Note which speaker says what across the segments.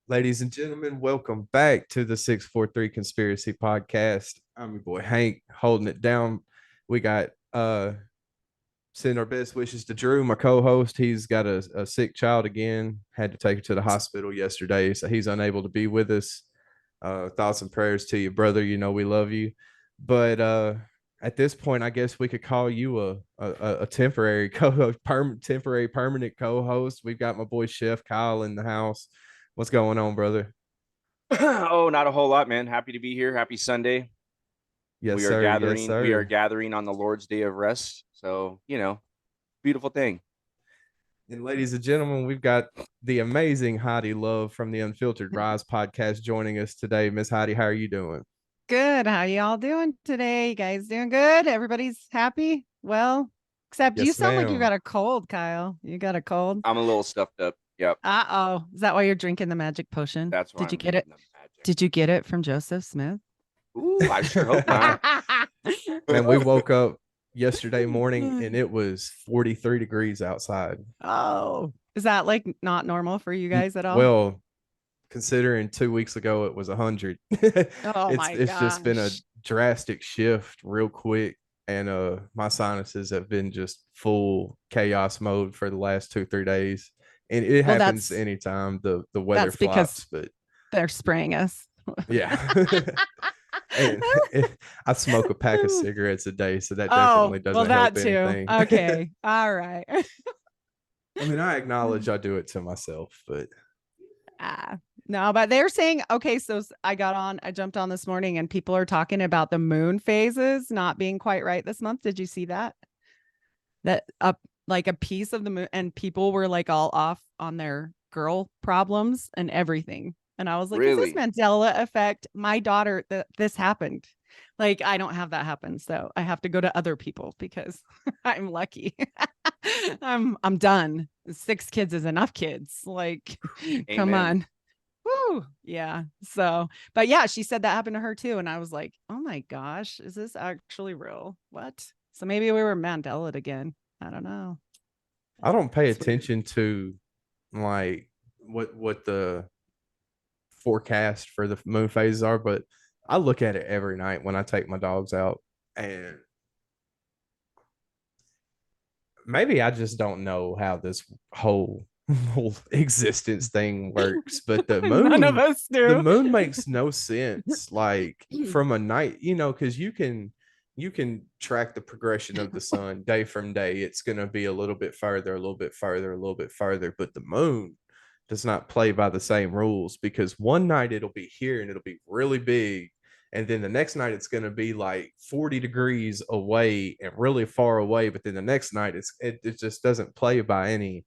Speaker 1: Ladies and gentlemen, welcome back to the 643 Conspiracy Podcast. I'm your boy Hank, holding it down. We got send our best wishes to Drew, my co-host. He's got a sick child again. Had to take her to the hospital yesterday, so he's unable to be with us. Thoughts and prayers to you, brother. You know we love you. But at this point, I guess we could call you a temporary co-host, temporary permanent co-host. We've got my boy Chef Kyle in the house. What's going on, brother?
Speaker 2: Oh, not a whole lot, man. Happy to be here. Happy Sunday.
Speaker 1: Yes,
Speaker 2: We are
Speaker 1: sir. Yes,
Speaker 2: gathering. We are
Speaker 1: sir.
Speaker 2: gathering on the Lord's day of rest. So, beautiful thing.
Speaker 1: And ladies and gentlemen, we've got the amazing Heidi Love from the Unfiltered Rise podcast joining us today. Miss Heidi, how are you doing?
Speaker 3: Good. How y'all doing today? You guys doing good? Everybody's happy? Well, except you
Speaker 1: Yes,
Speaker 3: sound like you
Speaker 1: ma'am.
Speaker 3: got a cold, Kyle. You got a cold.
Speaker 2: I'm a little stuffed up. Yep.
Speaker 3: Uh-oh. Is that why you're drinking the magic potion?
Speaker 2: That's why
Speaker 3: Did you
Speaker 2: I'm
Speaker 3: get it?
Speaker 2: drinking the magic.
Speaker 3: Did you get it from Joseph Smith?
Speaker 2: Ooh, I sure hope not.
Speaker 1: Man, we woke up yesterday morning and it was 43 degrees outside.
Speaker 3: Oh, is that like not normal for you guys at all?
Speaker 1: Well, considering 2 weeks ago it was 100.
Speaker 3: Oh
Speaker 1: it's
Speaker 3: my
Speaker 1: it's just been a
Speaker 3: gosh.
Speaker 1: drastic shift real quick, and my sinuses have been just full chaos mode for the last 2 3 days, and it
Speaker 3: Well,
Speaker 1: happens anytime the weather
Speaker 3: that's because
Speaker 1: flops. But
Speaker 3: they're spraying us.
Speaker 1: yeah. And I smoke a pack of cigarettes a day, so that
Speaker 3: Oh,
Speaker 1: definitely
Speaker 3: well,
Speaker 1: doesn't
Speaker 3: that
Speaker 1: help
Speaker 3: too.
Speaker 1: anything.
Speaker 3: Okay. All right.
Speaker 1: I mean, I acknowledge I do it to myself, but
Speaker 3: Ah, no, but they're saying, okay, so I jumped on this morning and people are talking about the moon phases not being quite right this month. Did you see that? That up like a piece of the moon and people were like all off on their girl problems and everything. And I was like, is this
Speaker 2: Really?
Speaker 3: Mandela effect? My daughter, this happened. Like, I don't have that happen. So I have to go to other people because I'm lucky. I'm done. 6 kids is enough kids. Like, come
Speaker 2: Amen.
Speaker 3: on. Woo. Yeah. So, but yeah, she said that happened to her too. And I was like, oh my gosh, is this actually real? What? So maybe we were Mandela again. I don't know.
Speaker 1: I don't pay
Speaker 3: It's weird.
Speaker 1: attention to like what the forecast for the moon phases are, but I look at it every night when I take my dogs out, and maybe I just don't know how this whole whole existence thing works. But the
Speaker 3: None of
Speaker 1: moon,
Speaker 3: us
Speaker 1: the
Speaker 3: do.
Speaker 1: moon makes no sense. Like from a night, because you can track the progression of the sun day from day. It's gonna be a little bit further, a little bit further, a little bit further. But the moon does not play by the same rules, because one night it'll be here and it'll be really big, and then the next night it's going to be like 40 degrees away and really far away, but then the next night it just doesn't play by any,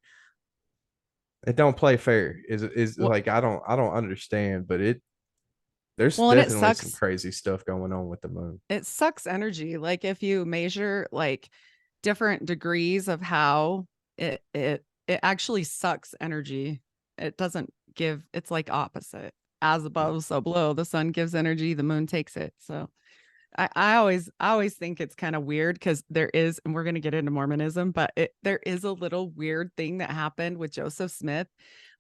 Speaker 1: it don't play fair. Is
Speaker 3: well,
Speaker 1: like I don't understand, but there's
Speaker 3: well, and it
Speaker 1: definitely some
Speaker 3: sucks.
Speaker 1: crazy stuff going on with the moon.
Speaker 3: It sucks energy. Like if you measure like different degrees of how it actually sucks energy. It doesn't give, it's like opposite. As above, so below. The sun gives energy, the moon takes it. So I always think it's kind of weird because there is, and we're gonna get into Mormonism, but there is a little weird thing that happened with Joseph Smith.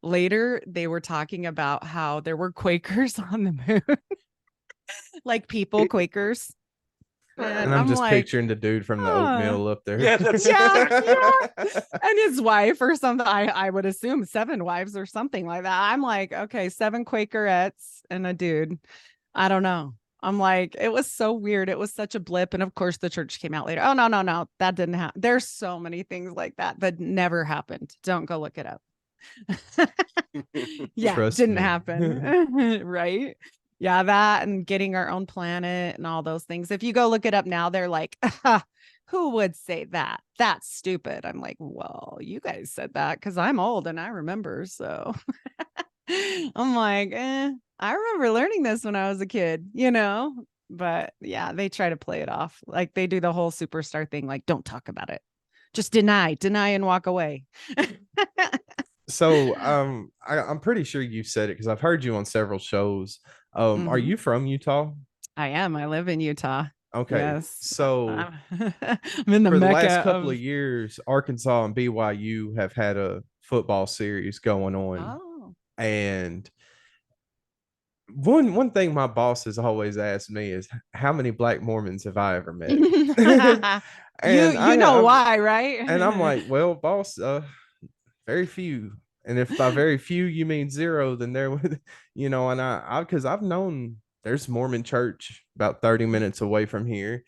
Speaker 3: Later, they were talking about how there were Quakers on the moon, like people Quakers.
Speaker 1: And
Speaker 3: And
Speaker 1: I'm
Speaker 3: I'm
Speaker 1: just
Speaker 3: like,
Speaker 1: picturing the dude from the
Speaker 3: huh.
Speaker 1: oatmeal up there.
Speaker 2: Yeah, that's
Speaker 3: Yeah, yeah. And his wife or something. I would assume 7 wives or something like that. I'm like, okay, 7 Quakerettes and a dude. I don't know. I'm like, it was so weird. It was such a blip. And of course, the church came out later. Oh, no, no, no. That didn't happen. There's so many things like that that never happened. Don't go look it up. Yeah,
Speaker 1: Trust
Speaker 3: didn't
Speaker 1: me.
Speaker 3: happen. Right. Yeah, that and getting our own planet and all those things. If you go look it up now, they're like, who would say that? That's stupid. I'm like, well, you guys said that because I'm old and I remember. So I'm like, I remember learning this when I was a kid. But yeah, they try to play it off. Like they do the whole superstar thing, like, don't talk about it. Just deny and walk away.
Speaker 1: So I'm pretty sure you said it because I've heard you on several shows. Are
Speaker 3: Mhm.
Speaker 1: you from Utah?
Speaker 3: I am. I live in Utah.
Speaker 1: Okay.
Speaker 3: Yes.
Speaker 1: So
Speaker 3: I'm I'm in the
Speaker 1: for the
Speaker 3: mecca
Speaker 1: last couple of
Speaker 3: of.
Speaker 1: years, Arkansas and BYU have had a football series going on.
Speaker 3: Oh.
Speaker 1: And one thing my boss has always asked me is how many Black Mormons have I ever met?
Speaker 3: you
Speaker 1: And
Speaker 3: you know
Speaker 1: I'm
Speaker 3: why, right?
Speaker 1: and I'm like, well, boss, very few. And if by very few you mean zero, then there would, and I because I've known there's Mormon church about 30 minutes away from here.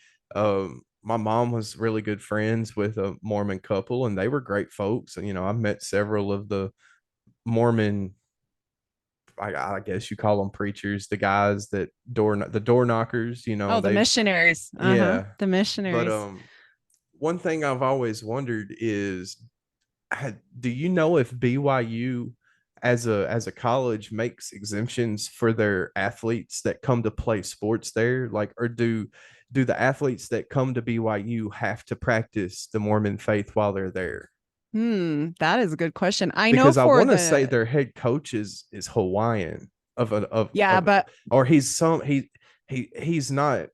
Speaker 1: My mom was really good friends with a Mormon couple, and they were great folks. And I've met several of the Mormon, I guess you call them preachers, the guys that the door knockers.
Speaker 3: Oh, the
Speaker 1: They
Speaker 3: missionaries.
Speaker 1: yeah.
Speaker 3: The
Speaker 1: But
Speaker 3: missionaries.
Speaker 1: one thing I've always wondered is, do you know if BYU as a college makes exemptions for their athletes that come to play sports there? Like, or do the athletes that come to BYU have to practice the Mormon faith while they're there?
Speaker 3: That is a good question. I know
Speaker 1: Because I
Speaker 3: for
Speaker 1: want to say
Speaker 3: the
Speaker 1: their head coach is Hawaiian
Speaker 3: yeah,
Speaker 1: of
Speaker 3: but
Speaker 1: or he's not a white man,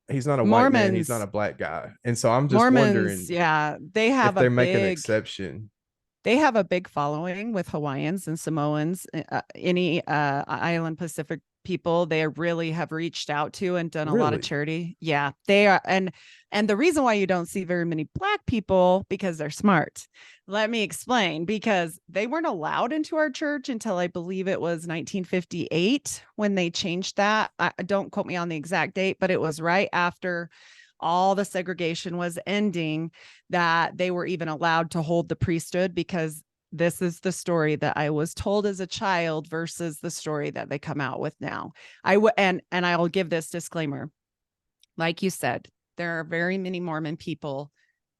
Speaker 1: he's not
Speaker 3: Mormons,
Speaker 1: a black guy. And so I'm just
Speaker 3: Mormons,
Speaker 1: wondering
Speaker 3: yeah,
Speaker 1: if they make an exception.
Speaker 3: they have a big following with Hawaiians and Samoans, any island Pacific people. They really have reached out to and done a lot of
Speaker 1: Really?
Speaker 3: charity. Yeah, they are, and the reason why you don't see very many Black people because they're smart. Let me explain. Because they weren't allowed into our church until I believe it was 1958 when they changed that. Don't quote me on the exact date, but it was right after all the segregation was ending that they were even allowed to hold the priesthood, because this is the story that I was told as a child versus the story that they come out with now. And I'll give this disclaimer. Like you said, there are very many Mormon people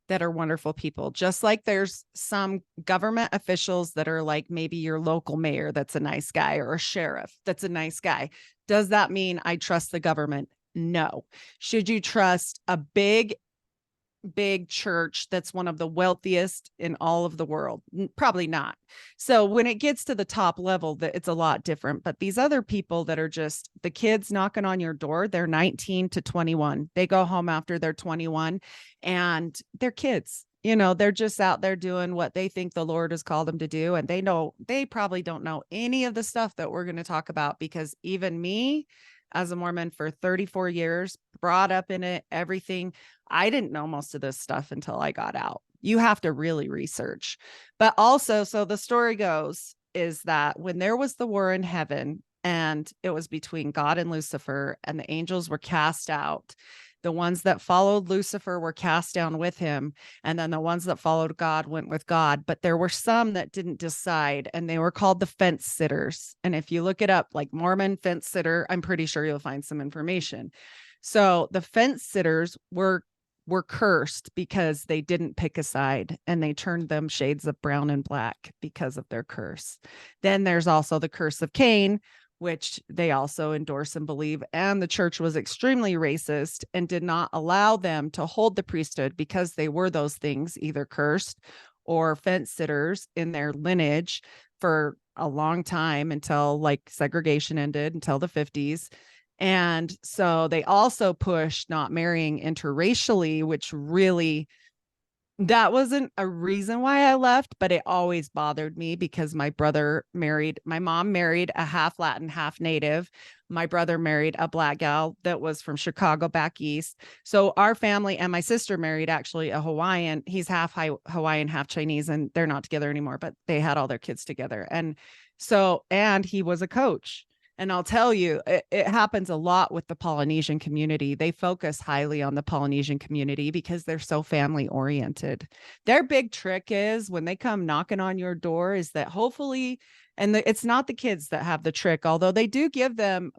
Speaker 3: that are wonderful people. Just like there's some government officials that are like maybe your local mayor that's a nice guy, or a sheriff that's a nice guy. Does that mean I trust the government? No. Should you trust a big church that's one of the wealthiest in all of the world? Probably not. So when it gets to the top level, that it's a lot different. But these other people that are just the kids knocking on your door, they're 19 to 21. They go home after they're 21 and they're kids. They're just out there doing what they think the Lord has called them to do. And they probably don't know any of the stuff that we're going to talk about, because even me, as a Mormon for 34 years, brought up in it, everything, I didn't know most of this stuff until I got out. You have to really research. But also, so the story goes is that when there was the war in heaven, and it was between God and Lucifer, and the angels were cast out, the ones that followed Lucifer were cast down with him, and then the ones that followed God went with God. But there were some that didn't decide, and they were called the fence sitters. And if you look it up, like Mormon fence sitter, I'm pretty sure you'll find some information. So the fence sitters were cursed because they didn't pick a side, and they turned them shades of brown and black because of their curse. Then there's also the curse of Cain, which they also endorse and believe. And the church was extremely racist and did not allow them to hold the priesthood because they were those things, either cursed or fence sitters in their lineage for a long time, until like segregation ended, until the 50s. And so they also pushed not marrying interracially, which really, that wasn't a reason why I left, but it always bothered me because my mom married a half Latin, half Native. My brother married a Black gal that was from Chicago back east. So our family, and my sister married actually a Hawaiian. He's half Hawaiian, half Chinese, and they're not together anymore, but they had all their kids together. And he was a coach. And I'll tell you, it happens a lot with the Polynesian community. They focus highly on the Polynesian community because they're so family oriented. Their big trick is when they come knocking on your door is that hopefully, and it's not the kids that have the trick, although they do give them.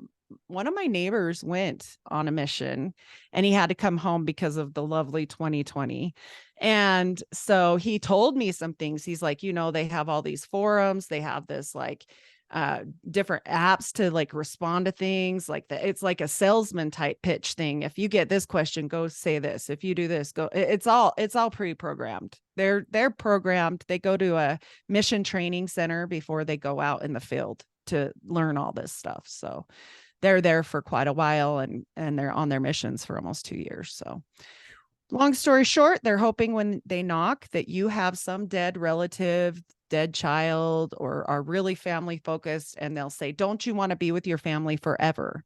Speaker 3: One of my neighbors went on a mission and he had to come home because of the lovely 2020. And so he told me some things. He's like, they have all these forums. They have this like different apps to like respond to things like that. It's like a salesman type pitch thing. If you get this question, go say this. If you do this, go. It's all pre-programmed. They're programmed. They go to a mission training center before they go out in the field to learn all this stuff. So they're there for quite a while, and they're on their missions for almost 2 years. So long story short, they're hoping when they knock that you have some dead relative dead child or are really family focused, and they'll say, don't you want to be with your family forever?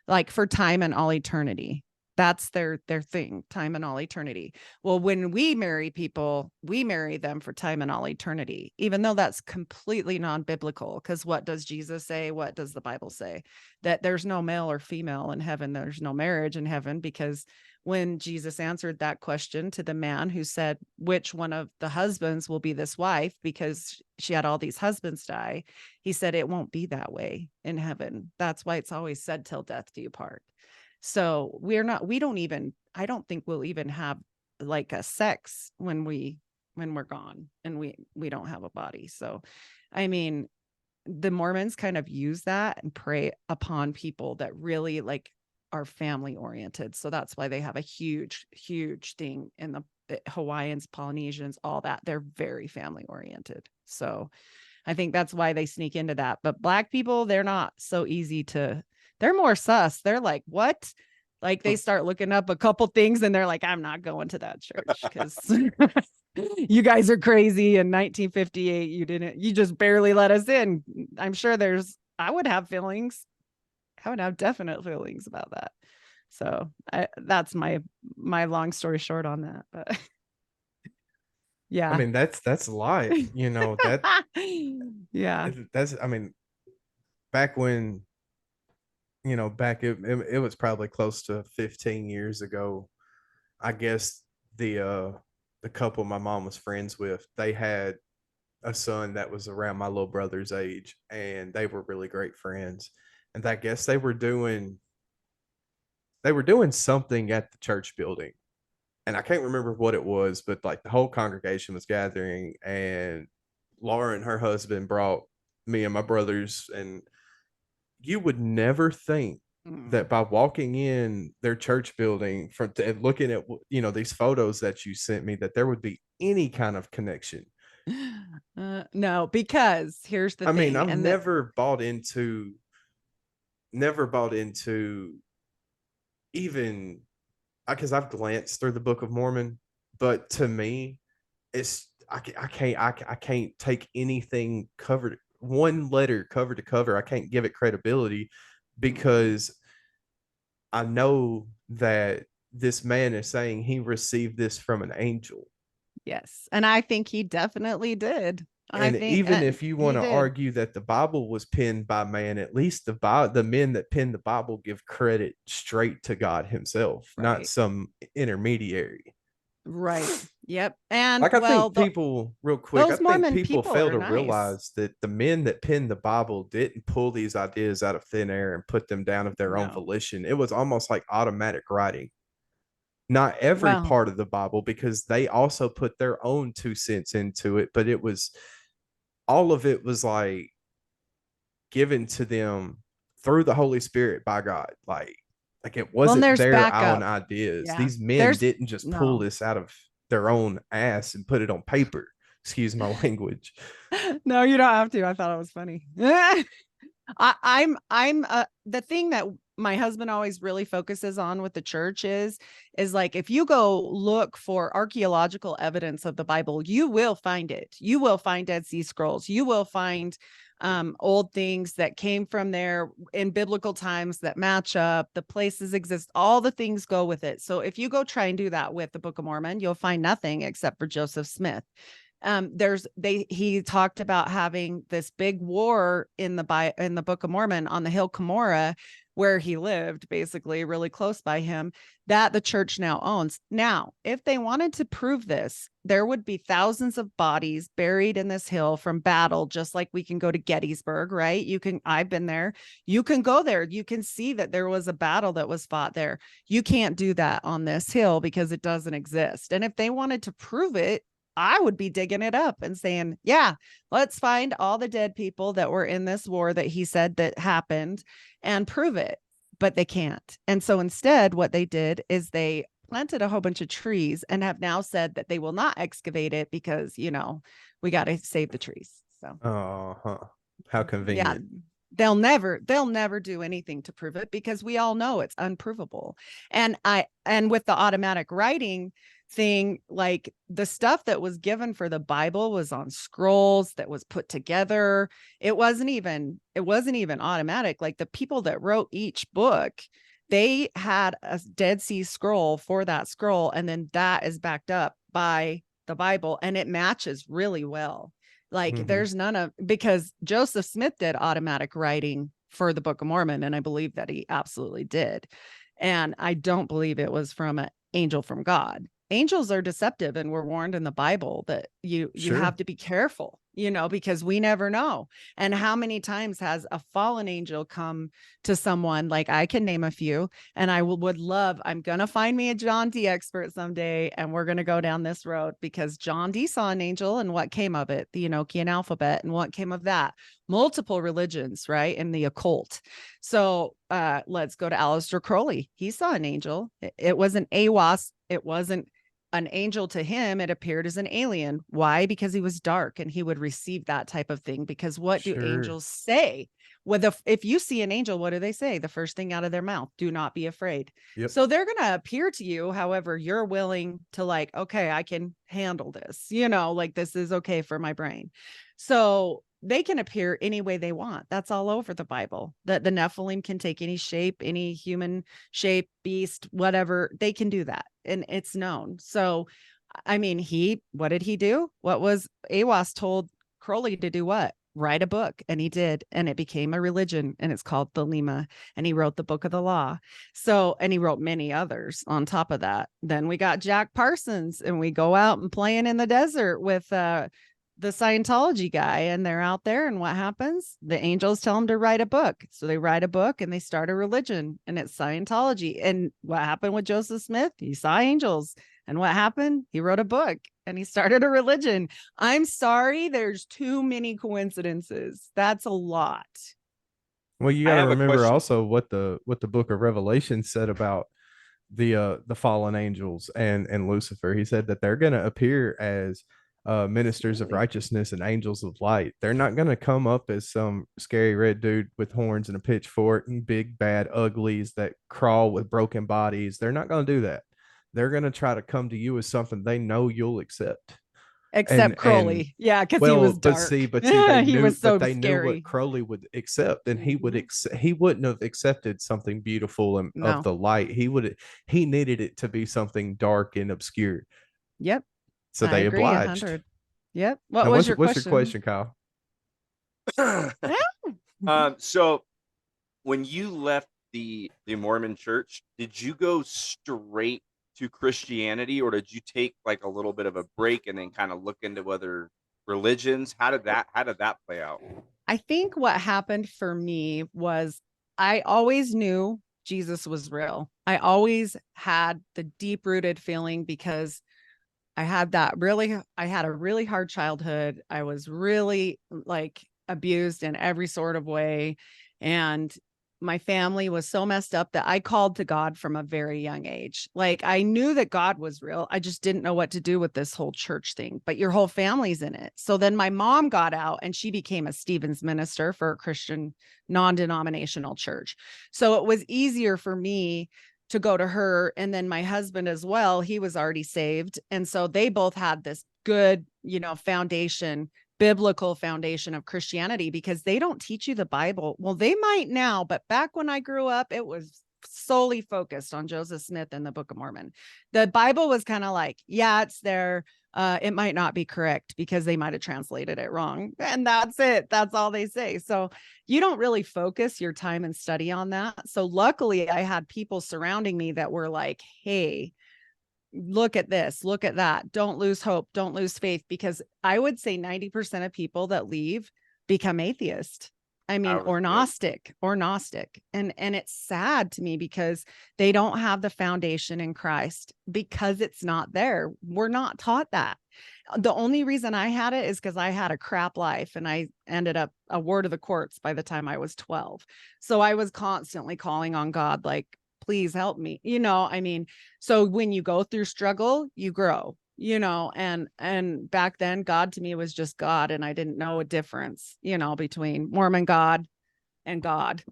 Speaker 3: Like for time and all eternity. That's their thing, time and all eternity. Well, when we marry people, we marry them for time and all eternity, even though that's completely non-biblical. Because what does Jesus say? What does the Bible say? That there's no male or female in heaven. There's no marriage in heaven, because when Jesus answered that question to the man who said, which one of the husbands will be this wife, because she had all these husbands die, he said, it won't be that way in heaven. That's why it's always said, till death do you part. So I don't think we'll even have like a sex when we're gone and we don't have a body. So, I mean, the Mormons kind of use that and prey upon people that really like are family oriented. So that's why they have a huge thing in the Hawaiians, Polynesians, all that. They're very family oriented. So I think that's why they sneak into that. But Black people, they're not so easy to, they're more sus. They're like, what? Like they start looking up a couple things and they're like, I'm not going to that church because you guys are crazy. In 1958, you just barely let us in. I'm sure I would have feelings. I would have definite feelings about that. So that's my long story short on that. But yeah,
Speaker 1: I mean, that's life, you know, that
Speaker 3: yeah,
Speaker 1: that's, I mean, back when, you know, it was probably close to 15 years ago. I guess the couple my mom was friends with, they had a son that was around my little brother's age, and they were really great friends. And I guess they were doing something at the church building, and I can't remember what it was, but like the whole congregation was gathering, and Laura and her husband brought me and my brothers, and you would never think that by walking in their church building and looking at, you know, these photos that you sent me, that there would be any kind of connection.
Speaker 3: No, because here's the
Speaker 1: I mean,
Speaker 3: thing.
Speaker 1: I've
Speaker 3: And
Speaker 1: never bought into even, because I've glanced through the Book of Mormon, but to me, I can't take anything covered, one letter cover to cover. I can't give it credibility, because I know that this man is saying he received this from an angel.
Speaker 3: yes, and I think he definitely did. I
Speaker 1: And
Speaker 3: think
Speaker 1: even if you want
Speaker 3: he
Speaker 1: to
Speaker 3: did.
Speaker 1: argue that the Bible was penned by man, at least the men that penned the Bible give credit straight to God himself, not
Speaker 3: Right.
Speaker 1: some intermediary.
Speaker 3: Right. Yep. And
Speaker 1: Like, I
Speaker 3: well,
Speaker 1: think people, real quick, I
Speaker 3: those
Speaker 1: think
Speaker 3: Mormon
Speaker 1: people
Speaker 3: people
Speaker 1: fail
Speaker 3: are
Speaker 1: to
Speaker 3: nice.
Speaker 1: realize that the men that penned the Bible didn't pull these ideas out of thin air and put them down of their own
Speaker 3: No.
Speaker 1: volition. It was almost like automatic writing. Not every
Speaker 3: Well,
Speaker 1: part of the Bible, because they also put their own 2 cents into it, but all of it was like given to them through the Holy Spirit by God. Like it
Speaker 3: well, and
Speaker 1: wasn't
Speaker 3: there's
Speaker 1: their own
Speaker 3: backup.
Speaker 1: ideas.
Speaker 3: Yeah.
Speaker 1: These men
Speaker 3: There's
Speaker 1: didn't just pull
Speaker 3: no.
Speaker 1: this out of their own ass and put it on paper. Excuse my language.
Speaker 3: No, you don't have to. I thought it was funny. I'm the thing that my husband always really focuses on with the church is like, if you go look for archaeological evidence of the Bible, you will find it. You will find Dead Sea Scrolls. You will find old things that came from there in biblical times that match up. The places exist. All the things go with it. So if you go try and do that with the Book of Mormon, you'll find nothing except for Joseph Smith. He talked about having this big war in the Book of Mormon on the hill Cumorah, where he lived, basically really close by him, that the church now owns. Now, if they wanted to prove this, there would be thousands of bodies buried in this hill from battle, just like we can go to Gettysburg, right? I've been there. You can go there. You can see that there was a battle that was fought there. You can't do that on this hill because it doesn't exist. And if they wanted to prove it, I would be digging it up and saying, yeah, let's find all the dead people that were in this war that he said that happened and prove it. But they can't. And so instead, what they did is they planted a whole bunch of trees and have now said that they will not excavate it because, we got to save the trees. So,
Speaker 1: How
Speaker 3: yeah,
Speaker 1: convenient.
Speaker 3: they'll never do anything to prove it because we all know it's unprovable. And with the automatic writing, thing. Like the stuff that was given for the Bible was on scrolls that was put together. It wasn't even automatic. Like the people that wrote each book, they had a Dead Sea Scroll for that scroll, and then that is backed up by the Bible, and it matches really well. Like there's none of, because Joseph Smith did automatic writing for the Book of Mormon, and I believe that he absolutely did. And I don't believe it was from an angel from God. Angels are deceptive, and we're warned in the Bible that you have to be careful, because we never know. And how many times has a fallen angel come to someone? Like I can name a few, and I would love, I'm going to find me a John D expert someday, and we're going to go down this road, because John D saw an angel and what came of it, the Enochian alphabet, and what came of that, multiple religions, right? And the occult. So let's go to Aleister Crowley. He saw an angel. It wasn't AWAS. It wasn't an angel to him. It appeared as an alien. Why? Because he was dark, and he would receive that type of thing. Because what do angels say? If you see an angel, what do they say? The first thing out of their mouth, do not be afraid.
Speaker 1: Yep.
Speaker 3: So they're going to appear to you. However, you're willing to like, okay, I can handle this, like this is okay for my brain. So they can appear any way they want. That's all over the Bible. That the Nephilim can take any shape, any human shape, beast, whatever. They can do that. And it's known. So, I mean, what did he do? What was AWAS told Crowley to do? What? Write a book. And he did. And it became a religion, and it's called Thelema. And he wrote the Book of the Law. So, and he wrote many others on top of that. Then we got Jack Parsons, and we go out and playing in the desert with, the Scientology guy, and they're out there, and what happens? The angels tell them to write a book. So they write a book and they start a religion, and it's Scientology. And what happened with Joseph Smith? He saw angels, and what happened? He wrote a book and he started a religion. I'm sorry, there's too many coincidences. That's a lot.
Speaker 1: Well, you got to remember also what the book of Revelation said about the fallen angels and Lucifer. He said that they're going to appear as ministers of righteousness and angels of light. They're not going to come up as some scary red dude with horns and a pitchfork and big bad uglies that crawl with broken bodies. They're not going to do that. They're going to try to come to you as something they know you'll accept.
Speaker 3: Except Crowley. Yeah, because he was dark.
Speaker 1: But see, they
Speaker 3: he
Speaker 1: knew,
Speaker 3: was so
Speaker 1: but they
Speaker 3: scary.
Speaker 1: knew what Crowley would accept, and he wouldn't have accepted something beautiful and of the light. He needed it to be something dark and obscure.
Speaker 3: Yep.
Speaker 1: So they obliged.
Speaker 3: 100. Yep. What's your
Speaker 1: question, Kyle?
Speaker 2: So when you left the Mormon church, did you go straight to Christianity, or did you take like a little bit of a break and then kind of look into other religions? How did that play out?
Speaker 3: I think what happened for me was I always knew Jesus was real. I always had the deep-rooted feeling, because I had a really hard childhood. I was really like abused in every sort of way. And my family was so messed up that I called to God from a very young age. Like I knew that God was real. I just didn't know what to do with this whole church thing, but your whole family's in it. So then my mom got out, and she became a Stevens minister for a Christian non-denominational church. So it was easier for me to go to her. And then my husband as well, he was already saved. And so they both had this good, foundation, biblical foundation of Christianity, because they don't teach you the Bible. Well, they might now, but back when I grew up, it was solely focused on Joseph Smith and the Book of Mormon. The Bible was kind of like, yeah, it's there. It might not be correct because they might have translated it wrong. And that's it. That's all they say. So you don't really focus your time and study on that. So luckily I had people surrounding me that were like, hey, look at this, look at that. Don't lose hope. Don't lose faith. Because I would say 90% of people that leave become atheist. I mean, or Gnostic. And it's sad to me because they don't have the foundation in Christ, because it's not there. We're not taught that. The only reason I had it is because I had a crap life, and I ended up a ward of the courts by the time I was 12. So I was constantly calling on God, like, please help me. So when you go through struggle, you grow. And back then God to me was just God, and I didn't know a difference, between Mormon God and God.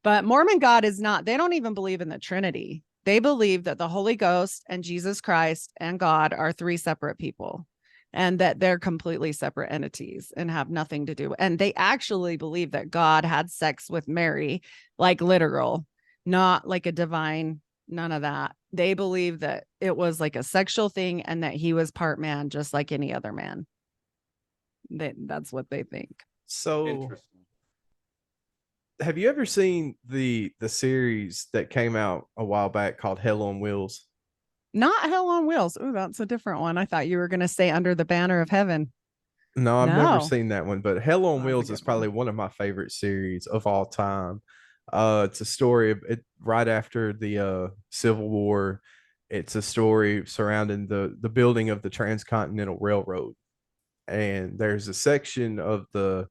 Speaker 3: But Mormon God is not, they don't even believe in the Trinity. They believe that the Holy Ghost and Jesus Christ and God are three separate people, and that they're completely separate entities and have nothing to do. And they actually believe that God had sex with Mary, like literal, not like a divine, none of that. They believe that it was like a sexual thing and that he was part man, just like any other man. That's what they think.
Speaker 1: So
Speaker 2: Interesting.
Speaker 1: have you ever seen the series that came out a while back called Hell on Wheels?
Speaker 3: Not Hell on Wheels. Oh, that's a different one. I thought you were going to say Under the Banner of Heaven.
Speaker 1: No, I've never
Speaker 3: No.
Speaker 1: seen that one, but Hell on
Speaker 3: That's a
Speaker 1: Wheels is
Speaker 3: good
Speaker 1: probably
Speaker 3: one.
Speaker 1: one of my favorite series of all time. It's a story of it right after the Civil War. It's a story surrounding the building of the Transcontinental Railroad. And there's a section of the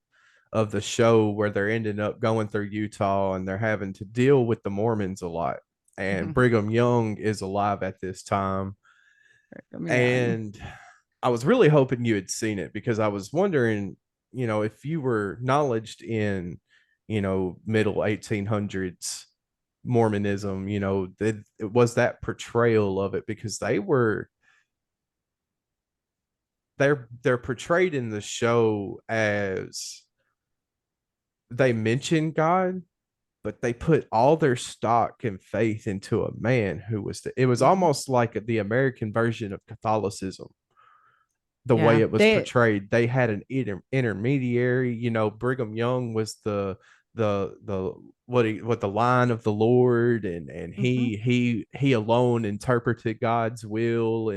Speaker 1: show where they're ending up going through Utah and they're having to deal with the Mormons a lot. And
Speaker 3: Mhm.
Speaker 1: Brigham Young is alive at this time.
Speaker 3: Young.
Speaker 1: And I was really hoping you had seen it because I was wondering, if you were knowledged in, middle 1800s Mormonism, it was that portrayal of it because they're portrayed in the show as they mention God, but they put all their stock and faith into a man who it was
Speaker 3: Mhm.
Speaker 1: almost like the American version of Catholicism. The way
Speaker 3: Yeah.
Speaker 1: it was portrayed, they had an intermediary. Brigham Young was the what the line of the Lord, and
Speaker 3: Mhm.
Speaker 1: he alone interpreted God's will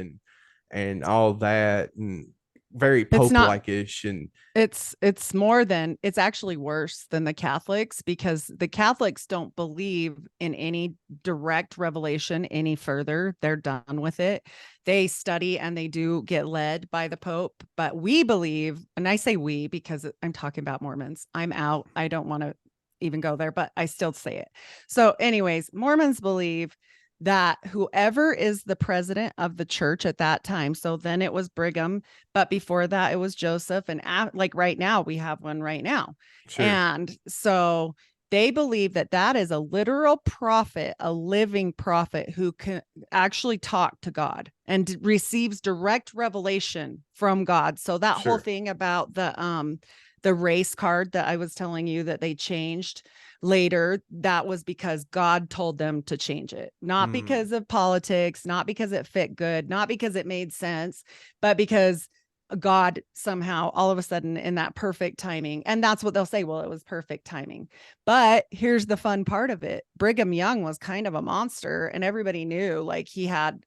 Speaker 1: and all that, and very
Speaker 3: It's
Speaker 1: Pope
Speaker 3: not
Speaker 1: like ish. And
Speaker 3: it's more than it's actually worse than the Catholics, because the Catholics don't believe in any direct revelation any further. They're done with it. They study and they do get led by the Pope, but we believe, and I say we because I'm talking about Mormons. I'm out. I don't want to even go there, but I still say it. So anyways, Mormons believe that whoever is the president of the church at that time, so then it was Brigham, but before that it was Joseph, and like right now we have one right now.
Speaker 1: sure.
Speaker 3: And so they believe that that is a literal prophet, a living prophet who can actually talk to God and receives direct revelation from God. So that whole
Speaker 1: Sure.
Speaker 3: thing about the race card that I was telling you that they changed later, that was because God told them to change it, not because of politics, not because it fit good, not because it made sense, but because God somehow all of a sudden in that perfect timing. And that's what they'll say. Well, it was perfect timing. But here's the fun part of it. Brigham Young was kind of a monster, and everybody knew, like, he had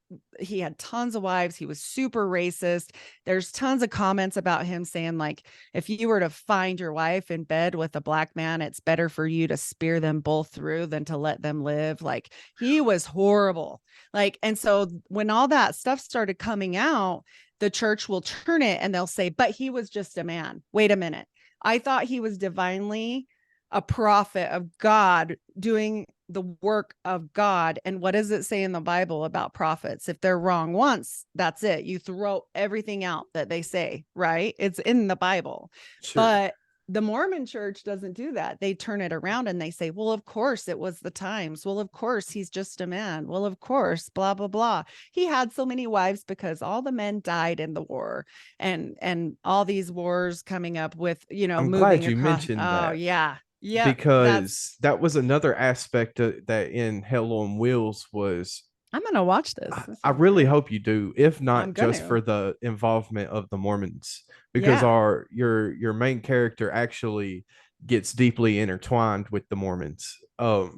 Speaker 3: tons of wives. He was super racist. There's tons of comments about him saying, like, if you were to find your wife in bed with a black man, it's better for you to spear them both through than to let them live. Like, he was horrible. Like, and so when all that stuff started coming out, the church will turn it and they'll say, but he was just a man. Wait a minute. I thought he was divinely a prophet of God doing the work of God. And what does it say in the Bible about prophets? If they're wrong once, that's it. You throw everything out that they say, right? It's in the Bible.
Speaker 1: Sure.
Speaker 3: But the Mormon church doesn't do that. They turn it around and they say, well, of course it was the times. Well, of course he's just a man. Well, of course, blah, blah, blah. He had so many wives because all the men died in the war, and all these wars coming up with,
Speaker 1: I'm glad
Speaker 3: moving
Speaker 1: you
Speaker 3: across.
Speaker 1: mentioned
Speaker 3: Oh,
Speaker 1: that
Speaker 3: yeah. Yep. That's,
Speaker 1: because that was another aspect that in Hell on Wheels was
Speaker 3: I'm going to watch this. This
Speaker 1: I
Speaker 3: sounds
Speaker 1: really
Speaker 3: great.
Speaker 1: hope you do, if
Speaker 3: I'm
Speaker 1: not
Speaker 3: going
Speaker 1: just
Speaker 3: to.
Speaker 1: for the involvement of the Mormons, because
Speaker 3: Yeah.
Speaker 1: your main character actually gets deeply intertwined with the Mormons.
Speaker 3: Oh.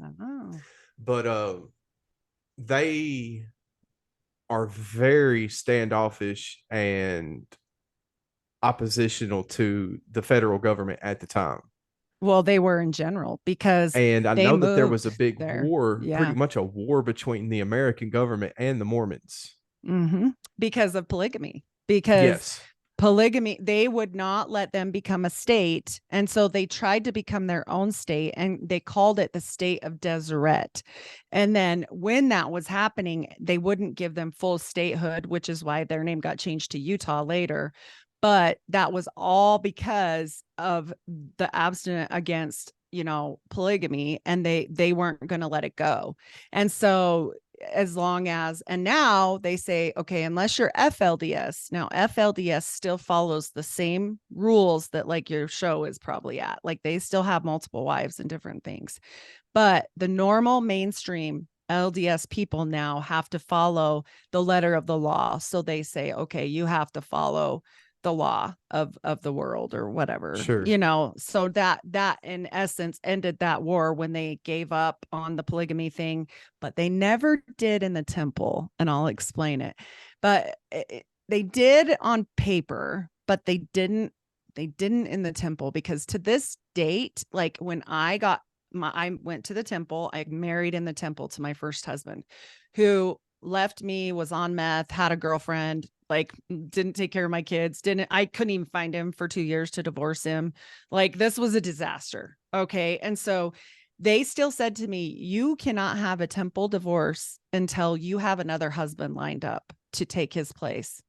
Speaker 1: But they are very standoffish and oppositional to the federal government at the time.
Speaker 3: Well, they were in general because
Speaker 1: And I
Speaker 3: they
Speaker 1: know that there was a
Speaker 3: moved
Speaker 1: big
Speaker 3: there.
Speaker 1: war, pretty
Speaker 3: Yeah.
Speaker 1: much a war between the American government and the Mormons.
Speaker 3: Mm-hmm. Because of polygamy. Because
Speaker 1: Yes.
Speaker 3: polygamy, they would not let them become a state. And so they tried to become their own state, and they called it the state of Deseret. And then when that was happening, they wouldn't give them full statehood, which is why their name got changed to Utah later. But that was all because of the abstinence against polygamy, and they weren't going to let it go. And so as long as, and now they say, okay, unless you're FLDS. Now FLDS still follows the same rules that like your show is probably at. Like they still have multiple wives and different things. But the normal mainstream LDS people now have to follow the letter of the law. So they say, okay, you have to follow the law of the world or whatever,
Speaker 1: Sure.
Speaker 3: so that in essence ended that war when they gave up on the polygamy thing, but they never did in the temple, and I'll explain it. But they did on paper, but they didn't in the temple, because to this date, like when I went to the temple, I married in the temple to my first husband, who left me, was on meth, had a girlfriend, like didn't take care of my kids, I couldn't even find him for 2 years to divorce him. Like this was a disaster. Okay. And so they still said to me, you cannot have a temple divorce until you have another husband lined up to take his place.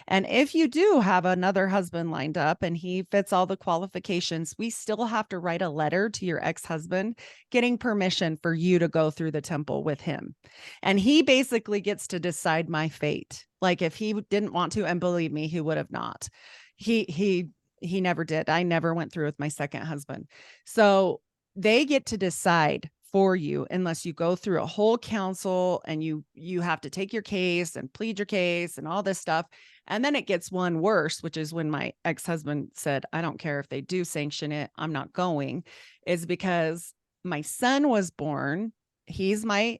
Speaker 3: And if you do have another husband lined up and he fits all the qualifications, we still have to write a letter to your ex-husband getting permission for you to go through the temple with him. And he basically gets to decide my fate. Like if he didn't want to, and believe me, he would have not. He never did. I never went through with my second husband. So they get to decide for you unless you go through a whole council and you have to take your case and plead your case and all this stuff. And then it gets one worse, which is when my ex-husband said, I don't care if they do sanction it, I'm not going, is because my son was born. He's my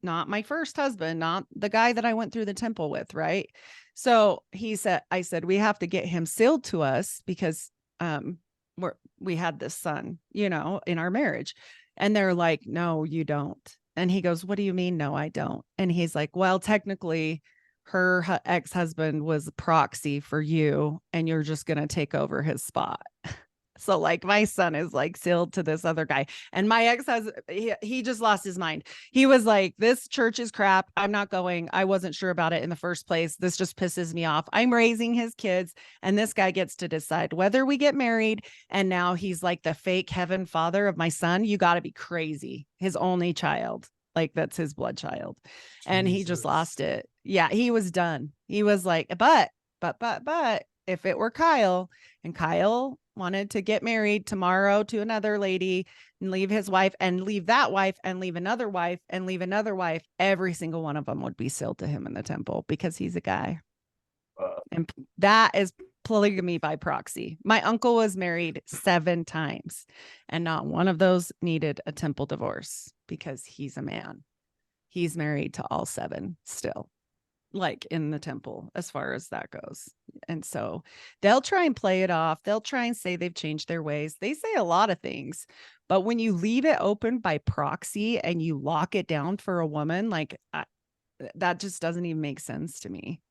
Speaker 3: not my first husband, not the guy that I went through the temple with, right? So I said, we have to get him sealed to us because we had this son, in our marriage. And they're like, no, you don't. And he goes, what do you mean? No, I don't. And he's like, well, technically her ex-husband was a proxy for you and you're just going to take over his spot. So like my son is like sealed to this other guy, and my ex-husband, he just lost his mind. He was like, this church is crap. I'm not going. I wasn't sure about it in the first place. This just pisses me off. I'm raising his kids and this guy gets to decide whether we get married. And now he's like the fake heaven father of my son. You got to be crazy. His only child. Like that's his blood child. And he just lost it. Yeah, he was done. He was like, but if it were Kyle, and Kyle wanted to get married tomorrow to another lady and leave his wife and leave that wife and leave another wife and leave another wife, every single one of them would be sealed to him in the temple because he's a guy. And that is polygamy by proxy. My uncle was married 7 times and not one of those needed a temple divorce because he's a man. He's married to all 7 still, like in the temple, as far as that goes. And so they'll try and play it off. They'll try and say they've changed their ways. They say a lot of things, but when you leave it open by proxy and you lock it down for a woman, like that just doesn't even make sense to me.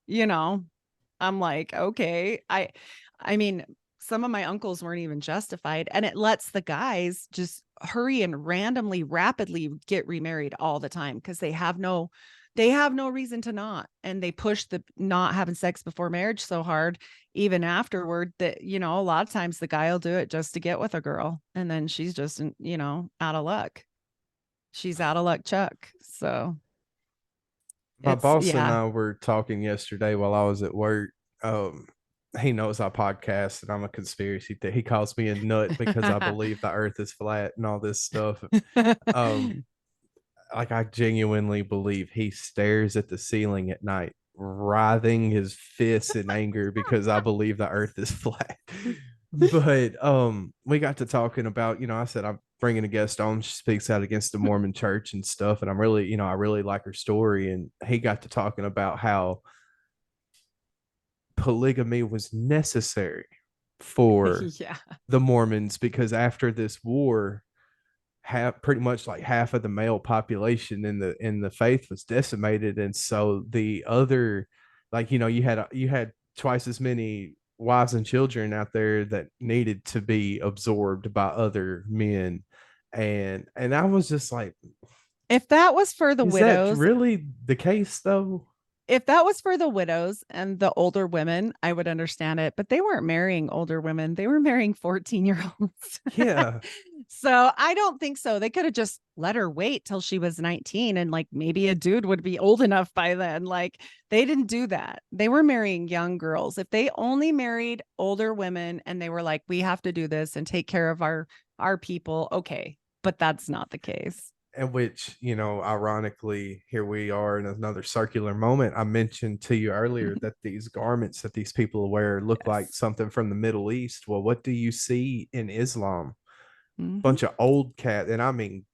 Speaker 3: I'm like, okay, I mean, some of my uncles weren't even justified, and it lets the guys just hurry and randomly, rapidly get remarried all the time because they have no reason to not. And they push the not having sex before marriage so hard, even afterward, that, a lot of times the guy will do it just to get with a girl. And then she's just, out of luck. She's out of luck, Chuck. So
Speaker 1: my boss and I were talking yesterday while I was at work. He knows I podcast and I'm a conspiracy that he calls me a nut because I believe the earth is flat and all this stuff. Like I genuinely believe he stares at the ceiling at night, writhing his fists in anger because I believe the earth is flat. But we got to talking about, I said I'm bringing a guest on. She speaks out against the Mormon church and stuff, and I'm really, I really like her story. And he got to talking about how polygamy was necessary for the Mormons because after this war, pretty much like half of the male population in the faith was decimated, and so the other, like, you had twice as many wives and children out there that needed to be absorbed by other men, and I was just like,
Speaker 3: if that was for the widows,
Speaker 1: that really the case though?
Speaker 3: If that was for the widows and the older women, I would understand it, but they weren't marrying older women. They were marrying 14-year-olds.
Speaker 1: Yeah.
Speaker 3: So I don't think so. They could have just let her wait till she was 19 and like maybe a dude would be old enough by then. Like they didn't do that. They were marrying young girls. If they only married older women and they were like, we have to do this and take care of our people, okay. But that's not the case.
Speaker 1: And which, you know, ironically, here we are in another circular moment. I mentioned to you earlier that these garments that these people wear look like
Speaker 3: Yes.
Speaker 1: something from the Middle East. Well, what do you see in Islam?
Speaker 3: Mhm.
Speaker 1: Bunch of old cat, and I mean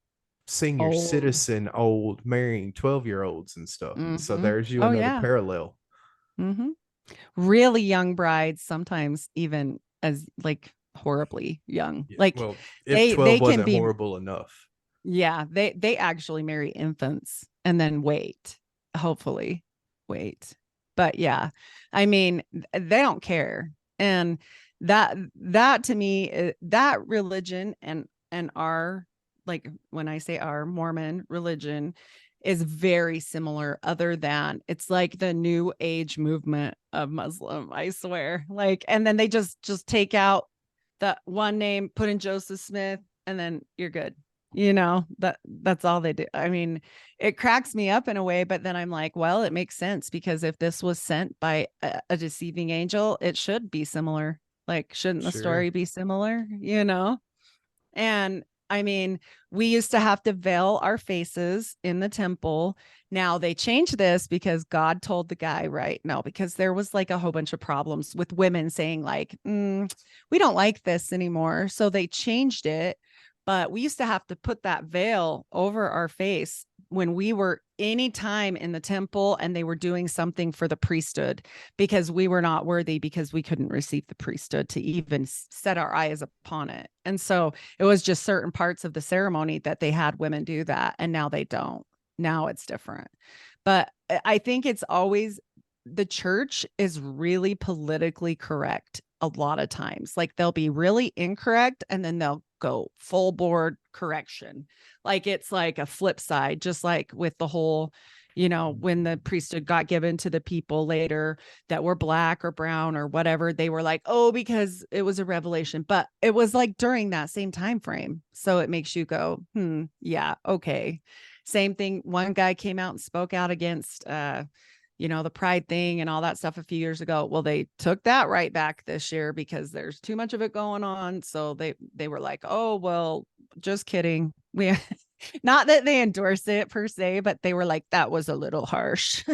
Speaker 1: senior
Speaker 3: Old.
Speaker 1: citizen old marrying 12-year-olds and stuff. So
Speaker 3: Mhm.
Speaker 1: there's you
Speaker 3: Oh
Speaker 1: another
Speaker 3: yeah.
Speaker 1: parallel.
Speaker 3: Mhm. Really young brides, sometimes even as like horribly young.
Speaker 1: Yeah.
Speaker 3: Like
Speaker 1: Well, if
Speaker 3: they
Speaker 1: 12
Speaker 3: can
Speaker 1: wasn't
Speaker 3: be,
Speaker 1: horrible enough.
Speaker 3: yeah, they actually marry infants and then wait, hopefully wait. But yeah, I mean, they don't care. And that to me, that religion and our, like when I say our Mormon religion is very similar, other than it's like the new age movement of Muslim, I swear. Like, and then they just take out the one name, put in Joseph Smith, and then you're good. That's all they do. I mean, it cracks me up in a way, but then I'm like, well, it makes sense, because if this was sent by a deceiving angel, it should be similar. Like, shouldn't the
Speaker 1: Sure.
Speaker 3: story be similar? And I mean, we used to have to veil our faces in the temple. Now they changed this because God told the guy, right? No, because there was like a whole bunch of problems with women saying, like, we don't like this anymore. So they changed it. But we used to have to put that veil over our face when we were anytime in the temple and they were doing something for the priesthood, because we were not worthy, because we couldn't receive the priesthood to even set our eyes upon it. And so it was just certain parts of the ceremony that they had women do that. And now they don't. Now it's different. But I think it's always, the church is really politically correct a lot of times. Like they'll be really incorrect and then they'll go full board correction. Like it's like a flip side, just like with the whole, when the priesthood got given to the people later that were black or brown or whatever, they were like, oh, because it was a revelation. But it was like during that same time frame. So it makes you go, yeah, okay. Same thing. One guy came out and spoke out against the pride thing and all that stuff a few years ago. Well, they took that right back this year because there's too much of it going on. So they were like, oh, well, just kidding. We not that they endorse it per se, but they were like, that was a little harsh.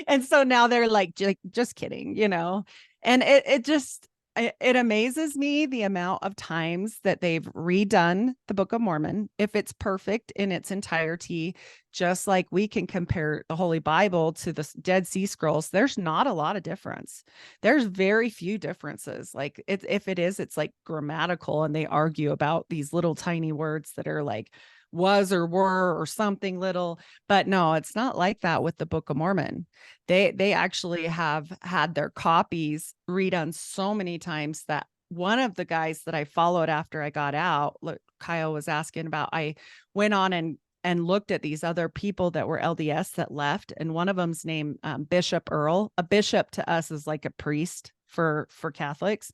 Speaker 3: And so now they're like, just kidding. And it amazes me the amount of times that they've redone the Book of Mormon. If it's perfect in its entirety, just like we can compare the Holy Bible to the Dead Sea Scrolls, there's not a lot of difference. There's very few differences. Like if it is, it's like grammatical, and they argue about these little tiny words that are like was or were or something little. But no, it's not like that with the Book of Mormon. They actually have had their copies redone so many times that one of the guys that I followed after I got out, look, Kyle was asking about, I went on and looked at these other people that were LDS that left, and one of them's named Bishop Earl. A bishop to us is like a priest for Catholics,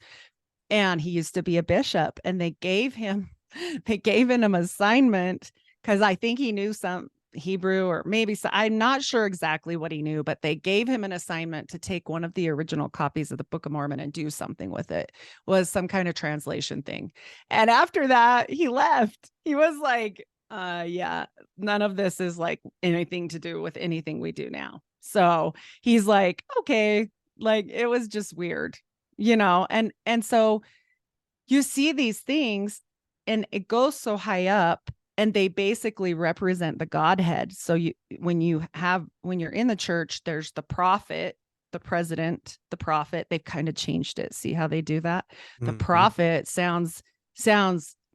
Speaker 3: and he used to be a bishop, and they gave him an assignment because I think he knew some Hebrew, or maybe so, I'm not sure exactly what he knew, but they gave him an assignment to take one of the original copies of the Book of Mormon and do something with it. Was some kind of translation thing. And after that, he left. He was like, yeah, none of this is like anything to do with anything we do now. So he's like, okay, like it was just weird. And so you see these things and it goes so high up, and they basically represent the Godhead. So when you're in the church, there's the prophet, the president, the prophet. They've kind of changed it. See how they do that? The
Speaker 1: Mm-hmm.
Speaker 3: prophet sounds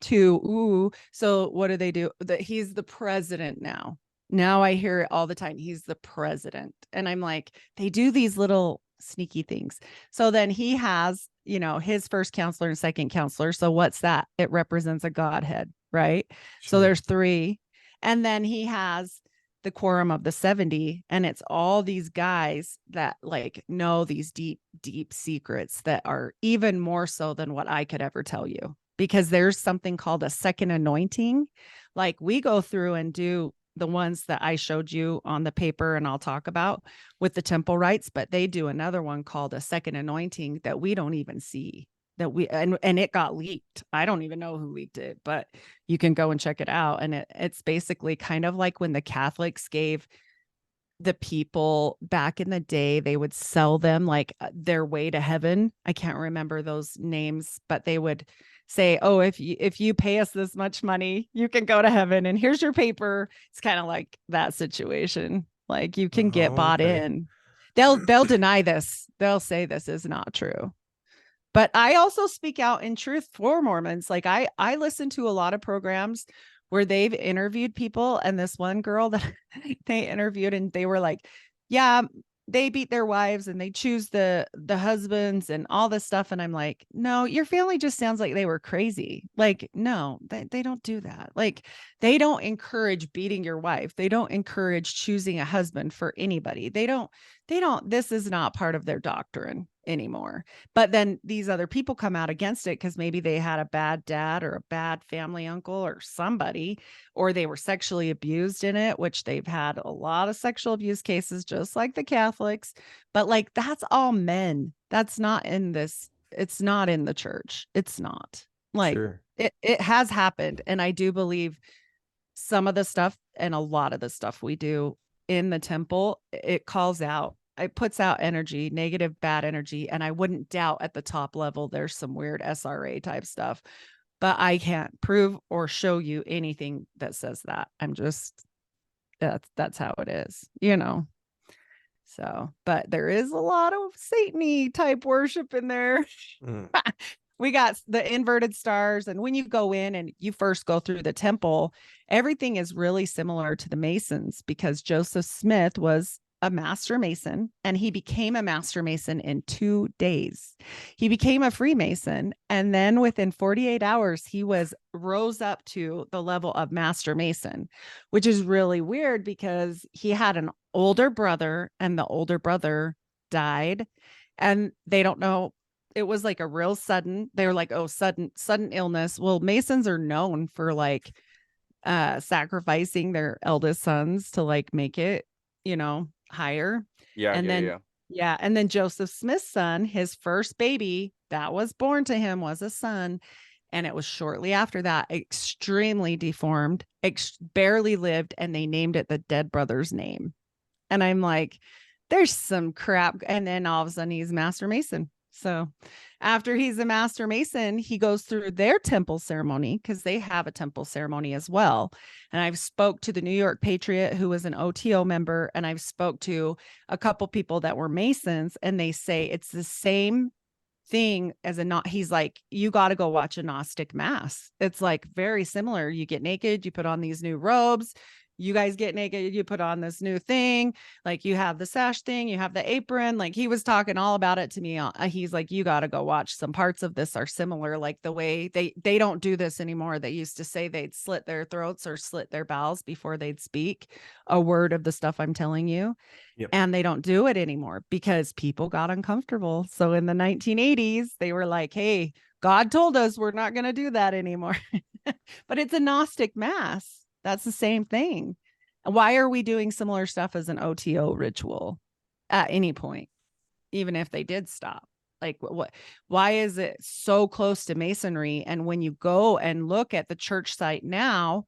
Speaker 3: too ooh. So what do they do? He's the president now. Now I hear it all the time. He's the president. And I'm like, they do these little sneaky things. So then he has, his first counselor and second counselor. So what's that? It represents a Godhead, right? So
Speaker 1: Sure.
Speaker 3: there's three. And then he has the quorum of the 70. And it's all these guys that like know these deep, deep secrets that are even more so than what I could ever tell you. because there's something called a second anointing. Like we go through and do the ones that I showed you on the paper and I'll talk about with the temple rites, but they do another one called a second anointing that we don't even see, that we and it got leaked. I don't even know who leaked it, but you can go and check it out. And it's basically kind of like when the Catholics gave the people back in the day, they would sell them like their way to heaven. I can't remember those names, but they would say, oh, if you pay us this much money, you can go to heaven and here's your paper. It's kind of like that situation. Like you can get bought in. They'll deny this. They'll say this is not true. But I also speak out in truth for Mormons. Like I listen to a lot of programs where they've interviewed people, and this one girl that they interviewed, and they were like, yeah, they beat their wives and they choose the husbands and all this stuff. And I'm like, no, your family just sounds like they were crazy. Like, no, they don't do that. Like, they don't encourage beating your wife. They don't encourage choosing a husband for anybody. They don't, this is not part of their doctrine anymore. But then these other people come out against it because maybe they had a bad dad or a bad family uncle or somebody, or they were sexually abused in it, which they've had a lot of sexual abuse cases, just like the Catholics. But like, that's all men. That's not in this. It's not in the church. It's not like it has happened. And I do believe some of the stuff and a lot of the stuff we do in the temple, it calls out, it puts out energy, negative, bad energy. And I wouldn't doubt at the top level, there's some weird SRA type stuff, but I can't prove or show you anything that says that. I'm just, that's how it is, you know? So, but there is a lot of Satan-y type worship in there. We got the inverted stars. And when you go in and you first go through the temple, everything is really similar to the Masons because Joseph Smith was a master Mason and he became a master Mason in 2 days. He became a Freemason. And then within 48 hours, he rose up to the level of master Mason, which is really weird because he had an older brother and the older brother died. And they don't know. It was like a real sudden, they were like, oh, sudden illness. Well, Masons are known for like sacrificing their eldest sons to like make it, you know, higher. And then Joseph Smith's son, his first baby that was born to him was a son. And it was shortly after that, extremely deformed, barely lived. And they named it the dead brother's name. And I'm like, there's some crap. And then all of a sudden he's Master Mason. So after he's a Master Mason, he goes through their temple ceremony because they have a temple ceremony as well. And I've spoke to the New York Patriot, who was an OTO member, and I've spoke to a couple people that were Masons, and they say it's the same thing as he's like, you got to go watch a Gnostic mass. It's like very similar. You get naked, you put on these new robes, you guys get naked, you put on this new thing, like you have the sash thing, you have the apron. Like he was talking all about it to me. He's like, you got to go watch. Some parts of this are similar, like the way they don't do this anymore. They used to say they'd slit their throats or slit their bowels before they'd speak a word of the stuff I'm telling you. Yep. And they don't do it anymore because people got uncomfortable. So in the 1980s, they were like, hey, God told us we're not going to do that anymore. But it's a Gnostic mass. That's the same thing. Why are we doing similar stuff as an OTO ritual at any point, even if they did stop? Like why is it so close to Masonry? And when you go and look at the church site now,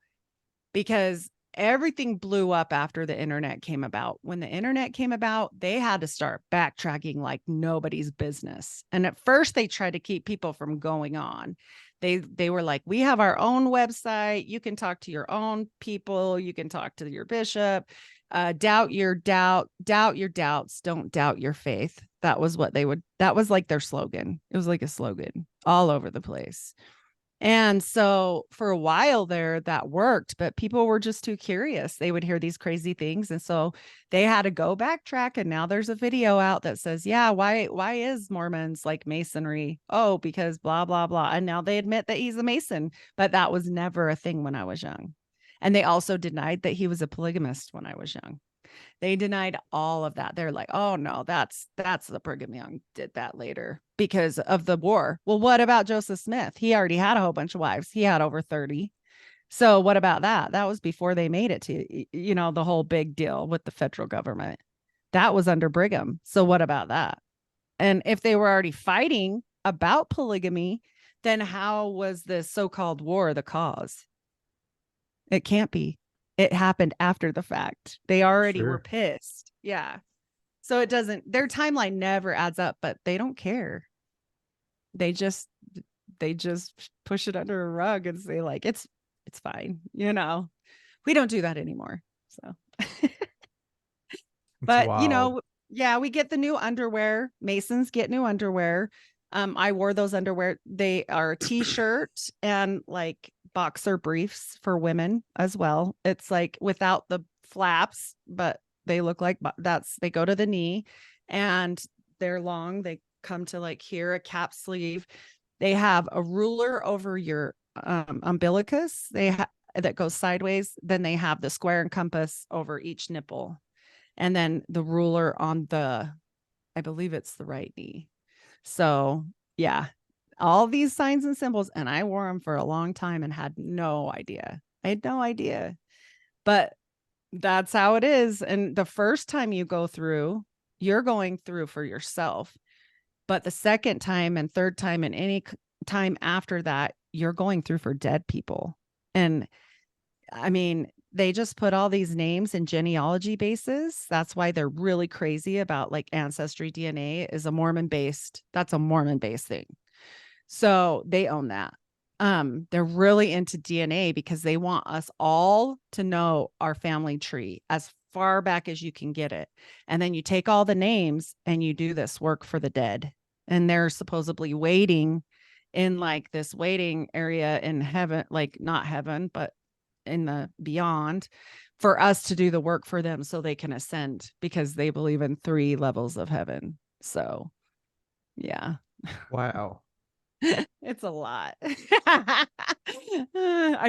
Speaker 3: because everything blew up after the internet came about. When the internet came about, they had to start backtracking like nobody's business. And at first they tried to keep people from going on. They were like, we have our own website. You can talk to your own people. You can talk to your bishop. Doubt your doubts. Don't doubt your faith. That was what that was like their slogan. It was like a slogan all over the place. And so for a while there, that worked, but people were just too curious. They would hear these crazy things. And so they had to go backtrack. And now there's a video out that says, yeah, why is Mormons like Masonry? Oh, because blah, blah, blah. And now they admit that he's a Mason, but that was never a thing when I was young. And they also denied that he was a polygamist when I was young. They denied all of that. They're like, oh no, that's the Brigham Young did that later because of the war. Well, what about Joseph Smith? He already had a whole bunch of wives. He had over 30. So what about that? That was before they made it to, the whole big deal with the federal government. That was under Brigham. So what about that? And if they were already fighting about polygamy, then how was this so-called war the cause? It can't be. It happened after the fact. They already were pissed. Yeah. So it doesn't, their timeline never adds up, but they don't care. They just push it under a rug and say like, it's fine. We don't do that anymore. So, but
Speaker 1: wild.
Speaker 3: yeah, we get the new underwear. Masons get new underwear. I wore those underwear. They are a t-shirt and like boxer briefs for women as well. It's like without the flaps, but they look like they go to the knee and they're long. They come to like here, a cap sleeve. They have a ruler over your umbilicus. That goes sideways. Then they have the square and compass over each nipple. And then the ruler on I believe it's the right knee. So yeah, all these signs and symbols. And I wore them for a long time and had no idea. I had no idea. But that's how it is. And the first time you go through, you're going through for yourself. But the second time and third time and any time after that, you're going through for dead people. And I mean, they just put all these names in genealogy bases. That's why they're really crazy about like ancestry DNA is a Mormon based. That's a Mormon based thing. So they own that. They're really into DNA because they want us all to know our family tree as far back as you can get it. And then you take all the names and you do this work for the dead. And they're supposedly waiting in like this waiting area in heaven, like not heaven, but in the beyond for us to do the work for them so they can ascend because they believe in 3 levels of heaven. So yeah.
Speaker 1: Wow.
Speaker 3: It's a lot. I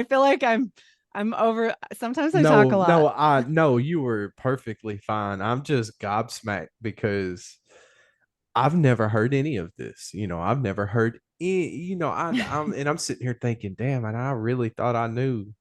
Speaker 3: feel like I'm over. Sometimes I talk a lot.
Speaker 1: No, you were perfectly fine. I'm just gobsmacked because I've never heard any of this. I've never heard I'm sitting here thinking, damn, and I really thought I knew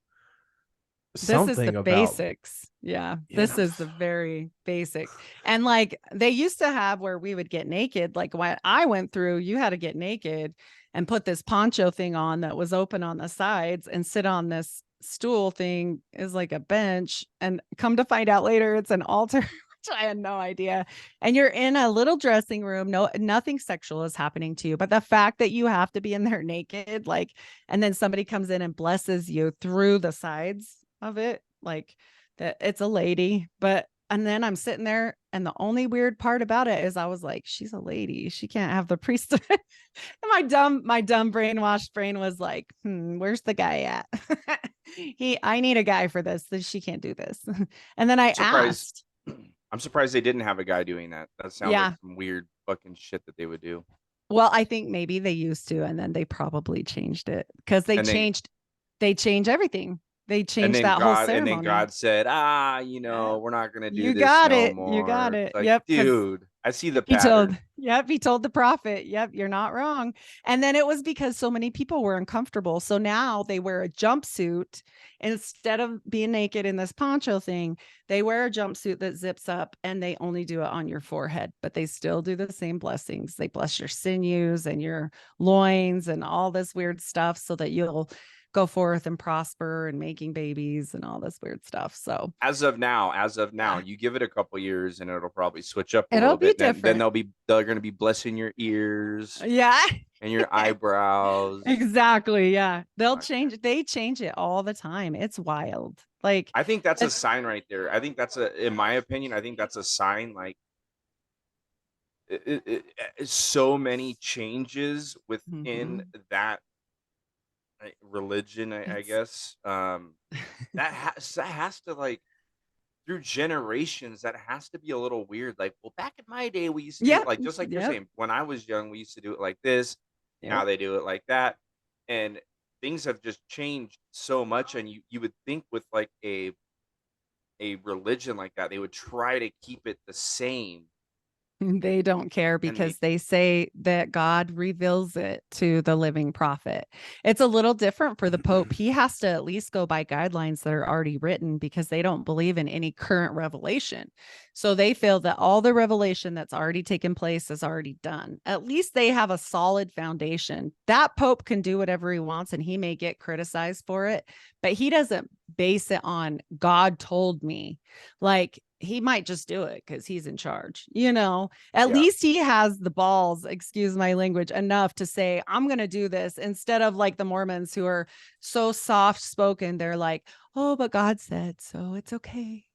Speaker 3: This is the
Speaker 1: something about.
Speaker 3: basics. Yeah,
Speaker 1: Yeah.
Speaker 3: this is the very basics. And like they used to have where we would get naked. Like when I went through, you had to get naked and put this poncho thing on that was open on the sides and sit on this stool thing is like a bench. And come to find out later, it's an altar, which I had no idea. And you're in a little dressing room. No, nothing sexual is happening to you. But the fact that you have to be in there naked, like, and then somebody comes in and blesses you through the sides of it, like that it's a lady. And then I'm sitting there and the only weird part about it is I was like, she's a lady, she can't have the priesthood. And my dumb brainwashed brain was like, where's the guy at? I need a guy for this, she can't do this. And then I asked.
Speaker 2: I'm surprised they didn't have a guy doing that. That sounds like some weird fucking shit that they would do.
Speaker 3: Well, I think maybe they used to, and then they probably changed it because they changed everything. They changed that whole ceremony.
Speaker 2: And then God said, we're not going to do this no more.
Speaker 3: You got it.
Speaker 2: Like,
Speaker 3: yep.
Speaker 2: Dude, I see the pattern.
Speaker 3: He told the prophet, yep, you're not wrong. And then it was because so many people were uncomfortable. So now they wear a jumpsuit instead of being naked in this poncho thing. They wear a jumpsuit that zips up and they only do it on your forehead, but they still do the same blessings. They bless your sinews and your loins and all this weird stuff so that you'll go forth and prosper and making babies and all this weird stuff. So
Speaker 2: as of now, you give it a couple years and it'll probably switch up a
Speaker 3: little
Speaker 2: bit.
Speaker 3: Different.
Speaker 2: Then they're going to be blessing your ears.
Speaker 3: Yeah.
Speaker 2: And your eyebrows.
Speaker 3: Exactly. Yeah. They change it all the time. It's wild. Like,
Speaker 2: I think that's a sign right there. I think in my opinion, I think that's a sign like so many changes within that religion, I guess. That has to, like, through generations, that has to be a little weird. Like, well, back in my day, we used to do it like, just like you're saying, when I was young, we used to do it like this. Now they do it like that. And things have just changed so much. And you would think with like a a religion like that, they would try to keep it the same.
Speaker 3: They don't care
Speaker 2: And they
Speaker 3: because they say that God reveals it to the living prophet. It's a little different for the Pope. He has to at least go by guidelines that are already written because they don't believe in any current revelation. So they feel that all the revelation that's already taken place is already done. At least they have a solid foundation. That Pope can do whatever he wants and he may get criticized for it, but he doesn't base it on God told me. Like, he might just do it because he's in charge, at least he has the balls, excuse my language, enough to say, I'm going to do this, instead of like the Mormons who are so soft spoken. They're like, oh, but God said, so it's okay.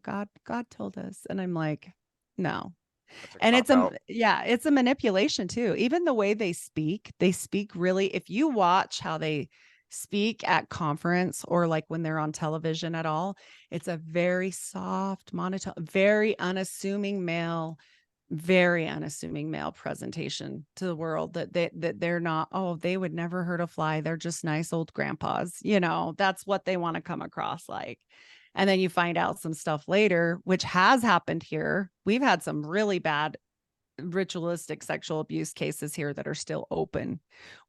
Speaker 3: God told us. And I'm like, no.
Speaker 2: that's a
Speaker 3: And
Speaker 2: cop out.
Speaker 3: it's a manipulation too. Even the way they speak really, if you watch how they speak at conference or like when they're on television at all, it's a very soft, monotone, very unassuming male presentation to the world, that they're not, oh, they would never hurt a fly. They're just nice old grandpas. That's what they want to come across like. And then you find out some stuff later, which has happened here. We've had some really bad ritualistic sexual abuse cases here that are still open,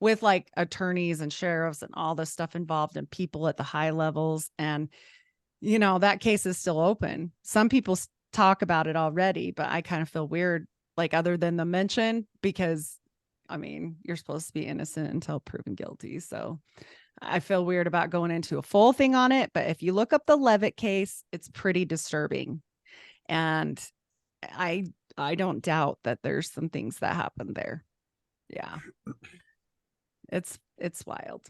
Speaker 3: with like attorneys and sheriffs and all this stuff involved and people at the high levels. And, that case is still open. Some people talk about it already, but I kind of feel weird, like other than the mention, because I mean, you're supposed to be innocent until proven guilty. So I feel weird about going into a full thing on it. But if you look up the Levitt case, it's pretty disturbing. And I don't doubt that there's some things that happened there. Yeah. It's wild.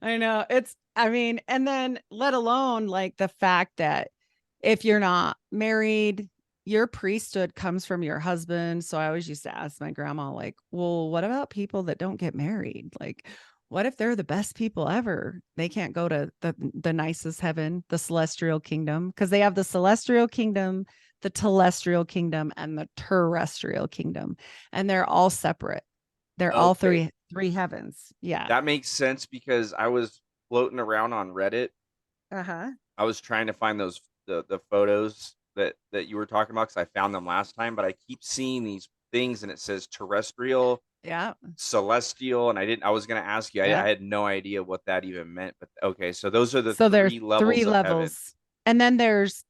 Speaker 3: I know. And then let alone like the fact that if you're not married, your priesthood comes from your husband. So I always used to ask my grandma, like, well, what about people that don't get married? Like, what if they're the best people ever? They can't go to the nicest heaven, the celestial kingdom, because they have the celestial kingdom, the telestial kingdom, and the terrestrial kingdom. And they're all separate. They're all three heavens. Yeah.
Speaker 2: That makes sense because I was floating around on Reddit.
Speaker 3: Uh-huh.
Speaker 2: I was trying to find those the photos that you were talking about because I found them last time, but I keep seeing these things and it says terrestrial,
Speaker 3: Yeah.
Speaker 2: celestial, and I was going to ask you.
Speaker 3: Yeah.
Speaker 2: I had no idea what that even meant, but okay, so those are the
Speaker 3: So there's
Speaker 2: three levels
Speaker 3: three
Speaker 2: of
Speaker 3: levels.
Speaker 2: heaven.
Speaker 3: And then there's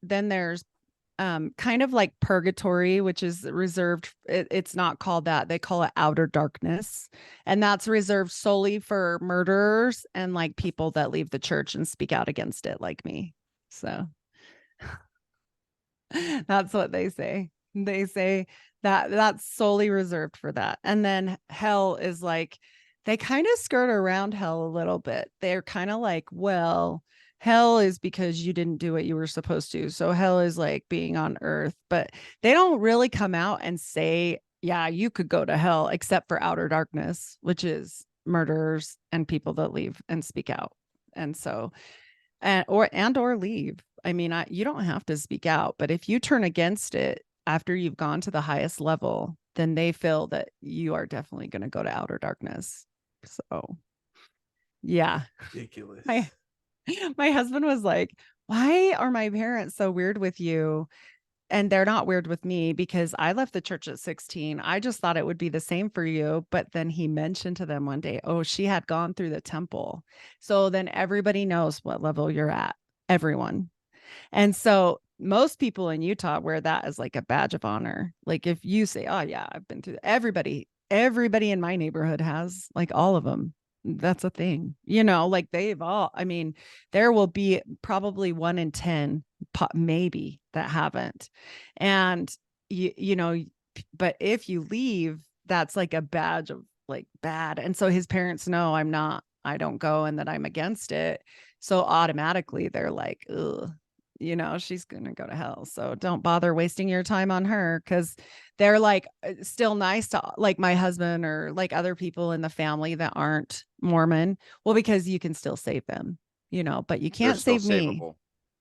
Speaker 3: kind of like purgatory, which is reserved. It's not called that. They call it outer darkness. And that's reserved solely for murderers and like people that leave the church and speak out against it, like me. So that's what they say. They say that that's solely reserved for that. And then hell is like, they kind of skirt around hell a little bit. They're kind of like, well, hell is because you didn't do what you were supposed to. So hell is like being on earth, but they don't really come out and say, yeah, you could go to hell, except for outer darkness, which is murderers and people that leave and speak out. And so, or leave. I mean, you don't have to speak out, but if you turn against it after you've gone to the highest level, then they feel that you are definitely going to go to outer darkness. So, yeah.
Speaker 1: Ridiculous.
Speaker 3: My husband was like, why are my parents so weird with you? And they're not weird with me because I left the church at 16. I just thought it would be the same for you. But then he mentioned to them one day, oh, she had gone through the temple. So then everybody knows what level you're at, everyone. And so most people in Utah wear that as like a badge of honor. Like if you say, oh yeah, I've been through everybody in my neighborhood has, like, all of them. That's a thing, like they've all, I mean, there will be probably 1 in 10 maybe that haven't. And but if you leave, that's like a badge of like bad. And so his parents know I don't go and that I'm against it. So automatically they're like, ugh, she's going to go to hell. So don't bother wasting your time on her, because they're like still nice to like my husband or like other people in the family that aren't Mormon. Well, because you can still save them, but you can't save me.
Speaker 2: Savable.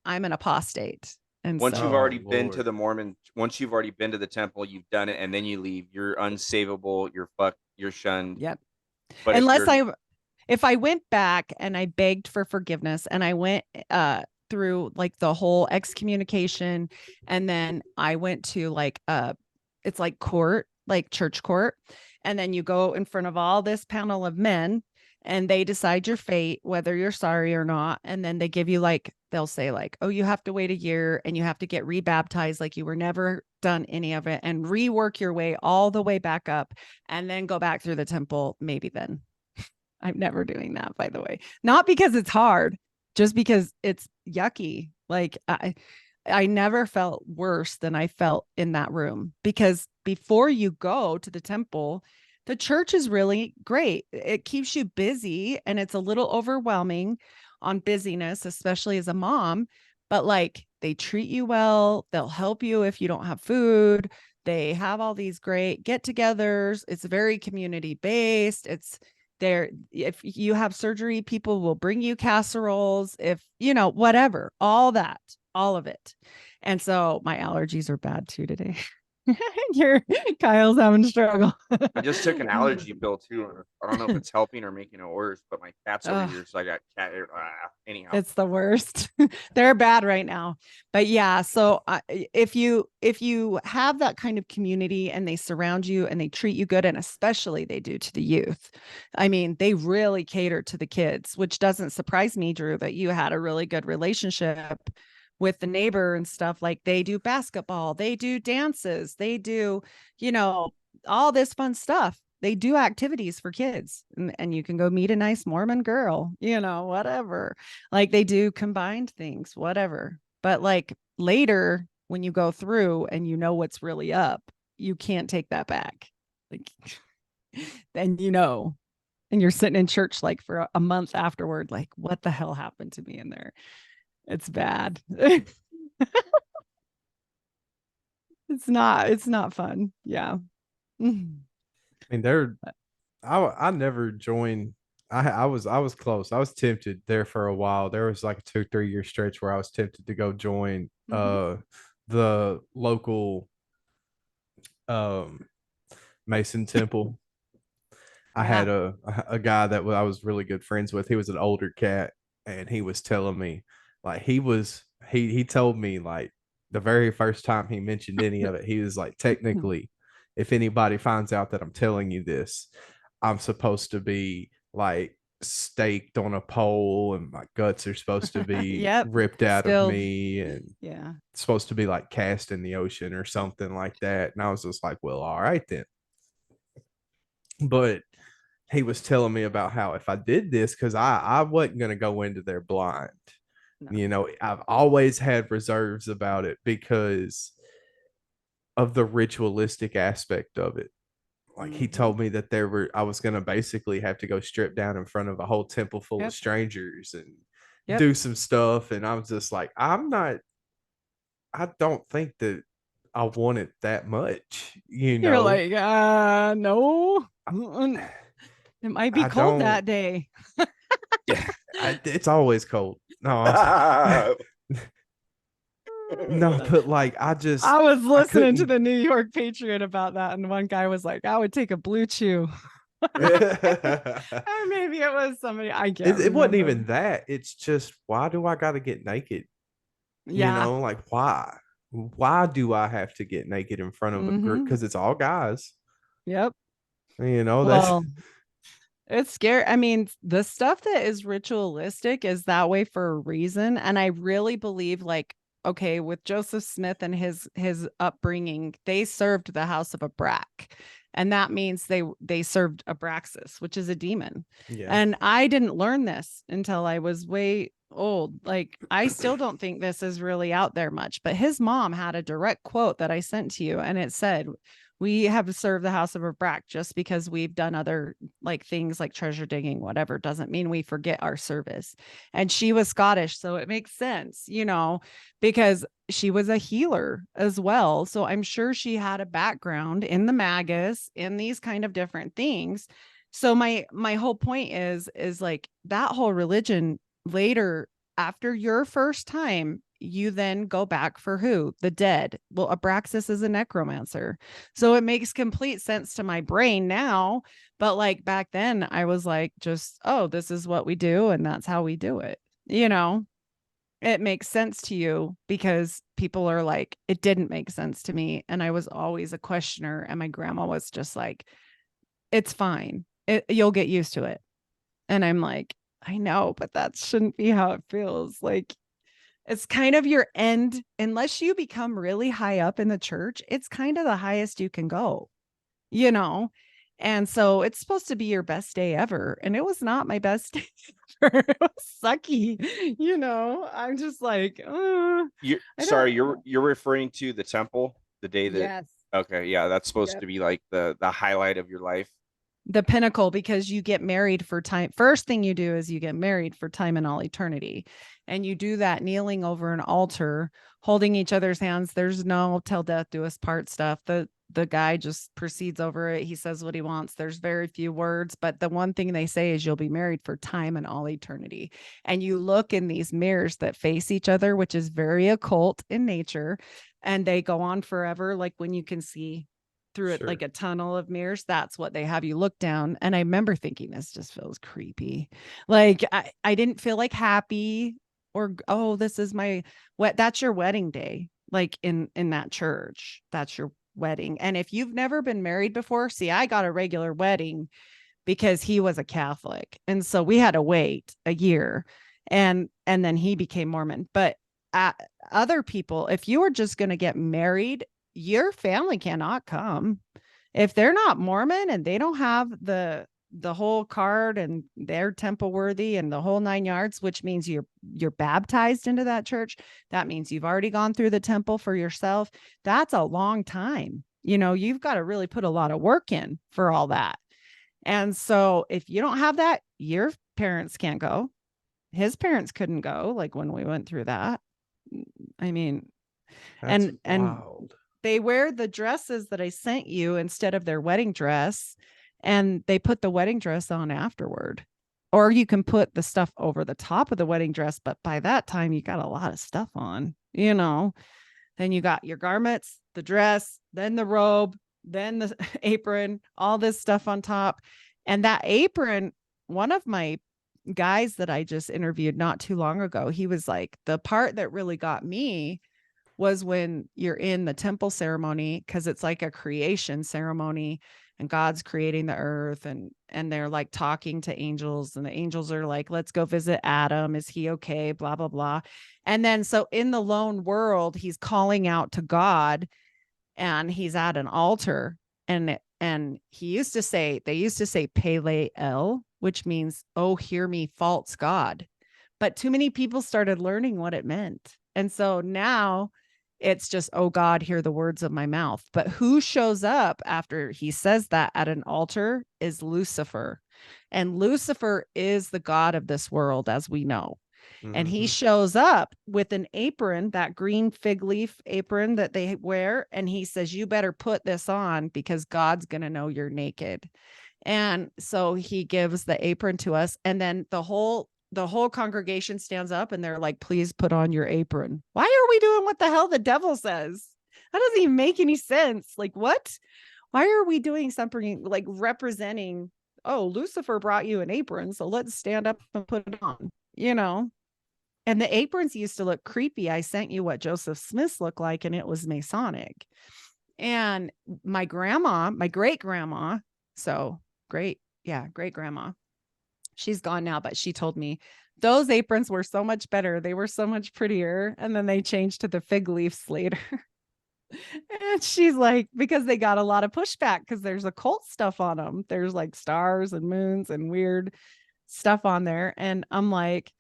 Speaker 3: I'm an apostate. And
Speaker 2: once
Speaker 3: so,
Speaker 2: you've already been
Speaker 1: Lord.
Speaker 2: to the Mormon, once you've already been to the temple, you've done it, and then you leave, you're unsavable. You're fucked. You're shunned.
Speaker 3: yep.
Speaker 2: But
Speaker 3: Unless if I went back and I begged for forgiveness and I went through like the whole excommunication, and then I went to like it's like court, like church court, and then you go in front of all this panel of men and they decide your fate, whether you're sorry or not. And then they give you like, they'll say like, oh, you have to wait a year and you have to get rebaptized like you were never done any of it, and rework your way all the way back up and then go back through the temple. Maybe then. I'm never doing that, by the way. Not because it's hard, just because it's yucky. Like I never felt worse than I felt in that room, because before you go to the temple, the church is really great. It keeps you busy and it's a little overwhelming on busyness, especially as a mom, but like they treat you well. They'll help you if you don't have food. They have all these great get-togethers. It's very community based. It's there. If you have surgery, people will bring you casseroles, if whatever, all that, all of it. And so my allergies are bad too today. Kyle's having a struggle.
Speaker 2: I just took an allergy pill too. And I don't know if it's helping or making it worse, but my cat's over here, so I got cat. Anyhow,
Speaker 3: it's the worst. They're bad right now. But yeah, so if you have that kind of community and they surround you and they treat you good, and especially they do to the youth, I mean, they really cater to the kids, which doesn't surprise me, Drew, that you had a really good relationship with the neighbor and stuff. Like they do basketball, they do dances, they do, all this fun stuff. They do activities for kids, and you can go meet a nice Mormon girl, whatever. Like they do combined things, whatever. But like later when you go through and you know what's really up, you can't take that back. Like then and you're sitting in church like for a month afterward, like what the hell happened to me in there? It's bad. It's not fun. Yeah.
Speaker 1: I mean, I never joined. I was close. I was tempted there for a while. There was like a 2-3 year stretch where I was tempted to go join the local Mason temple. I had a guy that I was really good friends with. He was an older cat, and he was telling me, like, he told me, like, the very first time he mentioned any of it, he was like, technically, if anybody finds out that I'm telling you this, I'm supposed to be like staked on a pole, and my guts are supposed to be ripped out of me, and supposed to be like cast in the ocean or something like that. And I was just like, well, all right then. But he was telling me about how if I did this, because I wasn't going to go into there blind. No. I've always had reserves about it because of the ritualistic aspect of it. Like he told me that I was going to basically have to go strip down in front of a whole temple full of strangers and do some stuff. And I was just like, I don't think that I want it that much,
Speaker 3: You're like, no. It might be cold that day.
Speaker 1: Yeah, it's always cold. No, no, but like I
Speaker 3: was listening to the New York Patriot about that, and one guy was like, I would take a blue chew. Or maybe it was somebody. I guess
Speaker 1: it wasn't even that. It's just, why do I got to get naked? Like why? Why do I have to get naked in front of a group? Because it's all guys.
Speaker 3: Yep.
Speaker 1: That's
Speaker 3: it's scary. I mean, the stuff that is ritualistic is that way for a reason. And I really believe, like, okay, with Joseph Smith and his upbringing, they served the house of Abrac. And that means they served Abraxas, which is a demon. Yeah. And I didn't learn this until I was way old. Like, I still don't think this is really out there much, but his mom had a direct quote that I sent to you, and it said, we have served the house of Abrac. Just because we've done other like things like treasure digging, whatever, doesn't mean we forget our service. And she was Scottish, so it makes sense, because she was a healer as well. So I'm sure she had a background in the Magus, in these kind of different things. So my whole point is like that whole religion later after your first time, you then go back for who? The dead. Well, Abraxas is a necromancer. So it makes complete sense to my brain now. But like back then, I was like, just, oh, this is what we do. And that's how we do it. You know, it makes sense to you because people are like, it didn't make sense to me. And I was always a questioner. And my grandma was just like, it's fine. You'll get used to it. And I'm like, I know, but that shouldn't be how it feels. Like, it's kind of your end, unless you become really high up in the church, it's kind of the highest you can go, you know? And so it's supposed to be your best day ever. And it was not my best day ever. It was sucky, you know? I'm just like,
Speaker 2: You're
Speaker 3: I
Speaker 2: sorry,
Speaker 3: don't.
Speaker 2: you're referring to the temple, the day that
Speaker 3: Yes.
Speaker 2: okay, yeah, that's supposed
Speaker 3: Yep.
Speaker 2: to be like the highlight of your life.
Speaker 3: The pinnacle, because you get married for time. First thing you do is you get married for time and all eternity. And you do that kneeling over an altar, holding each other's hands. There's no till death do us part stuff. The guy just proceeds over it. He says what he wants. There's very few words, but the one thing they say is you'll be married for time and all eternity. And you look in these mirrors that face each other, which is very occult in nature, and they go on forever. Like when you can see through it like a tunnel of mirrors, that's what they have you look down. And I remember thinking, this just feels creepy. Like I didn't feel like happy or, oh, this is my that's your wedding day. Like in that church, that's your wedding. And if you've never been married before, see, I got a regular wedding because he was a Catholic. And so we had to wait a year and then he became Mormon. But other people, if you were just going to get married, your family cannot come. If they're not Mormon and they don't have the whole card and they're temple worthy and the whole 9 yards, which means you're baptized into that church. That means you've already gone through the temple for yourself. That's a long time. You know, you've got to really put a lot of work in for all that. And so if you don't have that, your parents can't go. His parents couldn't go, like when we went through that. I mean,
Speaker 1: That's
Speaker 3: and
Speaker 1: wild.
Speaker 3: they wear the dresses that I sent you instead of their wedding dress, and they put the wedding dress on afterward. Or you can put the stuff over the top of the wedding dress, but by that time you got a lot of stuff on, you know. Then you got your garments, the dress, then the robe, then the apron, all this stuff on top. And that apron, one of my guys that I just interviewed not too long ago, he was like, the part that really got me was when you're in the temple ceremony, because it's like a creation ceremony and God's creating the earth and they're like talking to angels and the angels are like, let's go visit Adam. Is he okay? Blah, blah, blah. And then so in the lone world, he's calling out to God and he's at an altar and they used to say Pele El, which means, oh, hear me, false God. But too many people started learning what it meant. And so now it's just, oh God, hear the words of my mouth. But who shows up after he says that at an altar is Lucifer. And Lucifer is the God of this world, as we know. And he shows up with an apron, that green fig leaf apron that they wear. And he says, you better put this on because God's going to know you're naked. And so he gives the apron to us. And then the whole congregation stands up and they're like, please put on your apron. Why are we doing what the hell the devil says? That doesn't even make any sense. Like, what? Why are we doing something like representing, oh, Lucifer brought you an apron, so let's stand up and put it on, you know? And the aprons used to look creepy. I sent you what Joseph Smith's looked like, and it was Masonic. And my grandma, my great grandma, so great grandma, she's gone now, but she told me those aprons were so much better. They were so much prettier. And then they changed to the fig leaves later. And she's like, because they got a lot of pushback because there's occult stuff on them. There's like stars and moons and weird stuff on there. And I'm like,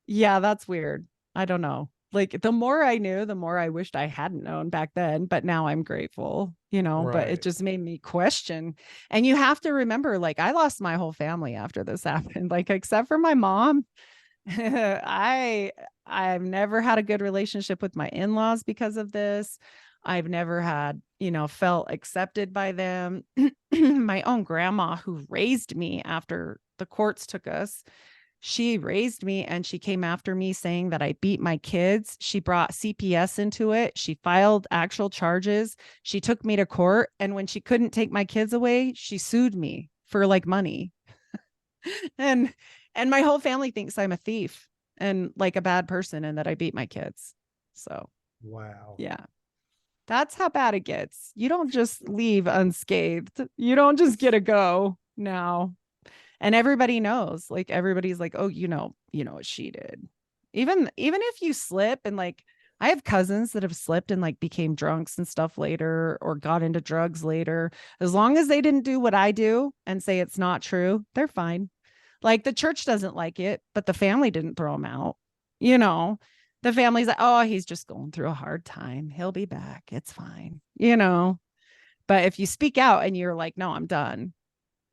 Speaker 3: yeah, that's weird. I don't know. Like the more I knew, the more I wished I hadn't known back then. But now I'm grateful, you know, but it just made me question. And you have to remember, like, I lost my whole family after this happened, like, except for my mom. I've never had a good relationship with my in-laws because of this. I've never had, you know, felt accepted by them. My own grandma who raised me after the courts took us, She raised me and she came after me saying that I beat my kids. She brought CPS into it. She filed actual charges. She took me to court. And when she couldn't take my kids away, she sued me for like money. and and my whole family thinks I'm a thief and like a bad person and that I beat my kids. So
Speaker 1: Wow.
Speaker 3: yeah. That's how bad it gets. You don't just leave unscathed. You don't just get to go now. And everybody knows, like everybody's like, oh, you know what she did. Even if you slip and like I have cousins that have slipped and like became drunks and stuff later or got into drugs later. As long as they didn't do what I do and say it's not true, they're fine. Like the church doesn't like it, but the family didn't throw him out. You know, the family's like, oh, he's just going through a hard time. He'll be back. It's fine. You know, but if you speak out and you're like, no, I'm done.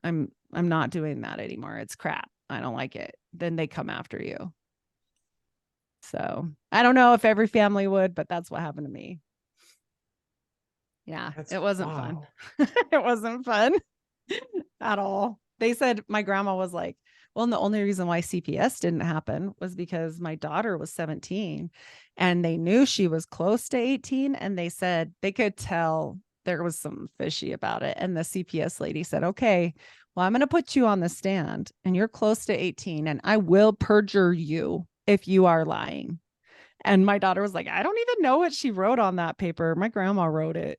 Speaker 3: I'm not doing that anymore. It's crap. I don't like it. Then they come after you. So I don't know if every family would, but that's what happened to me. Yeah, it wasn't fun. It wasn't fun at all. They said my grandma was like, well, and the only reason why CPS didn't happen was because my daughter was 17 and they knew she was close to 18. And they said they could tell there was something fishy about it. And the CPS lady said, okay, well, I'm going to put you on the stand and you're close to 18 and I will perjure you if you are lying. And my daughter was like, I don't even know what she wrote on that paper. My grandma wrote it.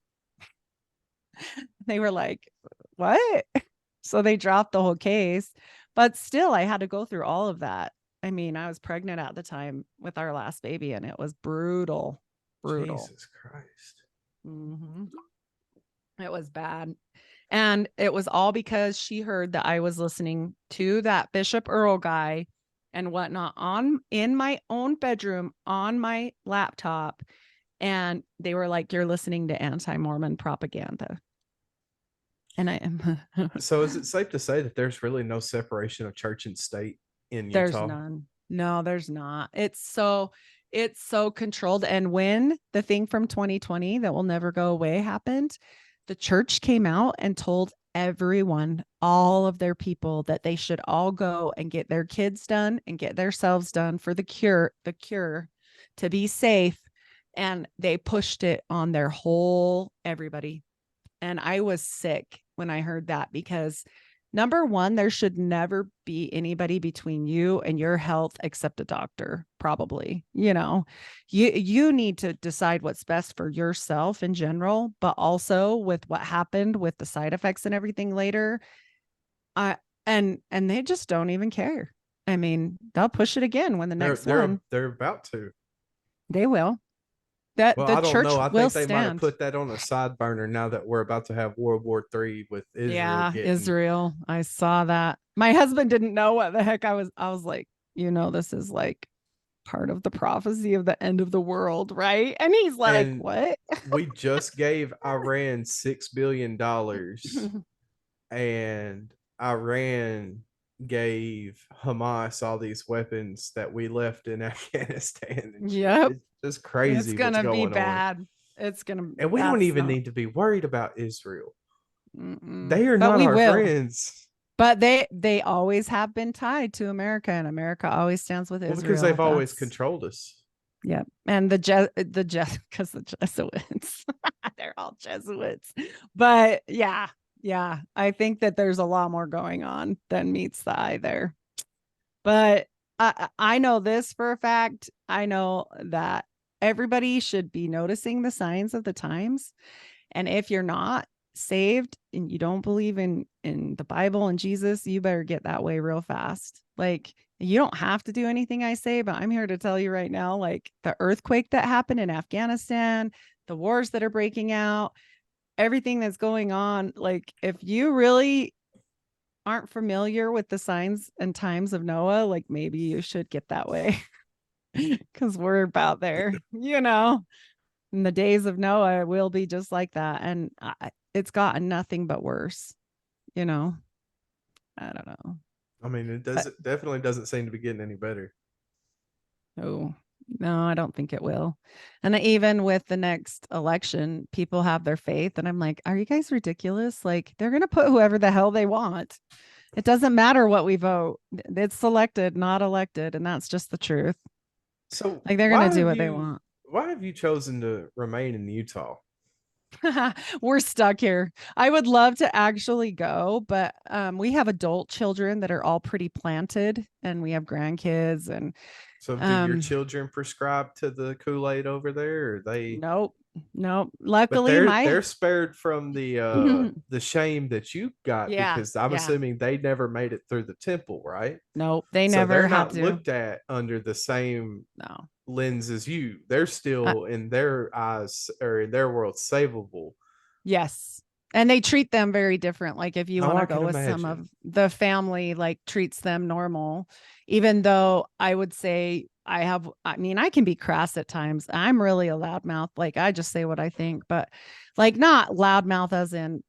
Speaker 3: They were like, what? So they dropped the whole case. But still, I had to go through all of that. I mean, I was pregnant at the time with our last baby, and it was brutal.
Speaker 1: Jesus Christ.
Speaker 3: Mm-hmm. It was bad. And it was all because she heard that I was listening to that Bishop Earl guy and whatnot in my own bedroom on my laptop. And they were like, you're listening to anti-Mormon propaganda. And I am.
Speaker 1: So is it safe to say that there's really no separation of church and state in Utah?
Speaker 3: There's none. No, there's not. It's so controlled. And when the thing from 2020 that will never go away happened, the church came out and told everyone, all of their people, that they should all go and get their kids done and get themselves done for the cure to be safe. And they pushed it on their whole everybody. And I was sick when I heard that because number one, there should never be anybody between you and your health except a doctor, probably. You need to decide what's best for yourself in general, but also with what happened with the side effects and everything later. And they just don't even care. I mean, they'll push it again when the next one.
Speaker 1: They're about to.
Speaker 3: They will. That
Speaker 1: well,
Speaker 3: the
Speaker 1: I don't
Speaker 3: church
Speaker 1: know. I
Speaker 3: will
Speaker 1: think they might have
Speaker 3: stand.
Speaker 1: put that on a side burner now that we're about to have World War III with Israel.
Speaker 3: Yeah, Israel. I saw that. My husband didn't know what the heck I was like, this is like part of the prophecy of the end of the world, right? And he's like, and what?
Speaker 1: We just gave Iran $6 billion and Iran gave Hamas all these weapons that we left in Afghanistan.
Speaker 3: Yep.
Speaker 1: It's just crazy.
Speaker 3: It's going to be bad. It's going to.
Speaker 1: And we don't even need to be worried about Israel.
Speaker 3: Mm-mm.
Speaker 1: They are not our friends.
Speaker 3: But they always have been tied to America, and America always stands with Israel.
Speaker 1: Because they've always controlled us.
Speaker 3: Yeah. And because the Jesuits, they're all Jesuits. But yeah, I think that there's a lot more going on than meets the eye there. But I know this for a fact. I know that everybody should be noticing the signs of the times. And if you're not saved and you don't believe in the Bible and Jesus, you better get that way real fast. Like, you don't have to do anything I say, but I'm here to tell you right now, like the earthquake that happened in Afghanistan, the wars that are breaking out, everything that's going on. Like, if you really aren't familiar with the signs and times of Noah, like maybe you should get that way because we're about there, in the days of Noah will be just like that. And it's gotten nothing but worse, I don't know.
Speaker 1: I mean, it definitely doesn't seem to be getting any better.
Speaker 3: Oh, no, I don't think it will. And even with the next election, people have their faith. And I'm like, are you guys ridiculous? Like, they're going to put whoever the hell they want. It doesn't matter what we vote. It's selected, not elected, and that's just the truth.
Speaker 1: So
Speaker 3: Like they're gonna do what they want.
Speaker 1: why have you chosen to remain in Utah?
Speaker 3: We're stuck here. I would love to actually go, but we have adult children that are all pretty planted, and we have grandkids, and
Speaker 1: So do your children prescribe to the Kool-Aid over there, or they?
Speaker 3: nope, nope.
Speaker 1: But
Speaker 3: Luckily,
Speaker 1: they're
Speaker 3: my
Speaker 1: spared from the shame that you got,
Speaker 3: yeah,
Speaker 1: because I'm
Speaker 3: yeah,
Speaker 1: assuming they never made it through the temple, right?
Speaker 3: nope. They
Speaker 1: So
Speaker 3: never
Speaker 1: they're
Speaker 3: had
Speaker 1: not
Speaker 3: to.
Speaker 1: looked at under the same
Speaker 3: No.
Speaker 1: lens as you. They're
Speaker 3: Uh,
Speaker 1: still in their eyes or in their world savable.
Speaker 3: Yes. And they treat them very different. Like if you
Speaker 1: Oh,
Speaker 3: want
Speaker 1: I
Speaker 3: to
Speaker 1: can
Speaker 3: go with some of
Speaker 1: imagine.
Speaker 3: the family, like treats them normal, even though I would say I mean, I can be crass at times. I'm really a loudmouth. Like I just say what I think, but like not loudmouth as in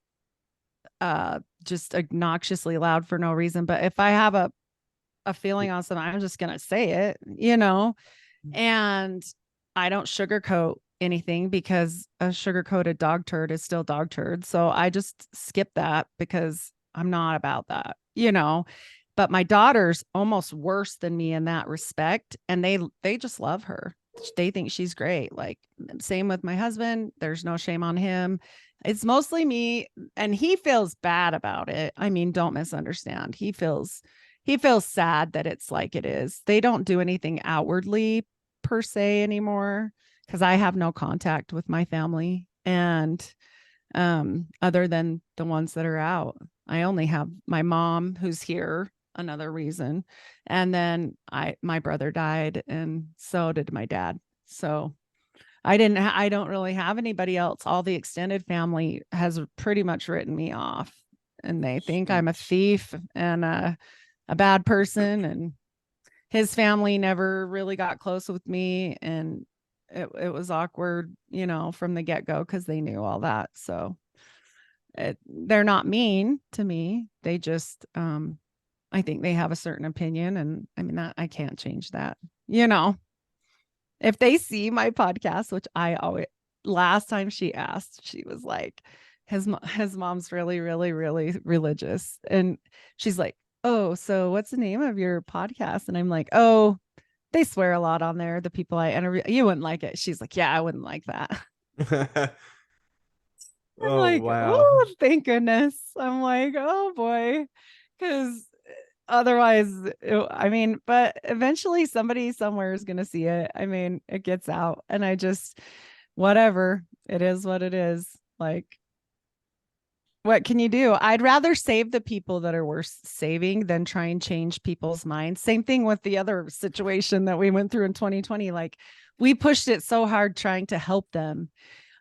Speaker 3: just obnoxiously loud for no reason. But if I have a feeling on something, I'm just gonna say it, you know? And I don't sugarcoat anything because a sugar-coated dog turd is still dog turd. So I just skip that because I'm not about that, you know. But my daughter's almost worse than me in that respect, and they just love her. They think she's great. Like same with my husband. There's no shame on him. It's mostly me, and he feels bad about it. I mean, don't misunderstand. He feels sad that it's like it is. They don't do anything outwardly per se anymore because I have no contact with my family and other than the ones that are out. I only have my mom who's here, another reason. And then my brother died and so did my dad. So I don't really have anybody else. All the extended family has pretty much written me off and they think I'm a
Speaker 1: Sheesh.
Speaker 3: thief and a bad person, and his family never really got close with me, and it was awkward, you know, from the get-go because they knew all that. So they're not mean to me. They just I think they have a certain opinion, and I mean that I can't change that. You know, if they see my podcast, which I always last time she asked, she was like, his mom's really, really, really religious. And she's like, oh, so what's the name of your podcast? And I'm like, oh, they swear a lot on there. The people I interview, you wouldn't like it. She's like, yeah, I wouldn't like that. I'm
Speaker 1: Oh,
Speaker 3: like,
Speaker 1: wow.
Speaker 3: oh, thank goodness. I'm like, oh boy. Because otherwise, I mean, but eventually somebody somewhere is going to see it. I mean, it gets out and I just, whatever, it is what it is. Like, what can you do? I'd rather save the people that are worth saving than try and change people's minds. Same thing with the other situation that we went through in 2020. Like, we pushed it so hard trying to help them.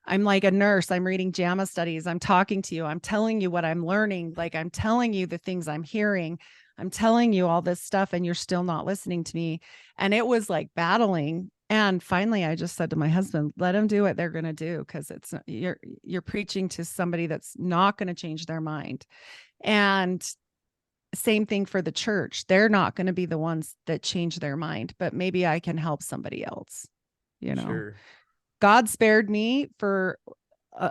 Speaker 3: I'm like a nurse. I'm reading JAMA studies. I'm talking to you. I'm telling you what I'm learning. Like I'm telling you the things I'm hearing. I'm telling you all this stuff and you're still not listening to me. And it was like battling. And finally I just said to my husband, let them do what they're going to do because it's you're preaching to somebody that's not going to change their mind. And same thing for the church. They're not going to be the ones that change their mind, but maybe I can help somebody else, you know.
Speaker 1: Sure.
Speaker 3: God spared me for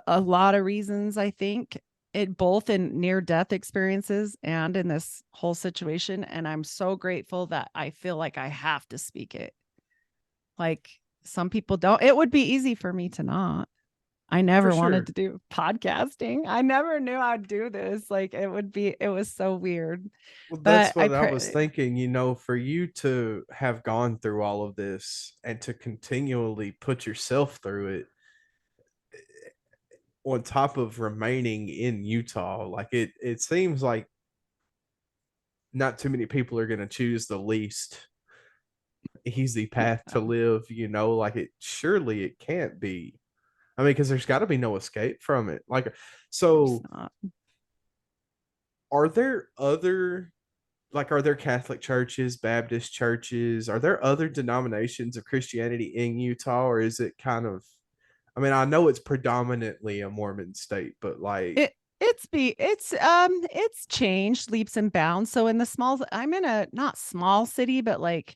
Speaker 3: a lot of reasons, I think, it both in near death experiences and in this whole situation. And I'm so grateful that I feel like I have to speak it. Like some people don't. It would be easy for me to not. I
Speaker 1: For
Speaker 3: never wanted
Speaker 1: sure.
Speaker 3: to do podcasting. I never knew I'd do this. Like it was so weird.
Speaker 1: Well,
Speaker 3: But
Speaker 1: that's
Speaker 3: I
Speaker 1: what I was
Speaker 3: pray.
Speaker 1: thinking, for you to have gone through all of this and to continually put yourself through it on top of remaining in Utah. Like it seems like not too many people are going to choose the least easy path to live, like surely it can't be. I mean, because there's got to be no escape from it. Like,
Speaker 3: There's
Speaker 1: so
Speaker 3: not.
Speaker 1: are there other, like, are there Catholic churches, Baptist churches? Are there other denominations of Christianity in Utah, or is it kind of, I mean, I know it's predominantly a Mormon state, but like,
Speaker 3: It's changed leaps and bounds. So in the small, I'm in a not small city, but like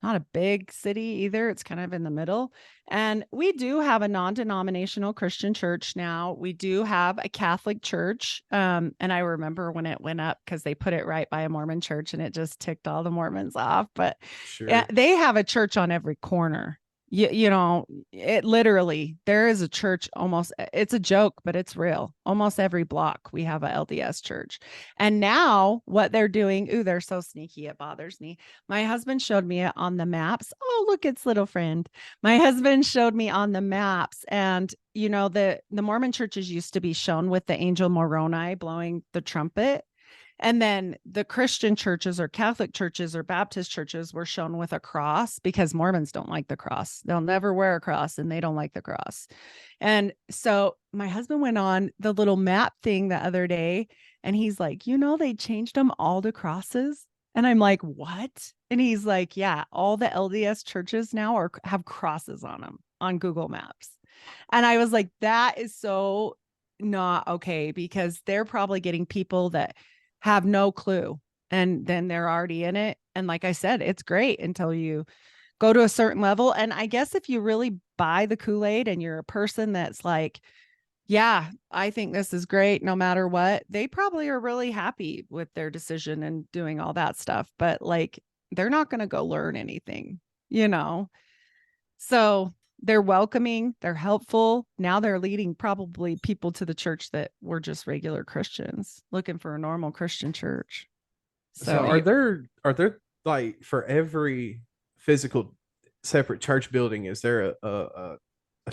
Speaker 3: not a big city either. It's kind of in the middle. And we do have a non-denominational Christian church now. We do have a Catholic church. And I remember when it went up because they put it right by a Mormon church and it just ticked all the Mormons off. But yeah,
Speaker 1: Sure.
Speaker 3: they have a church on every corner. You know, it literally, there is a church almost, it's a joke, but it's real. Almost every block we have a LDS church. And now what they're doing, ooh, they're so sneaky, it bothers me. My husband showed me it on the maps. Oh, look, it's little friend. My husband showed me on the maps. And, you know, the Mormon churches used to be shown with the angel Moroni blowing the trumpet. And then the Christian churches or Catholic churches or Baptist churches were shown with a cross because Mormons don't like the cross. They'll never wear a cross and they don't like the cross. And so my husband went on the little map thing the other day and he's like, you know, they changed them all to crosses. And I'm like, what? And he's like, yeah, all the LDS churches now have crosses on them on Google Maps. And I was like, that is so not okay because they're probably getting people that have no clue and then they're already in it. And like I said, it's great until you go to a certain level. And I guess if you really buy the Kool-Aid and you're a person that's like, yeah, I think this is great no matter what, they probably are really happy with their decision and doing all that stuff. But like, they're not going to go learn anything, you know? So they're welcoming, they're helpful. Now they're leading probably people to the church that were just regular Christians looking for a normal Christian church.
Speaker 1: So are there like for every physical separate church building, is there a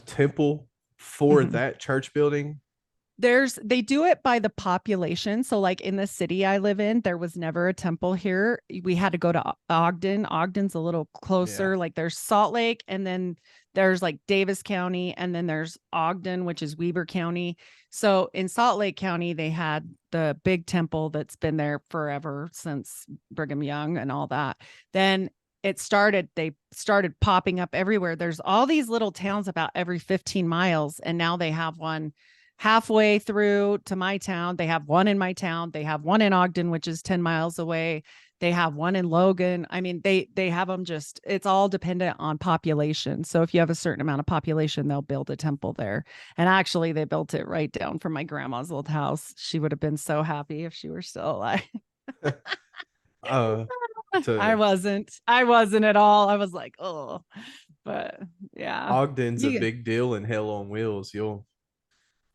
Speaker 1: temple for
Speaker 3: Mhm.
Speaker 1: that church building?
Speaker 3: They do it by the population. So like in the city I live in, there was never a temple here. We had to go to Ogden. Ogden's a little closer.
Speaker 1: Yeah.
Speaker 3: Like there's Salt Lake and then there's like Davis County and then there's Ogden, which is Weber County. So in Salt Lake County, they had the big temple that's been there forever since Brigham Young and all that. Then they started popping up everywhere. There's all these little towns about every 15 miles and now they have one halfway through to my town. They have one in my town. They have one in Ogden, which is 10 miles away. They have one in Logan. I mean, they have them just, it's all dependent on population. So if you have a certain amount of population, they'll build a temple there. And actually they built it right down from my grandma's old house. She would have been so happy if she were still alive.
Speaker 1: uh
Speaker 3: I
Speaker 1: to
Speaker 3: wasn't. I wasn't at all. I was like, oh, but yeah.
Speaker 1: Ogden's a
Speaker 3: You,
Speaker 1: big deal in Hell on Wheels.
Speaker 3: Oh,
Speaker 1: You'll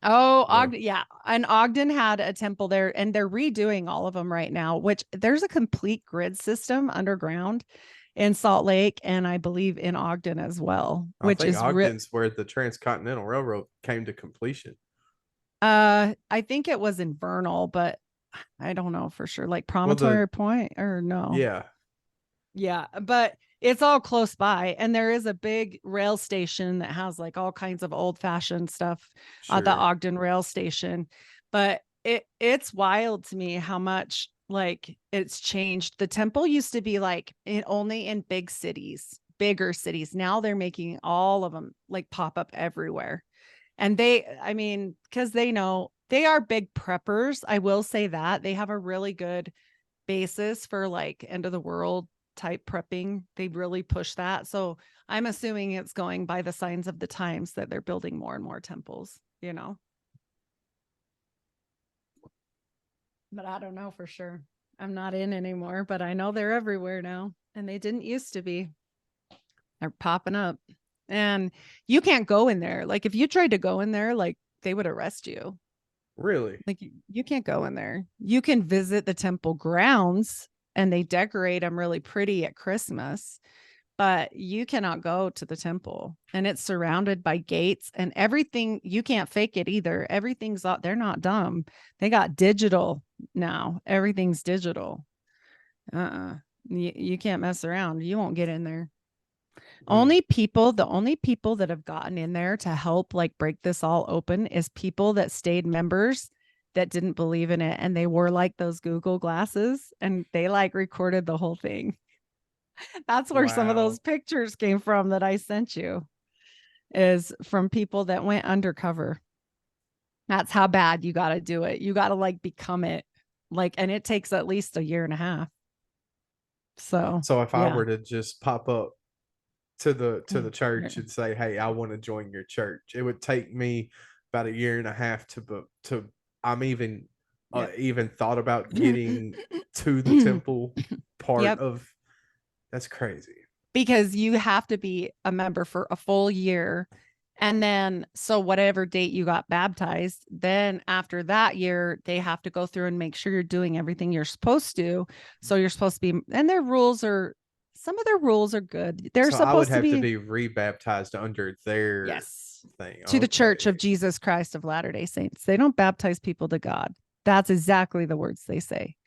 Speaker 3: Ogden, yeah. And Ogden had a temple there, and they're redoing all of them right now, which there's a complete grid system underground in Salt Lake, and I believe in Ogden as well,
Speaker 1: I
Speaker 3: which
Speaker 1: think
Speaker 3: is
Speaker 1: Ogden's where the Transcontinental Railroad came to completion.
Speaker 3: I think it was in Vernal, but I don't know for sure. Like
Speaker 1: Well,
Speaker 3: Promontory Point or no.
Speaker 1: yeah,
Speaker 3: Yeah, but it's all close by. And there is a big rail station that has like all kinds of old fashioned stuff at the
Speaker 1: sure.
Speaker 3: Ogden rail station. But it's wild to me how much like it's changed. The temple used to be like only in big cities, bigger cities. Now they're making all of them like pop up everywhere. And I mean, because they know they are big preppers. I will say that they have a really good basis for like end of the world type prepping. They really push that. So I'm assuming it's going by the signs of the times that they're building more and more temples, you know. But I don't know for sure. I'm not in anymore, but I know they're everywhere now. And they didn't used to be. They're popping up. And you can't go in there. Like if you tried to go in there, like they would arrest you.
Speaker 1: Really?
Speaker 3: Like you can't go in there. You can visit the temple grounds and they decorate them really pretty at Christmas, but you cannot go to the temple and it's surrounded by gates and everything. You can't fake it either. Everything's out. They're not dumb. They got digital now. Everything's digital. You can't mess around. You won't get in there.
Speaker 1: Hmm.
Speaker 3: The only people that have gotten in there to help like break this all open is people that stayed members that didn't believe in it. And they wore like those Google glasses and they like recorded the whole thing. That's where some of
Speaker 1: Wow.
Speaker 3: those pictures came from that I sent you is from people that went undercover. That's how bad you got to do it. You got to like become it. Like, and it takes at least a year and a half.
Speaker 1: So if I
Speaker 3: yeah.
Speaker 1: were to just pop up to the
Speaker 3: Mm,
Speaker 1: church
Speaker 3: yeah.
Speaker 1: and say, "Hey, I want to join your church," it would take me about a year and a half to I'm
Speaker 3: Yeah.
Speaker 1: even thought about getting to the temple part
Speaker 3: Yep.
Speaker 1: of. That's crazy.
Speaker 3: Because you have to be a member for a full year. And then, so whatever date you got baptized, then after that year, they have to go through and make sure you're doing everything you're supposed to. So you're supposed to be, and some of their rules are good. They're
Speaker 1: So I would
Speaker 3: supposed to
Speaker 1: have to
Speaker 3: be,
Speaker 1: be rebaptized under their
Speaker 3: yes,
Speaker 1: thing.
Speaker 3: to the Church
Speaker 1: Okay.
Speaker 3: of Jesus Christ of Latter-day Saints. They don't baptize people to God. That's exactly the words they say.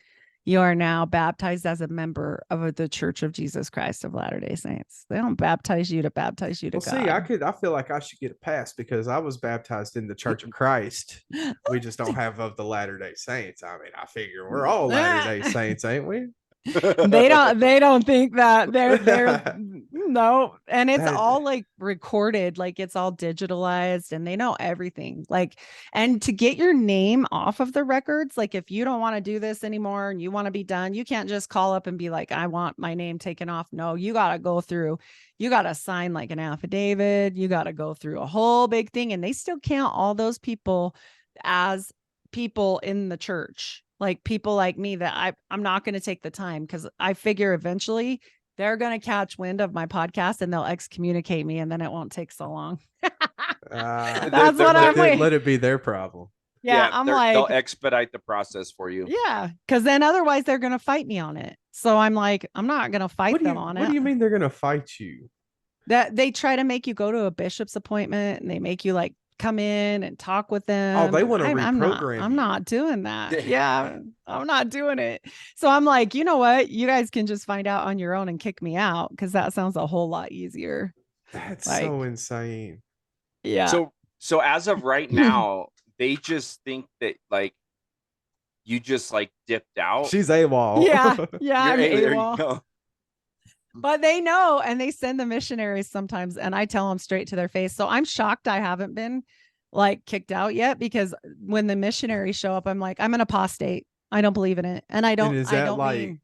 Speaker 3: You are now baptized as a member of the Church of Jesus Christ of Latter-day Saints. They don't baptize you to
Speaker 1: Well, see,
Speaker 3: God.
Speaker 1: I feel like I should get a pass because I was baptized in the Church of Christ. We just don't have of the Latter-day Saints. I mean, I figure we're all Latter-day Saints, ain't we?
Speaker 3: They don't think that they're
Speaker 1: that
Speaker 3: no, and it's all like recorded, like it's all digitalized, and they know everything. Like, and to get your name off of the records, like if you don't want to do this anymore and you want to be done, you can't just call up and be like, I want my name taken off. No, you got to go through, you got to sign like an affidavit, you got to go through a whole big thing, and they still count all those people as people in the church, like people like me, that I'm not going to take the time, because I figure eventually they're going to catch wind of my podcast and they'll excommunicate me, and then it won't take so long. That's what I'm waiting.
Speaker 1: let it be their problem.
Speaker 3: Yeah,
Speaker 2: Yeah,
Speaker 3: I'm
Speaker 2: they'll
Speaker 3: like,
Speaker 2: expedite the process for you.
Speaker 3: yeah, because then otherwise they're going to fight me on it. So I'm like, I'm not going to fight them on
Speaker 1: What
Speaker 3: it.
Speaker 1: do you mean they're gonna fight you?
Speaker 3: That they try to make you go to a bishop's appointment, and they make you like come in and talk with
Speaker 1: Oh,
Speaker 3: them.
Speaker 1: they
Speaker 3: And
Speaker 1: want to
Speaker 3: I'm not,
Speaker 1: reprogram
Speaker 3: I'm
Speaker 1: you.
Speaker 3: not doing that. Yeah, I'm not doing it. So I'm like, you know what? You guys can just find out on your own and kick me out, because that sounds a whole lot easier.
Speaker 1: That's
Speaker 3: Like,
Speaker 1: so insane.
Speaker 3: yeah.
Speaker 2: So as of right now, they just think that like you just like dipped out.
Speaker 1: She's AWOL.
Speaker 3: Yeah. Yeah. I'm
Speaker 2: There you
Speaker 3: AWOL.
Speaker 2: go.
Speaker 3: But they know, and they send the missionaries sometimes, and I tell them straight to their face. So I'm shocked I haven't been like kicked out yet, because when the missionaries show up, I'm like, I'm an apostate. I don't believe in it. And
Speaker 1: And is
Speaker 3: I
Speaker 1: that
Speaker 3: don't
Speaker 1: like,
Speaker 3: mean,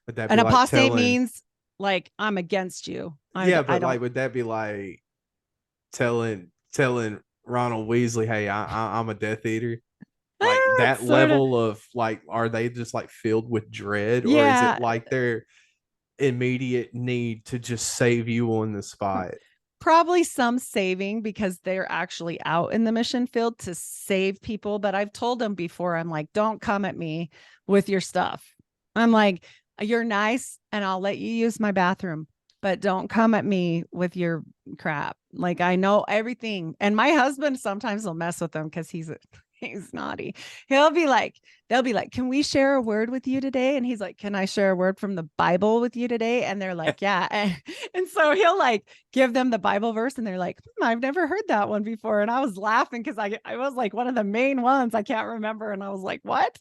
Speaker 1: would that
Speaker 3: an
Speaker 1: be like
Speaker 3: apostate
Speaker 1: telling?
Speaker 3: means like I'm against you.
Speaker 1: Yeah,
Speaker 3: I
Speaker 1: but like,
Speaker 3: don't.
Speaker 1: would that be like telling Ronald Weasley, "Hey, I'm a Death Eater"? Like that
Speaker 3: Sort of.
Speaker 1: level of like, are they just like filled with dread, or is it
Speaker 3: Yeah.
Speaker 1: like their immediate need to just save you on the spot?
Speaker 3: Probably some saving, because they're actually out in the mission field to save people. But I've told them before, I'm like, don't come at me with your stuff. I'm like, you're nice and I'll let you use my bathroom, but don't come at me with your crap. Like, I know everything. And my husband sometimes will mess with them because he's naughty. He'll be like, they'll be like, can we share a word with you today? And he's like, can I share a word from the Bible with you today? And they're like, yeah. And so he'll like give them the Bible verse, and they're like, I've never heard that one before. And I was laughing because I was like one of the main ones. I can't remember. And I was like, what?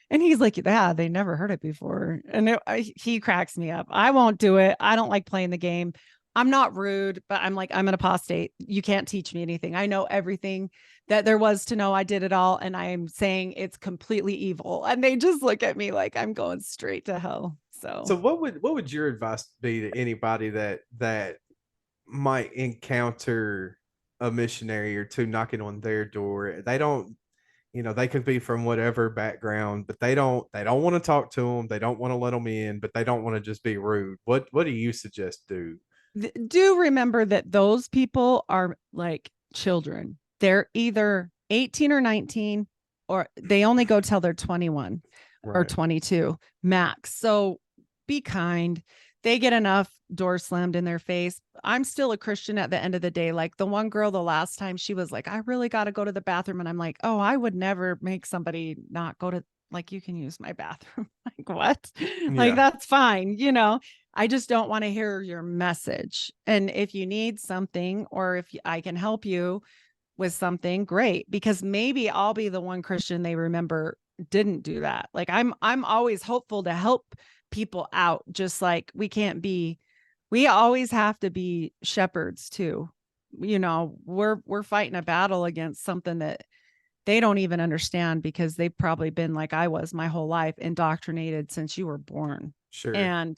Speaker 3: And he's like, yeah, they never heard it before. And he cracks me up. I won't do it. I don't like playing the game. I'm not rude, but I'm like, I'm an apostate. You can't teach me anything. I know everything that there was to know. I did it all. And I'm saying it's completely evil. And they just look at me like I'm going straight to hell.
Speaker 1: So
Speaker 3: So
Speaker 1: what would your advice be to anybody that might encounter a missionary or two knocking on their door? They don't, they could be from whatever background, but they don't want to talk to them. They don't want to let them in, but they don't want to just be rude. What do you suggest do?
Speaker 3: do remember that those people are like children. They're either 18 or 19, or they only go till they're 21 or
Speaker 1: Right.
Speaker 3: 22 max. So be kind. They get enough doors slammed in their face. I'm still a Christian at the end of the day. Like the one girl, the last time, she was like, I really got to go to the bathroom. And I'm like, oh, I would never make somebody not go to, like, you can use my bathroom. Like, what? Like,
Speaker 1: Yeah.
Speaker 3: that's fine. I just don't want to hear your message. And if you need something, or if I can help you with something, great, because maybe I'll be the one Christian they remember didn't do that. Like I'm always hopeful to help people out. Just like we always have to be shepherds too. We're fighting a battle against something that they don't even understand, because they've probably been like I was my whole life, indoctrinated since you were born.
Speaker 1: Sure.
Speaker 3: And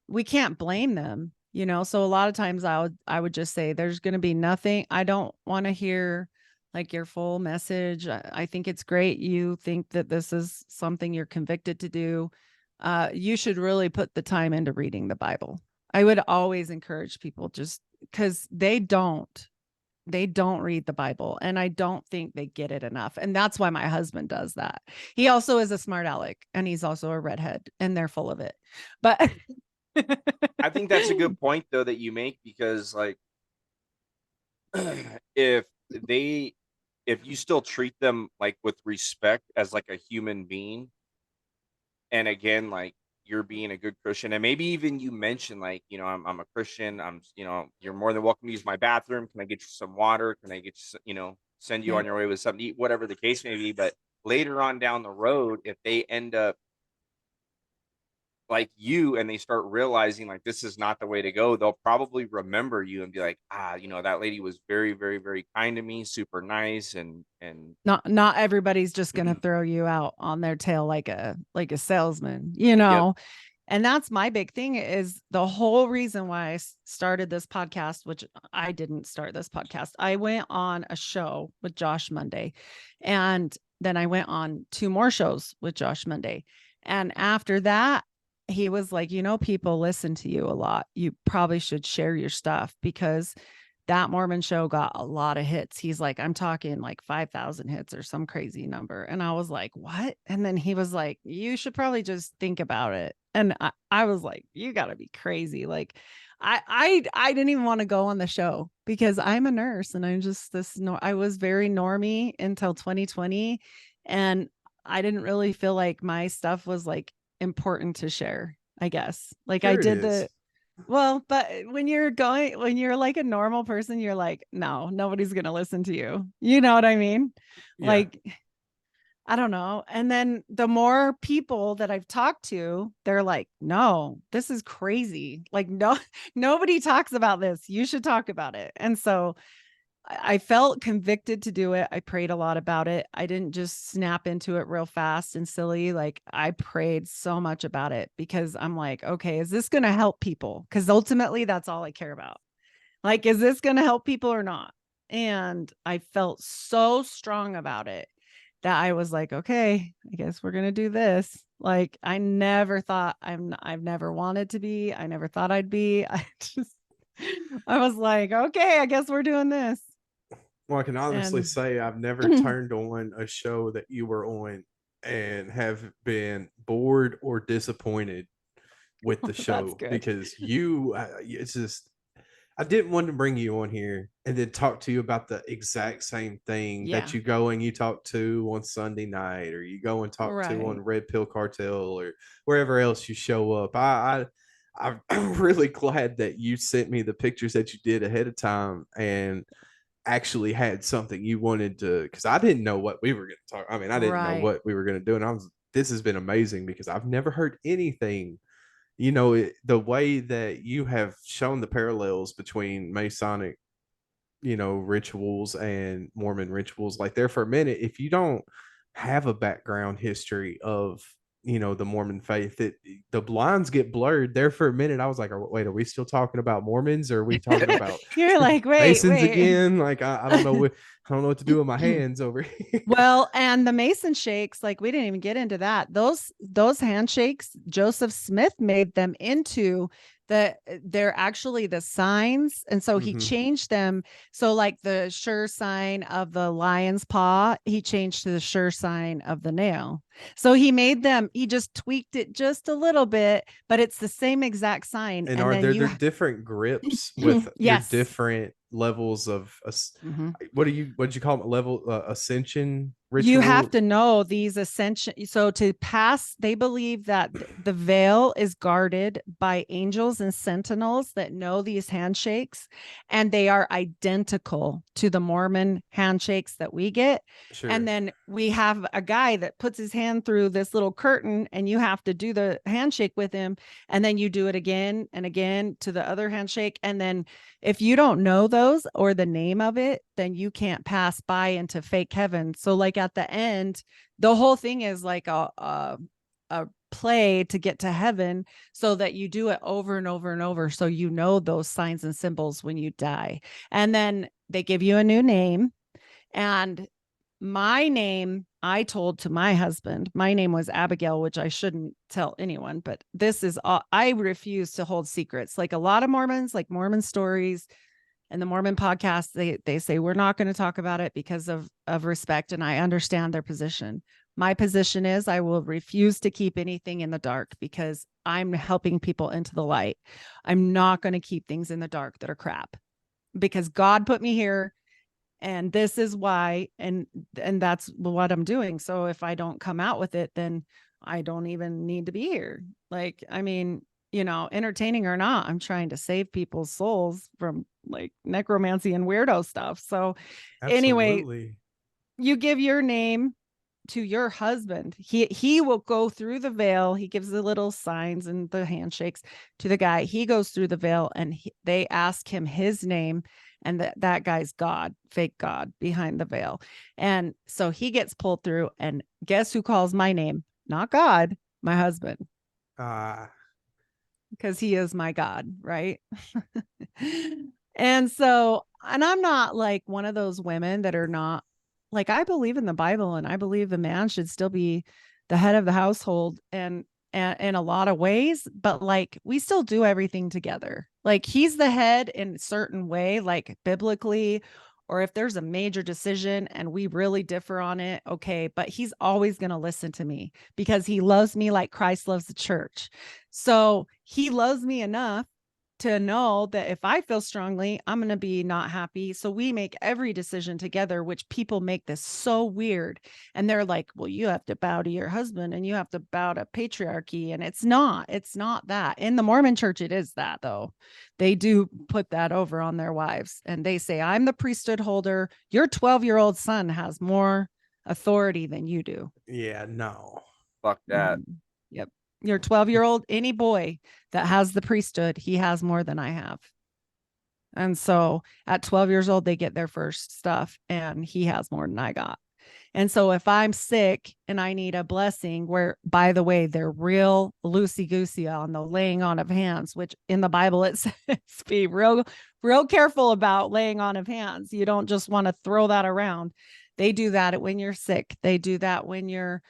Speaker 3: we can't blame them, you know? So a lot of times I would just say, there's going to be nothing. I don't want to hear like your full message. I think it's great. You think that this is something you're convicted to do. You should really put the time into reading the Bible. I would always encourage people, just because they don't read the Bible, and I don't think they get it enough. And that's why my husband does that. He also is a smart aleck, and he's also a redhead, and they're full of it. But
Speaker 2: I think that's a good point though that you make, because like if you still treat them like with respect as like a human being, and again, like you're being a good Christian, and maybe even you mention like, I'm a Christian, you're more than welcome to use my bathroom. Can I get you some water? Can I get you, send you on your way with something to eat, whatever the case may be. But later on down the road, if they end up like you and they start realizing like this is not the way to go, they'll probably remember you and be like, that lady was very, very, very kind to me, super nice. And
Speaker 3: not everybody's just going to throw you out on their tail like a salesman, you know. Yep. And that's my big thing, is the whole reason why I started this podcast, which I didn't start this podcast. I went on a show with Josh Monday, and then I went on 2 more shows with Josh Monday. And after that, he was like, people listen to you a lot. You probably should share your stuff, because that Mormon show got a lot of hits. He's like, I'm talking like 5,000 hits or some crazy number. And I was like, what? And then he was like, you should probably just think about it. And I was like, you gotta be crazy. Like, I didn't even want to go on the show, because I'm a nurse and I'm just I was very normie until 2020. And I didn't really feel like my stuff was like important to share, I guess. Like, sure, I did well, but when you're like a normal person, you're like, no, nobody's going to listen to you. You know what I mean? Yeah. Like, I don't know. And then the more people that I've talked to, they're like, no, this is crazy. Like, no, nobody talks about this. You should talk about it. And so I felt convicted to do it. I prayed a lot about it. I didn't just snap into it real fast and silly. Like, I prayed so much about it, because I'm like, okay, is this going to help people? Because ultimately that's all I care about. Like, is this going to help people or not? And I felt so strong about it that I was like, okay, I guess we're going to do this. Like, I never thought I've never wanted to be. I never thought I'd be. I was like, okay, I guess we're doing this.
Speaker 1: Well, I can honestly say I've never turned on a show that you were on and have been bored or disappointed with the show, because it's just, I didn't want to bring you on here and then talk to you about the exact same thing that you go and you talk to on Sunday night, or you go and talk to on Red Pill Cartel, or wherever else you show up. I'm really glad that you sent me the pictures that you did ahead of time and actually had something you wanted to, because I didn't know what we were going to talk. I mean, I didn't know what we were going to do. And this has been amazing, because I've never heard anything, the way that you have shown the parallels between Masonic, rituals and Mormon rituals. Like, there for a minute, if you don't have a background history of, the Mormon faith, the lines get blurred. There for a minute, I was like, wait, are we still talking about Mormons, or are we talking about
Speaker 3: you're like, wait,
Speaker 1: Masons again? Like, I don't know what to do with my hands over here.
Speaker 3: Well, and the Mason shakes, like, we didn't even get into that. Those handshakes, Joseph Smith made them into they're actually the signs. And so he changed them. So like the sure sign of the lion's paw, he changed to the sure sign of the nail. So he just tweaked it just a little bit, but it's the same exact sign.
Speaker 1: And are there different grips with your different levels of what did you call them, level ascension ritual?
Speaker 3: You have to know these ascension. So to pass, they believe that the veil is guarded by angels and sentinels that know these handshakes, and they are identical to the Mormon handshakes that we get. Sure. And then we have a guy that puts his hand through this little curtain, and you have to do the handshake with him, and then you do it again and again to the other handshake. And then if you don't know those or the name of it, then you can't pass by into fake heaven. So like at the end, the whole thing is like a play to get to heaven, so that you do it over and over and over. So you know those signs and symbols when you die. And then they give you a new name. And my name, I told to my husband, my name was Abigail, which I shouldn't tell anyone, but this is all, I refuse to hold secrets. Like a lot of Mormons, like Mormon stories and the Mormon podcast, they say we're not going to talk about it because of respect. And I understand their position. My position is I will refuse to keep anything in the dark because I'm helping people into the light. I'm not going to keep things in the dark that are crap, because God put me here and this is why, and that's what I'm doing. So if I don't come out with it, then I don't even need to be here. Like, I mean, entertaining or not, I'm trying to save people's souls from like necromancy and weirdo stuff. So anyway, you give your name to your husband. He will go through the veil. He gives the little signs and the handshakes to the guy. He goes through the veil and they ask him his name, and that guy's God, fake God behind the veil. And so he gets pulled through, and guess who calls my name? Not God, my husband. Because he is my God, right? And I'm not like one of those women that are not, like, I believe in the Bible and I believe the man should still be the head of the household and in a lot of ways, but like we still do everything together. Like he's the head in a certain way, like biblically, or if there's a major decision and we really differ on it, okay, but he's always going to listen to me because he loves me like Christ loves the church. So he loves me enough to know that if I feel strongly, I'm going to be not happy. So we make every decision together, which people make this so weird. And they're like, well, you have to bow to your husband and you have to bow to patriarchy. And it's not that. In the Mormon church, it is that though. They do put that over on their wives and they say, I'm the priesthood holder. Your 12-year-old son has more authority than you do.
Speaker 1: Yeah, no.
Speaker 2: Fuck that.
Speaker 3: Yep. Your 12-year-old, any boy that has the priesthood, he has more than I have. And so at 12 years old, they get their first stuff and he has more than I got. And so if I'm sick and I need a blessing, where, by the way, they're real loosey-goosey on the laying on of hands, which in the Bible, it says be real careful about laying on of hands. You don't just want to throw that around. They do that when you're sick. They do that when you're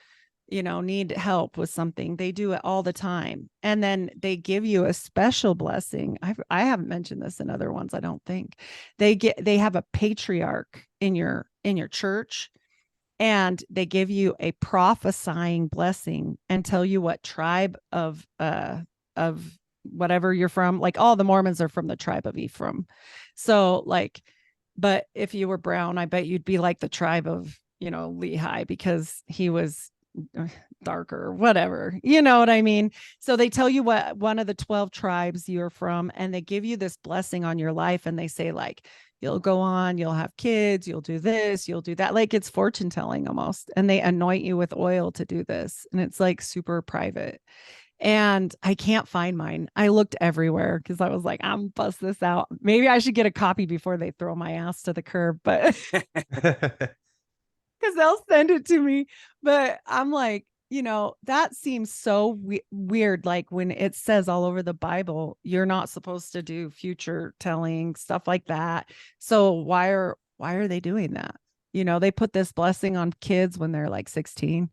Speaker 3: need help with something. They do it all the time. And then they give you a special blessing. I haven't mentioned this in other ones, I don't think. They have a patriarch in your church, and they give you a prophesying blessing and tell you what tribe of whatever you're from. Like all the Mormons are from the tribe of Ephraim. So like, but if you were brown, I bet you'd be like the tribe of, Lehi, because he was darker, whatever, you know what I mean? So they tell you what one of the 12 tribes you're from, and they give you this blessing on your life. And they say like, you'll go on, you'll have kids, you'll do this, you'll do that. Like it's fortune telling almost. And they anoint you with oil to do this. And it's like super private. And I can't find mine. I looked everywhere because I was like, I'm bust this out. Maybe I should get a copy before they throw my ass to the curb, but because they'll send it to me. But I'm like, that seems so weird. Like when it says all over the Bible, you're not supposed to do future telling, stuff like that. So why are they doing that? They put this blessing on kids when they're like 16,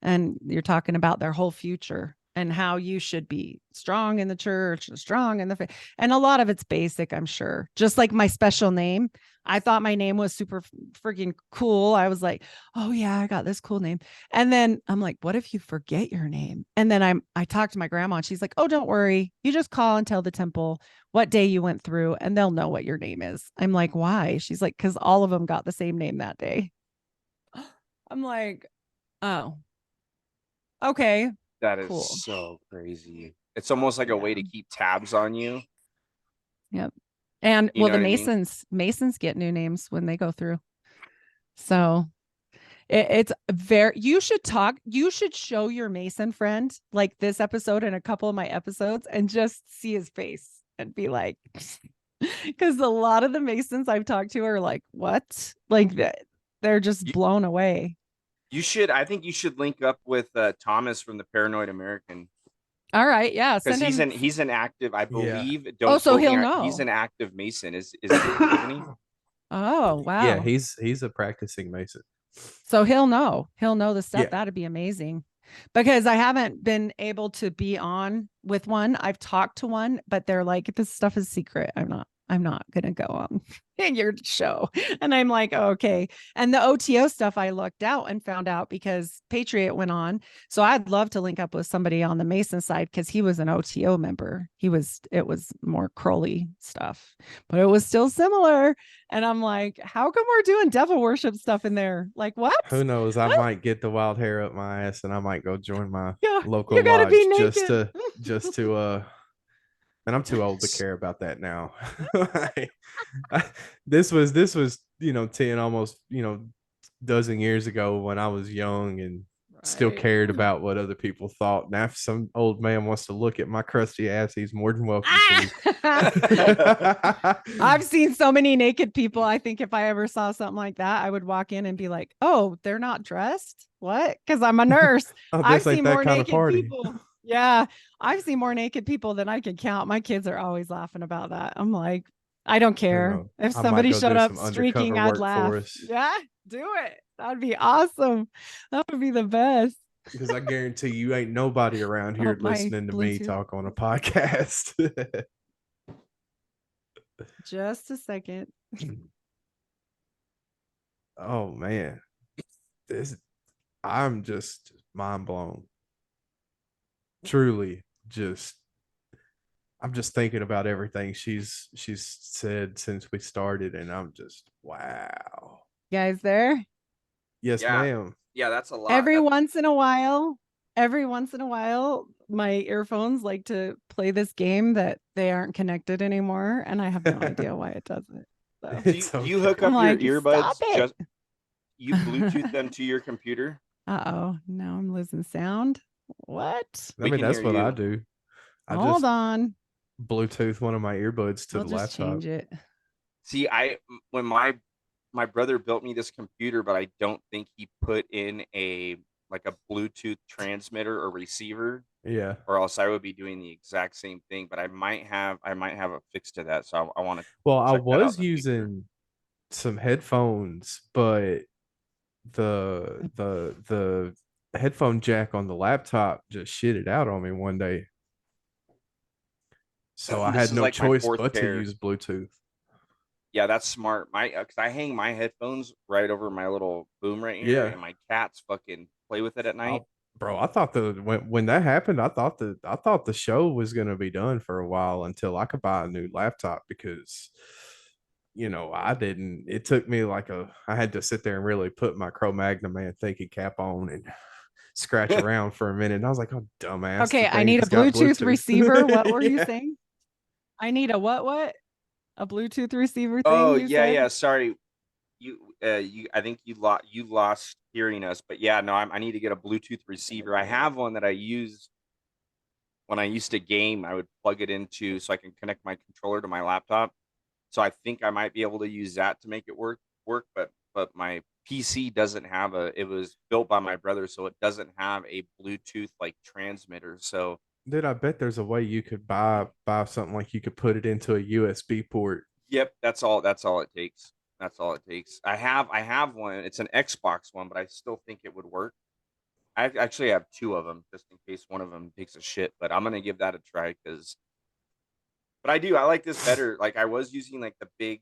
Speaker 3: and you're talking about their whole future and how you should be strong in the church and strong in the faith. And a lot of it's basic, I'm sure. Just like my special name. I thought my name was super freaking cool. I was like, oh yeah, I got this cool name. And then I'm like, what if you forget your name? And then I talked to my grandma and she's like, oh, don't worry. You just call and tell the temple what day you went through and they'll know what your name is. I'm like, why? She's like, because all of them got the same name that day. I'm like, oh, okay.
Speaker 2: That is
Speaker 3: cool.
Speaker 2: So crazy. It's almost like a way to keep tabs on you.
Speaker 3: Yep. And well, the Masons get new names when they go through. So it's very, you should show your Mason friend like this episode and a couple of my episodes and just see his face and be like, because a lot of the Masons I've talked to are like, what? Like they're just blown away.
Speaker 2: You should. I think you should link up with Thomas from the Paranoid American
Speaker 3: All right, yeah,
Speaker 2: because
Speaker 3: send him.
Speaker 2: he's an active. I
Speaker 1: Yeah.
Speaker 2: believe.
Speaker 3: Oh,
Speaker 2: Don't
Speaker 3: so
Speaker 2: quote me.
Speaker 3: he'll
Speaker 2: He's
Speaker 3: know.
Speaker 2: an active Mason. Isn't he?
Speaker 3: Oh,
Speaker 1: Yeah,
Speaker 3: wow.
Speaker 1: he's a practicing Mason.
Speaker 3: So he'll know. He'll know the stuff.
Speaker 1: Yeah.
Speaker 3: That'd be amazing. Because I haven't been able to be on with one. I've talked to one, but they're like, this stuff is secret. I'm not gonna go on in your show. And I'm like, oh, okay. And the OTO stuff I looked out and found out because Patriot went on. So I'd love to link up with somebody on the Mason side because he was an OTO member. It was more Crowley stuff, but it was still similar. And I'm like, how come we're doing devil worship stuff in there? Like, what?
Speaker 1: Who knows? I might get the wild hair up my ass and I might go join my
Speaker 3: Yeah,
Speaker 1: local
Speaker 3: you gotta be
Speaker 1: lodge
Speaker 3: naked.
Speaker 1: just to and I'm too old to care about that now. This was 10 almost dozen years ago when I was young and still
Speaker 3: Right.
Speaker 1: cared about what other people thought. Now if some old man wants to look at my crusty ass, he's more than welcome to.
Speaker 3: I've seen so many naked people. I think if I ever saw something like that, I would walk in and be like, oh, they're not dressed? What? Because I'm a nurse.
Speaker 1: Oh,
Speaker 3: I've
Speaker 1: this ain't
Speaker 3: seen
Speaker 1: that
Speaker 3: more
Speaker 1: kind of
Speaker 3: naked
Speaker 1: party.
Speaker 3: people. Yeah. I've seen more naked people than I can count. My kids are always laughing about that. I'm like, I don't care.
Speaker 1: know.
Speaker 3: If
Speaker 1: I might
Speaker 3: somebody
Speaker 1: go
Speaker 3: showed
Speaker 1: do
Speaker 3: up
Speaker 1: some
Speaker 3: streaking,
Speaker 1: undercover
Speaker 3: I'd
Speaker 1: work for
Speaker 3: laugh.
Speaker 1: us.
Speaker 3: Yeah, do it. That would be awesome. That would be the best.
Speaker 1: Because I guarantee you ain't nobody around here
Speaker 3: My
Speaker 1: listening to me
Speaker 3: Bluetooth.
Speaker 1: talk on a podcast.
Speaker 3: Just a second.
Speaker 1: Oh man. This I'm just mind blown. Truly, just I'm just thinking about everything she's said since we started, and I'm just wow.
Speaker 3: Guys there?
Speaker 1: Yes,
Speaker 2: Yeah.
Speaker 1: ma'am.
Speaker 2: Yeah, that's a lot.
Speaker 3: Every once in a while, my earphones like to play this game that they aren't connected anymore, and I have no idea why it does it. So
Speaker 1: It's
Speaker 2: Do you
Speaker 1: okay.
Speaker 2: hook
Speaker 3: I'm
Speaker 2: up
Speaker 3: like,
Speaker 2: your
Speaker 3: stop
Speaker 2: earbuds?
Speaker 3: it.
Speaker 2: You Bluetooth them to your computer?
Speaker 3: Uh-oh, now I'm losing sound. What?
Speaker 1: I
Speaker 2: We
Speaker 1: mean,
Speaker 2: can
Speaker 1: that's
Speaker 2: hear
Speaker 1: what I
Speaker 2: you.
Speaker 1: do. I
Speaker 3: Hold
Speaker 1: just
Speaker 3: on.
Speaker 1: Bluetooth one of my earbuds to
Speaker 3: We'll
Speaker 1: the
Speaker 3: just
Speaker 1: laptop.
Speaker 3: change it.
Speaker 2: See, when my brother built me this computer, but I don't think he put in a Bluetooth transmitter or receiver,
Speaker 1: Yeah.
Speaker 2: or else I would be doing the exact same thing. But I might have a fix to that, so I want to
Speaker 1: Well, I
Speaker 2: check that out
Speaker 1: was
Speaker 2: in the future.
Speaker 1: using some headphones, but the headphone jack on the laptop just shitted out on me one day. So I
Speaker 2: This
Speaker 1: had
Speaker 2: is
Speaker 1: no
Speaker 2: like my
Speaker 1: choice
Speaker 2: fourth
Speaker 1: but to
Speaker 2: pair.
Speaker 1: use Bluetooth.
Speaker 2: Yeah, that's smart. Because I hang my headphones right over my little boom right here,
Speaker 1: Yeah.
Speaker 2: and my cats fucking play with it at night.
Speaker 1: Bro, I thought when that happened, I thought the show was gonna be done for a while until I could buy a new laptop because I didn't. It took me I had to sit there and really put my Cro-Magnon man thinking cap on and scratch around for a minute. And I was like, oh dumbass.
Speaker 3: Okay,
Speaker 1: the
Speaker 3: I
Speaker 1: thing
Speaker 3: need a
Speaker 1: has got
Speaker 3: Bluetooth receiver. What were you
Speaker 1: Yeah.
Speaker 3: saying? I need a what? A Bluetooth receiver
Speaker 2: Oh
Speaker 3: thing you
Speaker 2: yeah,
Speaker 3: said?
Speaker 2: yeah. Sorry, I think you lost hearing us, but yeah, no, I need to get a Bluetooth receiver. I have one that I use when I used to game. I would plug it into so I can connect my controller to my laptop. So I think I might be able to use that to make it work. But my PC doesn't have a. It was built by my brother, so it doesn't have a Bluetooth like transmitter. So
Speaker 1: Dude, I bet there's a way you could buy something like you could put it into a USB port.
Speaker 2: yep, that's all. That's all it takes. That's all it takes. I have one. It's an Xbox one, but I still think it would work. I actually have two of them just in case one of them takes a shit. But I'm gonna give that a try because. But I like this better. Like I was using like the big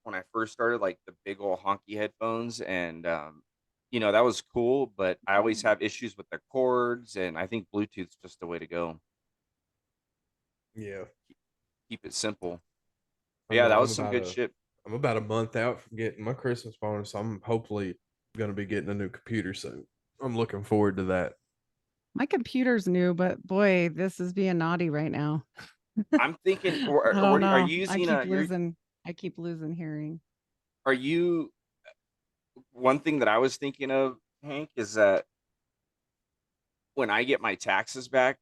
Speaker 2: when I first started, like the big old honky headphones, and that was cool. But I always have issues with the cords, and I think Bluetooth's just the way to go.
Speaker 1: Yeah.
Speaker 2: Keep it simple.
Speaker 1: I
Speaker 2: But yeah,
Speaker 1: know
Speaker 2: that was some good shit.
Speaker 1: I'm about a month out from getting my Christmas bonus. I'm hopefully gonna be getting a new computer soon. I'm looking forward to that.
Speaker 3: My computer's new, but boy, this is being naughty right now.
Speaker 2: I'm thinking,
Speaker 3: I don't
Speaker 2: are
Speaker 3: know.
Speaker 2: you using a?
Speaker 3: I keep losing hearing.
Speaker 2: Are you? One thing that I was thinking of, Hank, is that when I get my taxes back,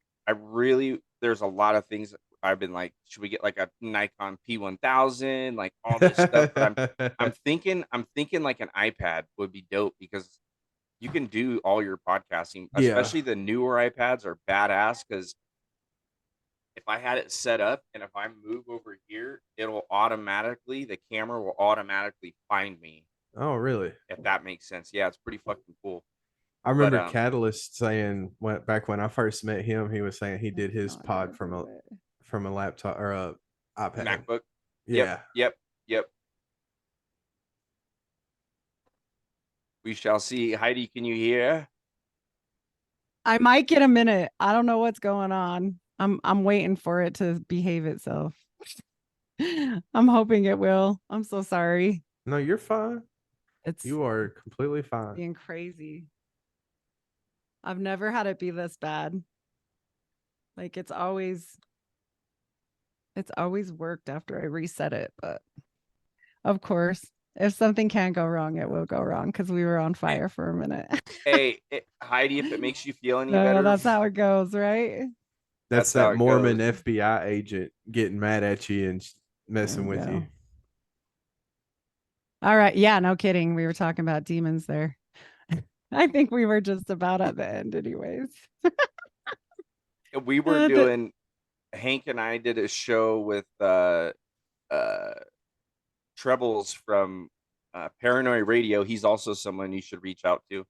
Speaker 2: there's a lot of things I've been like, should we get like a Nikon P1000, like all this stuff? But I'm thinking like an iPad would be dope because you can do all your podcasting,
Speaker 1: Yeah.
Speaker 2: especially the newer iPads are badass because if I had it set up and if I move over here, the camera will automatically find me.
Speaker 1: Oh, really?
Speaker 2: If that makes sense. Yeah, it's pretty fucking cool.
Speaker 1: I remember
Speaker 2: But
Speaker 1: Catalyst saying back when I first met him, he was saying he did his
Speaker 3: Not
Speaker 1: pod
Speaker 3: gonna do it.
Speaker 1: from a laptop or a iPad.
Speaker 2: MacBook.
Speaker 1: Yeah.
Speaker 2: Yep. We shall see. Heidi, can you hear?
Speaker 3: I might get a minute. I don't know what's going on. I'm waiting for it to behave itself. I'm hoping it will. I'm so sorry.
Speaker 1: No, you're fine.
Speaker 3: It's
Speaker 1: You are completely fine.
Speaker 3: being crazy. I've never had it be this bad. Like it's always worked after I reset it, but of course, if something can go wrong, it will go wrong because we were on fire for a minute.
Speaker 2: Heidi, if it makes you feel any
Speaker 3: No,
Speaker 2: better,
Speaker 3: that's how it goes, right?
Speaker 1: That's
Speaker 2: how
Speaker 1: that
Speaker 2: it
Speaker 1: Mormon
Speaker 2: goes.
Speaker 1: FBI agent getting mad at you and messing
Speaker 3: There we
Speaker 1: with
Speaker 3: go.
Speaker 1: you.
Speaker 3: All right. Yeah, no kidding. We were talking about demons there. I think we were just about at the end, anyways.
Speaker 2: We were doing Hank and I did a show with Trebles from Paranoid Radio. He's also someone you should reach out to.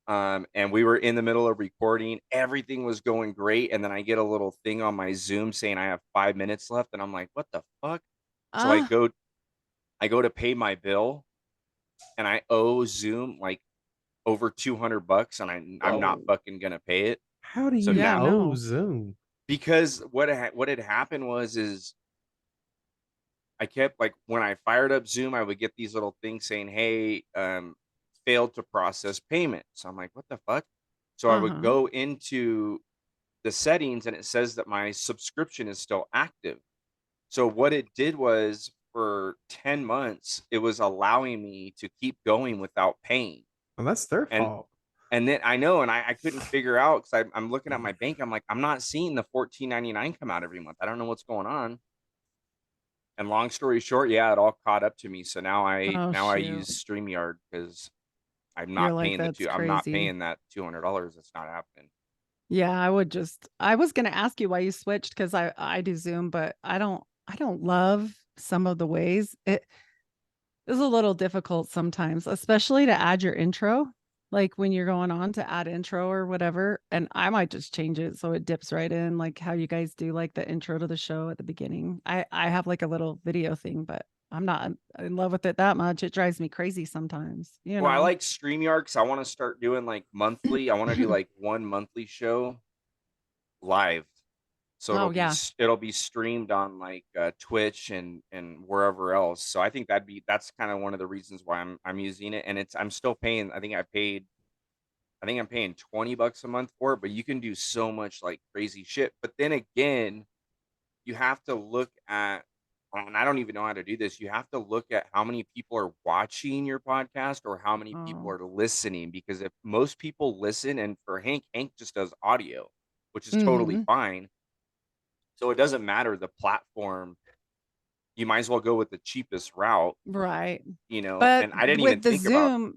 Speaker 2: And we were in the middle of recording. Everything was going great, and then I get a little thing on my Zoom saying I have 5 minutes left, and I'm like, "What the fuck?" So I go to pay my bill, and I owe Zoom like over $200, and I'm not fucking gonna pay it.
Speaker 1: How do
Speaker 2: So
Speaker 1: you
Speaker 2: now,
Speaker 1: owe Zoom?
Speaker 2: because what had happened is I kept like when I fired up Zoom, I would get these little things saying, "Hey, failed to process payment." So I'm like, "What the fuck?" So I would go into the settings and it says that my subscription is still active. So what it did was for 10 months, it was allowing me to keep going without paying.
Speaker 1: Well, that's their
Speaker 2: And
Speaker 1: fault.
Speaker 2: and then I know, and I couldn't figure out because I'm looking at my bank. I'm like, I'm not seeing the $14.99 come out every month. I don't know what's going on. And long story short, yeah, it all caught up to me. So now I
Speaker 3: shoot.
Speaker 2: use StreamYard because
Speaker 3: You're like, that's
Speaker 2: I'm not
Speaker 3: crazy.
Speaker 2: paying that $200. It's not happening.
Speaker 3: Yeah, I was gonna ask you why you switched because I do Zoom, but I don't love some of the ways. It is a little difficult sometimes, especially to add your intro. Like when you're going on to add intro or whatever, and I might just change it so it dips right in, like how you guys do like the intro to the show at the beginning. I have like a little video thing, but I'm not in love with it that much. It drives me crazy sometimes, you
Speaker 2: Well, I
Speaker 3: know.
Speaker 2: like StreamYard because I want to start doing like monthly. I want to do like one monthly show live. So
Speaker 3: Oh yeah.
Speaker 2: it'll be streamed on like Twitch and wherever else. So I think that's kind of one of the reasons why I'm using it. And I'm still paying. I think I'm paying $20 a month for it, but you can do so much like crazy shit. But then again, you have to look at, and I don't even know how to do this. You have to look at how many people are watching your podcast or how many people
Speaker 3: Oh.
Speaker 2: are listening. Because if most people listen, and for Hank just does audio, which is totally
Speaker 3: Mm-hmm.
Speaker 2: fine. So it doesn't matter the platform. You might as well go with the cheapest route,
Speaker 3: Right.
Speaker 2: and
Speaker 3: But
Speaker 2: I didn't even think about.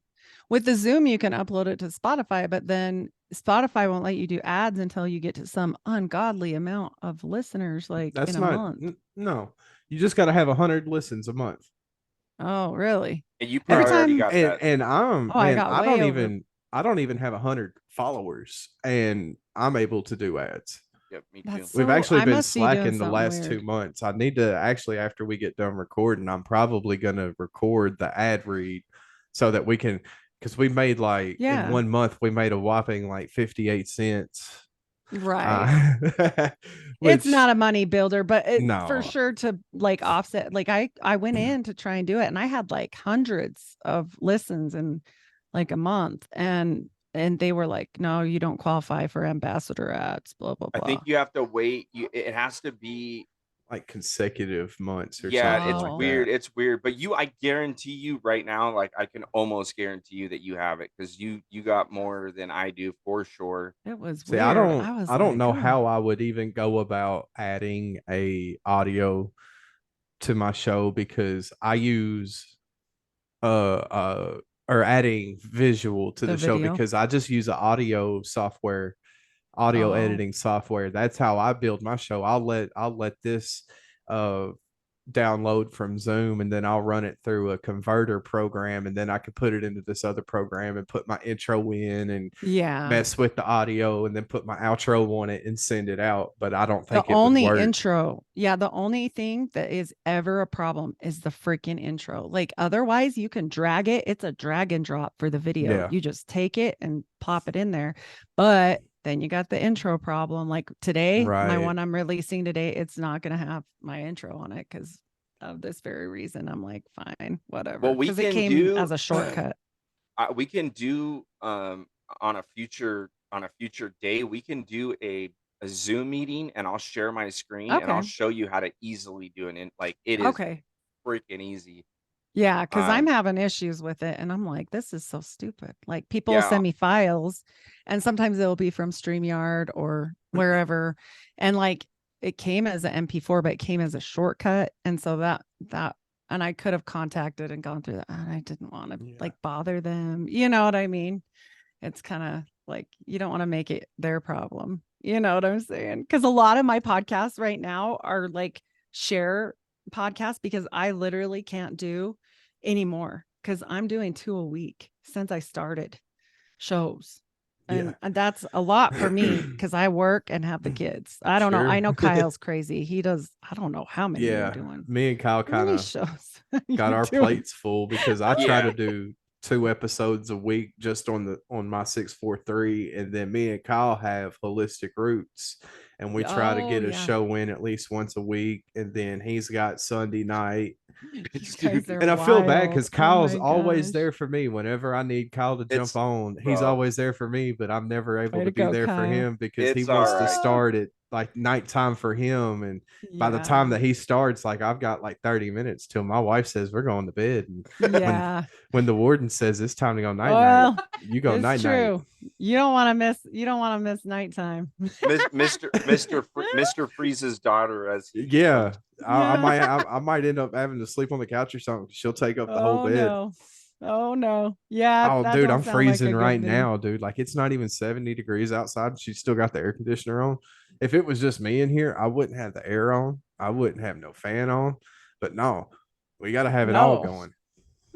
Speaker 3: With the Zoom, you can upload it to Spotify, but then Spotify won't let you do ads until you get to some ungodly amount of listeners, like in
Speaker 1: That's
Speaker 3: a
Speaker 1: not
Speaker 3: month.
Speaker 1: no. You just got to have 100 listens a month.
Speaker 3: Oh, really?
Speaker 2: And you
Speaker 3: Every
Speaker 2: probably already
Speaker 3: time.
Speaker 2: got that.
Speaker 1: And I'm
Speaker 3: Oh, I
Speaker 1: man,
Speaker 3: got way over.
Speaker 1: I don't even have 100 followers, and I'm able to do ads.
Speaker 2: Yep, me too.
Speaker 3: That's
Speaker 1: We've
Speaker 3: so.
Speaker 1: actually
Speaker 3: I
Speaker 1: been
Speaker 3: must be doing
Speaker 1: slacking the
Speaker 3: something
Speaker 1: last 2
Speaker 3: weird.
Speaker 1: months. I need to actually, after we get done recording, I'm probably going to record the ad read so that we can, because we made like in
Speaker 3: Yeah.
Speaker 1: 1 month, we made a whopping like 58 cents.
Speaker 3: Right. It's
Speaker 1: Which,
Speaker 3: not a money builder, but it for
Speaker 1: no,
Speaker 3: sure to like offset. Like I went in to try and do it, and I had like hundreds of listens in like a month, and they were like, "No, you don't qualify for ambassador ads." Blah blah
Speaker 2: I think
Speaker 3: blah.
Speaker 2: you have to wait. It has to be.
Speaker 1: like consecutive months or
Speaker 2: Yeah,
Speaker 1: something
Speaker 2: it's
Speaker 1: like
Speaker 3: Oh,
Speaker 2: weird.
Speaker 1: that.
Speaker 2: It's weird, but I guarantee you right now, like I can almost guarantee you that you have it because you got more than I do for sure.
Speaker 3: it was
Speaker 1: See,
Speaker 3: weird. I was
Speaker 1: I don't
Speaker 3: like,
Speaker 1: know
Speaker 3: "Oh,
Speaker 1: how I would even go about adding a audio to my show because I use or adding visual to
Speaker 3: The
Speaker 1: the show
Speaker 3: video.
Speaker 1: because I just use an audio software, audio
Speaker 3: Oh.
Speaker 1: editing software. That's how I build my show. I'll let this uh download from Zoom and then I'll run it through a converter program and then I could put it into this other program and put my intro in and
Speaker 3: Yeah.
Speaker 1: mess with the audio and then put my outro on it and send it out. But I don't
Speaker 3: The
Speaker 1: think it would
Speaker 3: only
Speaker 1: work.
Speaker 3: intro, yeah, the only thing that is ever a problem is the freaking intro. Like otherwise, you can drag it. It's a drag and drop for the video.
Speaker 1: Yeah.
Speaker 3: You just take it and pop it in there. But then you got the intro problem. Like today, my
Speaker 1: Right.
Speaker 3: one I'm releasing today, it's not going to have my intro on it because of this very reason. I'm like, fine, whatever.
Speaker 2: Well, we
Speaker 3: Because it
Speaker 2: can
Speaker 3: came
Speaker 2: do
Speaker 3: as a shortcut.
Speaker 2: we can do on a future day, we can do a Zoom meeting and I'll share my screen and I'll
Speaker 3: Okay.
Speaker 2: show you how to easily do like it is
Speaker 3: Okay.
Speaker 2: freaking easy.
Speaker 3: Yeah, because I'm
Speaker 2: Um
Speaker 3: having issues with it. And I'm like, this is so stupid. Like people will
Speaker 2: yeah,
Speaker 3: send me files and sometimes they'll be from StreamYard or wherever. And like it came as an MP4, but it came as a shortcut. And so that and I could have contacted and gone through that. And I didn't want to
Speaker 1: Yeah.
Speaker 3: like bother them. You know what I mean? It's kind of like you don't want to make it their problem. You know what I'm saying? Because a lot of my podcasts right now are like share podcasts because I literally can't do anymore because I'm doing 2 a week since I started shows.
Speaker 1: Yeah.
Speaker 3: And that's a lot for me because I work and have the kids. I don't know. I
Speaker 1: Sure.
Speaker 3: know Kyle's crazy. He does, I don't know how many you're
Speaker 1: Yeah.
Speaker 3: doing.
Speaker 1: Me and Kyle
Speaker 3: How many
Speaker 1: kind of
Speaker 3: shows
Speaker 1: got
Speaker 3: you
Speaker 1: our
Speaker 3: doing?
Speaker 1: plates full because I try
Speaker 2: yeah.
Speaker 1: to do 2 episodes a week just on my 643 and then me and Kyle have holistic roots and we try to
Speaker 3: Oh
Speaker 1: get a
Speaker 3: yeah.
Speaker 1: show in at least once a week and then he's got Sunday night.
Speaker 3: You
Speaker 2: It's
Speaker 3: guys are
Speaker 1: And I feel bad
Speaker 3: wild.
Speaker 1: because
Speaker 3: Oh
Speaker 1: Kyle's
Speaker 3: my
Speaker 1: always
Speaker 3: gosh.
Speaker 1: there for me whenever I need Kyle to jump
Speaker 2: it's
Speaker 1: on. He's
Speaker 2: bro,
Speaker 1: always there for me, but I'm never able
Speaker 3: Way
Speaker 1: to
Speaker 3: to
Speaker 1: be
Speaker 3: go,
Speaker 1: there for
Speaker 3: Kyle.
Speaker 1: him because he
Speaker 2: it's all
Speaker 1: wants to
Speaker 2: right.
Speaker 3: Oh,
Speaker 1: start at like nighttime for him. And by the time
Speaker 3: yeah.
Speaker 1: that he starts, like I've got like 30 minutes till my wife says we're going to bed. And when
Speaker 3: Yeah.
Speaker 1: when the warden says it's time to go night night,
Speaker 3: Well,
Speaker 1: you go
Speaker 3: it's
Speaker 1: night night.
Speaker 3: true. You don't want to miss nighttime.
Speaker 2: Mr. Freeze's daughter, as he
Speaker 1: Yeah,
Speaker 2: becomes.
Speaker 3: Yeah.
Speaker 1: I might end up having to sleep on the couch or something. She'll take up the whole
Speaker 3: Oh
Speaker 1: bed.
Speaker 3: no. Oh no. Yeah,
Speaker 1: Oh,
Speaker 3: that
Speaker 1: dude,
Speaker 3: don't
Speaker 1: I'm
Speaker 3: sound like
Speaker 1: freezing
Speaker 3: a good
Speaker 1: right
Speaker 3: thing.
Speaker 1: now, dude. Like it's not even 70 degrees outside. And she's still got the air conditioner on. If it was just me in here, I wouldn't have the air on. I wouldn't have no fan on. But no, we got to have it all
Speaker 3: No,
Speaker 1: going.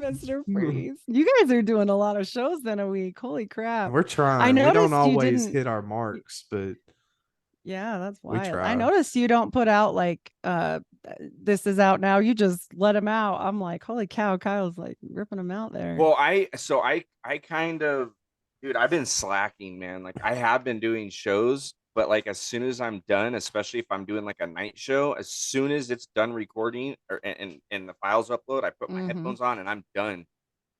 Speaker 3: Mr. Freeze. You guys are doing a lot of shows in a week. Holy crap.
Speaker 1: We're
Speaker 3: I
Speaker 1: trying. We don't
Speaker 3: noticed you
Speaker 1: always
Speaker 3: didn't
Speaker 1: hit our marks, but
Speaker 3: Yeah, that's
Speaker 1: we
Speaker 3: wild. I
Speaker 1: try.
Speaker 3: noticed you don't put out like this is out now. You just let them out. I'm like, holy cow, Kyle's like ripping them out there.
Speaker 2: Well, I kind of, dude, I've been slacking, man. Like I have been doing shows, but like as soon as I'm done, especially if I'm doing like a night show, as soon as it's done recording or and the files upload, I put my
Speaker 3: Mm-hmm.
Speaker 2: headphones on and I'm done.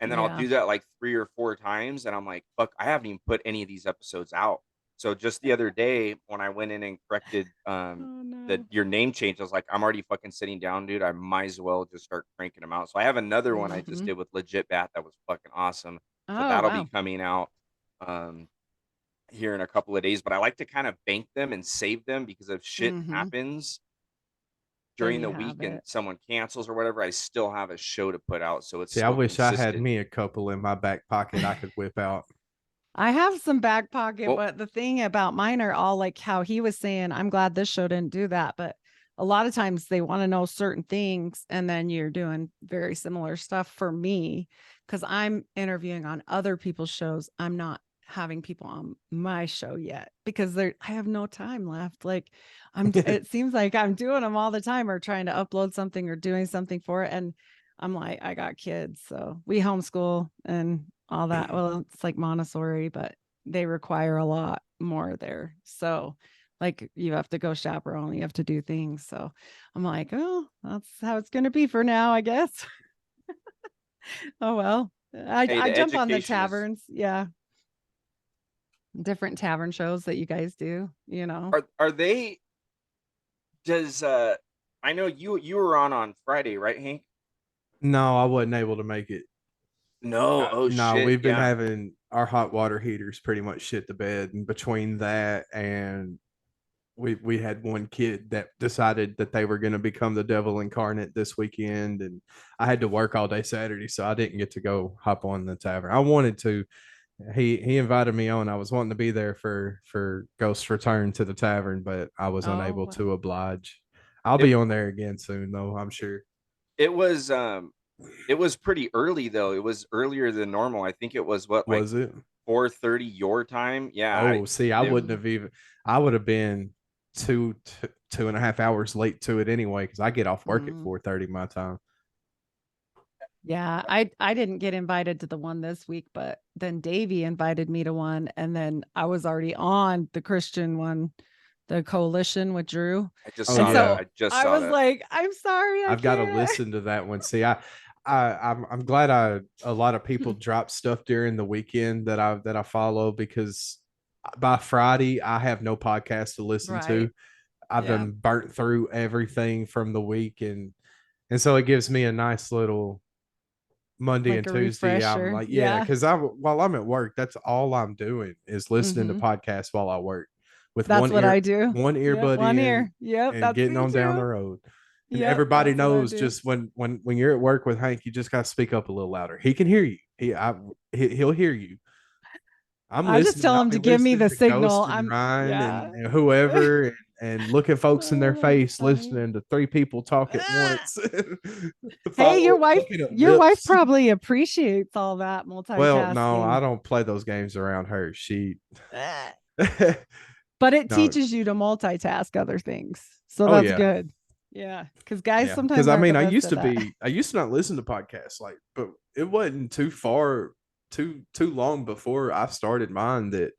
Speaker 2: And then I'll
Speaker 3: Yeah.
Speaker 2: do that like 3 or 4 times, and I'm like, fuck, I haven't even put any of these episodes out. So just the other day when I went in and corrected
Speaker 3: Oh no.
Speaker 2: your name change, I was like, I'm already fucking sitting down, dude. I might as well just start cranking them out. So I have another one I just
Speaker 3: Mm-hmm.
Speaker 2: did with Legit Bat that was fucking awesome. So
Speaker 3: Oh
Speaker 2: that'll be
Speaker 3: wow.
Speaker 2: coming out um here in a couple of days. But I like to kind of bank them and save them because if shit
Speaker 3: Mm-hmm.
Speaker 2: happens
Speaker 3: Then
Speaker 2: during
Speaker 3: you
Speaker 2: the
Speaker 3: have
Speaker 2: week and
Speaker 3: it.
Speaker 2: someone cancels or whatever, I still have a show to put out. So it's
Speaker 1: See, I
Speaker 2: still
Speaker 1: wish I had
Speaker 2: consistent.
Speaker 1: me a couple in my back pocket I could whip out.
Speaker 3: I have some back pocket,
Speaker 2: Well,
Speaker 3: but the thing about mine are all like how he was saying, I'm glad this show didn't do that. But a lot of times they want to know certain things, and then you're doing very similar stuff for me because I'm interviewing on other people's shows. I'm not having people on my show yet because I have no time left. Like it seems like I'm doing them all the time or trying to upload something or doing something for it. And I'm like, I got kids, so we homeschool and all that. Well, it's like Montessori, but they require a lot more there. So, like, you have to go chaperone, you have to do things. So, I'm like, oh, that's how it's going to be for now, I guess. Oh well,
Speaker 2: hey,
Speaker 3: I
Speaker 2: the
Speaker 3: jump on the
Speaker 2: education is
Speaker 3: taverns, yeah, different tavern shows that you guys do.
Speaker 2: are they does I know you were on Friday, right, Hank?
Speaker 1: No, I wasn't able to make it.
Speaker 2: No, oh
Speaker 1: No,
Speaker 2: shit,
Speaker 1: we've been
Speaker 2: yeah.
Speaker 1: having our hot water heaters pretty much shit the bed, and between that and we had one kid that decided that they were going to become the devil incarnate this weekend, and I had to work all day Saturday, so I didn't get to go hop on the tavern. I wanted to. He invited me on. I was wanting to be there for Ghost's return to the tavern, but I was
Speaker 3: Oh,
Speaker 1: unable
Speaker 3: well.
Speaker 1: to oblige. I'll
Speaker 2: It
Speaker 1: be on there again soon, though. I'm sure.
Speaker 2: it was pretty early though. It was earlier than normal. I think it was what, like
Speaker 1: Was it?
Speaker 2: 4:30 your time. Yeah,
Speaker 1: Oh, see, I
Speaker 2: it,
Speaker 1: wouldn't have even. I would have been 2.5 hours late to it anyway because I get off work at
Speaker 3: Mm.
Speaker 1: 4:30 my time.
Speaker 3: Yeah, I didn't get invited to the one this week, but then Davey invited me to one, and then I was already on the Christian one, the coalition with Drew.
Speaker 2: I just
Speaker 1: Oh
Speaker 3: And
Speaker 2: saw that.
Speaker 1: yeah,
Speaker 3: so
Speaker 2: I just
Speaker 3: I
Speaker 2: saw
Speaker 3: was
Speaker 2: that.
Speaker 3: like, I'm sorry, I
Speaker 1: I've got to
Speaker 3: can't.
Speaker 1: listen to that one. See, I'm glad a lot of people drop stuff during the weekend that I follow because by Friday I have no podcast to listen to.
Speaker 3: Right.
Speaker 1: I've
Speaker 3: Yeah.
Speaker 1: done burnt through everything from the week, and so it gives me a nice little Monday
Speaker 3: Like
Speaker 1: and
Speaker 3: a
Speaker 1: Tuesday. I'm
Speaker 3: refresher.
Speaker 1: like, yeah,
Speaker 3: Yeah.
Speaker 1: because I while I'm at work, that's all I'm doing is listening to
Speaker 3: Hmm.
Speaker 1: podcasts while I work with
Speaker 3: That's what I do.
Speaker 1: one
Speaker 3: Yeah.
Speaker 1: earbud
Speaker 3: One
Speaker 1: in
Speaker 3: ear. Yep.
Speaker 1: and
Speaker 3: That's
Speaker 1: getting
Speaker 3: me
Speaker 1: on down the
Speaker 3: too.
Speaker 1: road. And
Speaker 3: Yep.
Speaker 1: everybody
Speaker 3: That's what I
Speaker 1: knows
Speaker 3: do.
Speaker 1: just when you're at work with Hank, you just got to speak up a little louder. He can hear you. He'll hear you. I'm
Speaker 3: I just
Speaker 1: listening.
Speaker 3: tell
Speaker 1: I'll
Speaker 3: him
Speaker 1: be
Speaker 3: to give me
Speaker 1: listening
Speaker 3: the
Speaker 1: to Ghost
Speaker 3: signal.
Speaker 1: and
Speaker 3: I'm,
Speaker 1: Ryan
Speaker 3: yeah.
Speaker 1: and whoever and looking folks in their
Speaker 3: Oh, that's
Speaker 1: face,
Speaker 3: funny.
Speaker 1: listening to three people talk at
Speaker 3: Ah!
Speaker 1: once.
Speaker 3: Hey,
Speaker 1: Follow, looking at
Speaker 3: your wife
Speaker 1: lips.
Speaker 3: probably appreciates all that
Speaker 1: Well, no, I
Speaker 3: multitasking.
Speaker 1: don't play those games around her. She
Speaker 3: Ah.
Speaker 1: no.
Speaker 3: But it teaches you to multitask other things. So
Speaker 1: Oh
Speaker 3: that's
Speaker 1: yeah.
Speaker 3: good. Yeah. Because guys
Speaker 1: Yeah. Because
Speaker 3: sometimes
Speaker 1: I
Speaker 3: aren't
Speaker 1: mean
Speaker 3: the best at that.
Speaker 1: I used to not listen to podcasts like, but it wasn't too long before I started mine that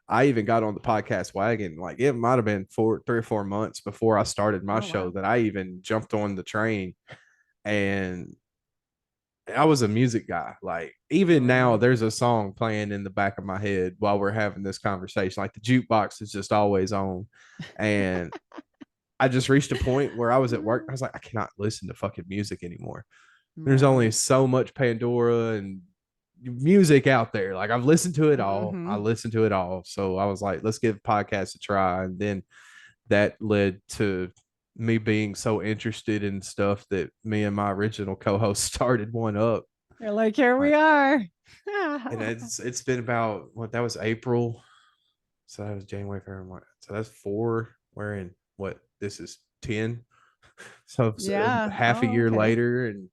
Speaker 1: I even got on the podcast wagon. Like it might have been 3 or 4 months before I started my
Speaker 3: Oh,
Speaker 1: show
Speaker 3: wow.
Speaker 1: that I even jumped on the train, and I was a music guy. Like even now,
Speaker 3: Right.
Speaker 1: there's a song playing in the back of my head while we're having this conversation. Like the jukebox is just always on, and I just reached a point where I was at work. I was like, I cannot listen to fucking music anymore. There's only
Speaker 3: Right.
Speaker 1: so much Pandora and music out there. Like I've listened to it all. I
Speaker 3: Mm-hmm.
Speaker 1: listened to it all. So I was like, let's give podcasts a try. And then that led to me being so interested in stuff that me and my original co-host started one up.
Speaker 3: You're like, here we
Speaker 1: Like,
Speaker 3: are.
Speaker 1: and it's been about what that was April. So that was January, February, March. So that's 4. We're in what this is 10. So
Speaker 3: Yeah.
Speaker 1: half a
Speaker 3: Oh,
Speaker 1: year
Speaker 3: okay.
Speaker 1: later, and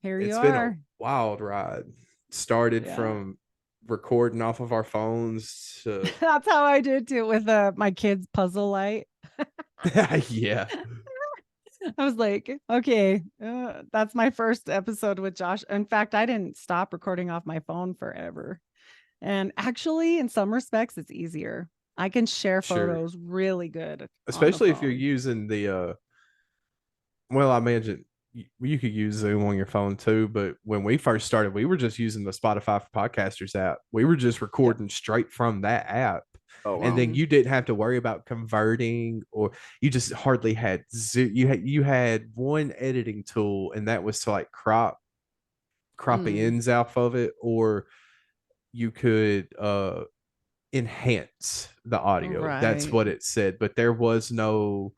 Speaker 3: Here you
Speaker 1: it's been a
Speaker 3: are.
Speaker 1: wild ride. Started
Speaker 3: Yeah.
Speaker 1: from recording off of our phones to
Speaker 3: That's how I did too with my kids' puzzle light.
Speaker 1: yeah,
Speaker 3: I was like, okay, that's my first episode with Josh. In fact, I didn't stop recording off my phone forever. And actually, in some respects, it's easier. I can share
Speaker 1: sure.
Speaker 3: photos really good on the
Speaker 1: Especially if you're
Speaker 3: phone.
Speaker 1: using the well, I imagine you could use Zoom on your phone too, but when we first started, we were just using the Spotify for Podcasters app. We were just
Speaker 3: Yep.
Speaker 1: recording straight from that app.
Speaker 2: Oh
Speaker 1: And
Speaker 2: wow.
Speaker 1: then
Speaker 3: Mhm.
Speaker 1: you didn't have to worry about converting, or you just hardly had you had one editing tool, and that was to like crop the
Speaker 3: Mm,
Speaker 1: ends off of it, or you could enhance the audio. That's
Speaker 3: right.
Speaker 1: what it said, but there was no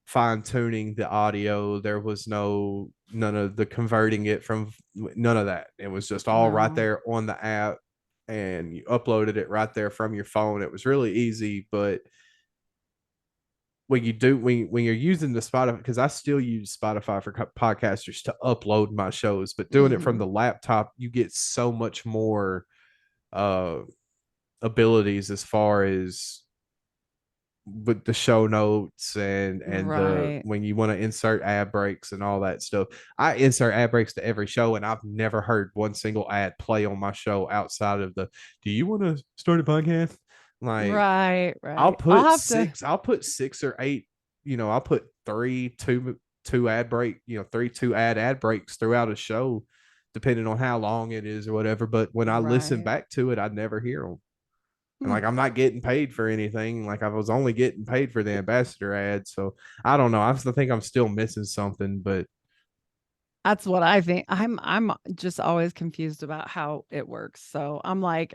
Speaker 1: fine tuning the audio. There was none of the converting it from none of that. It was just all right
Speaker 3: No.
Speaker 1: there on the app, and you uploaded it right there from your phone. It was really easy, but when you're using the Spotify, because I still use Spotify for podcasters to upload my shows, but doing it from
Speaker 3: Mhm.
Speaker 1: the laptop, you get so much more uh abilities as far as with the show notes and the
Speaker 3: Right.
Speaker 1: when you want to insert ad breaks and all that stuff. I insert ad breaks to every show, and I've never heard one single ad play on my show outside of the do you want to start a podcast? Like
Speaker 3: Right. Right. I'll have to.
Speaker 1: I'll put 6 or 8, I'll put two ad break, 3 2 ad breaks throughout a show, depending on how long it is or whatever. But when I listen
Speaker 3: Right.
Speaker 1: back to it, I never hear them. And
Speaker 3: Hmm.
Speaker 1: like I'm not getting paid for anything. Like I was only getting paid for the ambassador ad. So I don't know. I still think I'm still missing something, but
Speaker 3: That's what I think. I'm just always confused about how it works. So I'm like,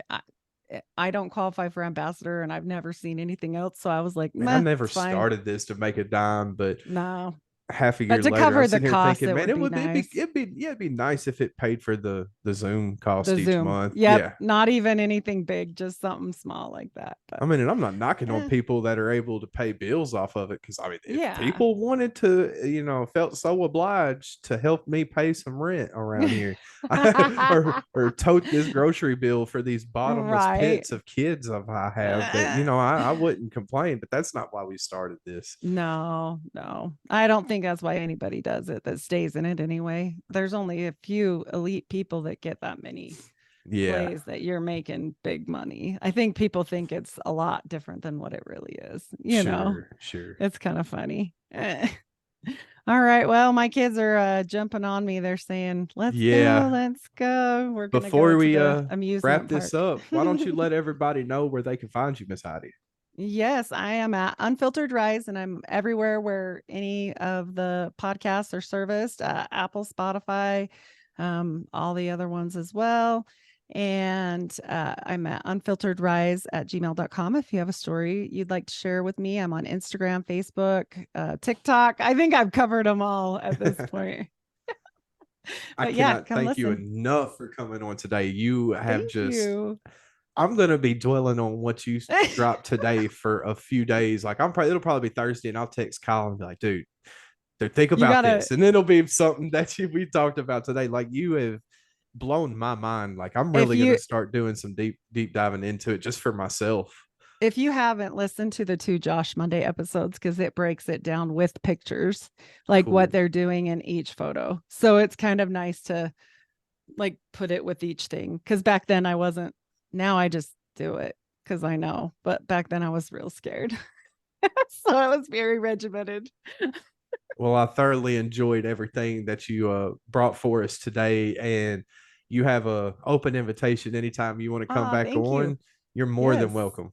Speaker 3: I don't qualify for ambassador, and I've never seen anything else. So I was like,
Speaker 1: Man, I
Speaker 3: meh,
Speaker 1: never
Speaker 3: it's fine.
Speaker 1: started this to make a dime, but
Speaker 3: No,
Speaker 1: half a
Speaker 3: but
Speaker 1: year
Speaker 3: to
Speaker 1: later, I'm
Speaker 3: cover the
Speaker 1: sitting here
Speaker 3: cost,
Speaker 1: thinking,
Speaker 3: it
Speaker 1: man,
Speaker 3: would
Speaker 1: it
Speaker 3: be
Speaker 1: would be
Speaker 3: nice.
Speaker 1: it'd be nice if it paid for the Zoom cost
Speaker 3: The
Speaker 1: each
Speaker 3: Zoom.
Speaker 1: month.
Speaker 3: Yep.
Speaker 1: Yeah.
Speaker 3: Not even anything big, just something small like that. But
Speaker 1: I mean, and I'm not knocking on
Speaker 3: eh,
Speaker 1: people that are able to pay bills off of it, because I mean, if
Speaker 3: yeah.
Speaker 1: people wanted to, felt so obliged to help me pay some rent around here, or tote this grocery bill for these bottomless
Speaker 3: Right.
Speaker 1: pits of kids I have, that I wouldn't complain. But that's not why we started this.
Speaker 3: No, no. I don't think that's why anybody does it that stays in it anyway. There's only a few elite people that get that many
Speaker 1: Yeah,
Speaker 3: plays that you're making big money. I think people think it's a lot different than what it really is.
Speaker 1: sure.
Speaker 3: It's kind of funny. All right. Well, my kids are jumping on me. They're saying, let's go,
Speaker 1: Yeah.
Speaker 3: let's go. We're going to go
Speaker 1: Before
Speaker 3: to
Speaker 1: we
Speaker 3: the
Speaker 1: wrap
Speaker 3: amusement
Speaker 1: this
Speaker 3: park.
Speaker 1: up, why don't you let everybody know where they can find you, Miss Heidi?
Speaker 3: Yes, I am at Unfiltered Rise, and I'm everywhere where any of the podcasts are serviced, Apple, Spotify, all the other ones as well. And I'm at unfilteredrise@gmail.com. If you have a story you'd like to share with me, I'm on Instagram, Facebook, TikTok. I think I've covered them all at this point.
Speaker 1: I
Speaker 3: But yeah,
Speaker 1: cannot
Speaker 3: come
Speaker 1: thank you
Speaker 3: listen.
Speaker 1: enough for coming on today. You have
Speaker 3: Thank
Speaker 1: just,
Speaker 3: you.
Speaker 1: I'm gonna be dwelling on what you dropped today for a few days. Like it'll probably be Thursday, and I'll text Kyle and be like, dude, think
Speaker 3: You
Speaker 1: about
Speaker 3: gotta
Speaker 1: this, and it'll be something that we talked about today. Like, you have blown my mind. Like, I'm
Speaker 3: if
Speaker 1: really gonna
Speaker 3: you
Speaker 1: start doing some deep diving into it just for myself.
Speaker 3: if you haven't listened to the 2 Josh Monday episodes, because it breaks it down with pictures, like
Speaker 1: Cool.
Speaker 3: what they're doing in each photo. So it's kind of nice to like put it with each thing. Because back then I wasn't. Now I just do it because I know. But back then I was real scared. So I was very regimented.
Speaker 1: Well, I thoroughly enjoyed everything that you brought for us today, and you have a open invitation anytime you want to come
Speaker 3: Oh,
Speaker 1: back
Speaker 3: thank you.
Speaker 1: on. You're more than
Speaker 3: Yes.
Speaker 1: welcome.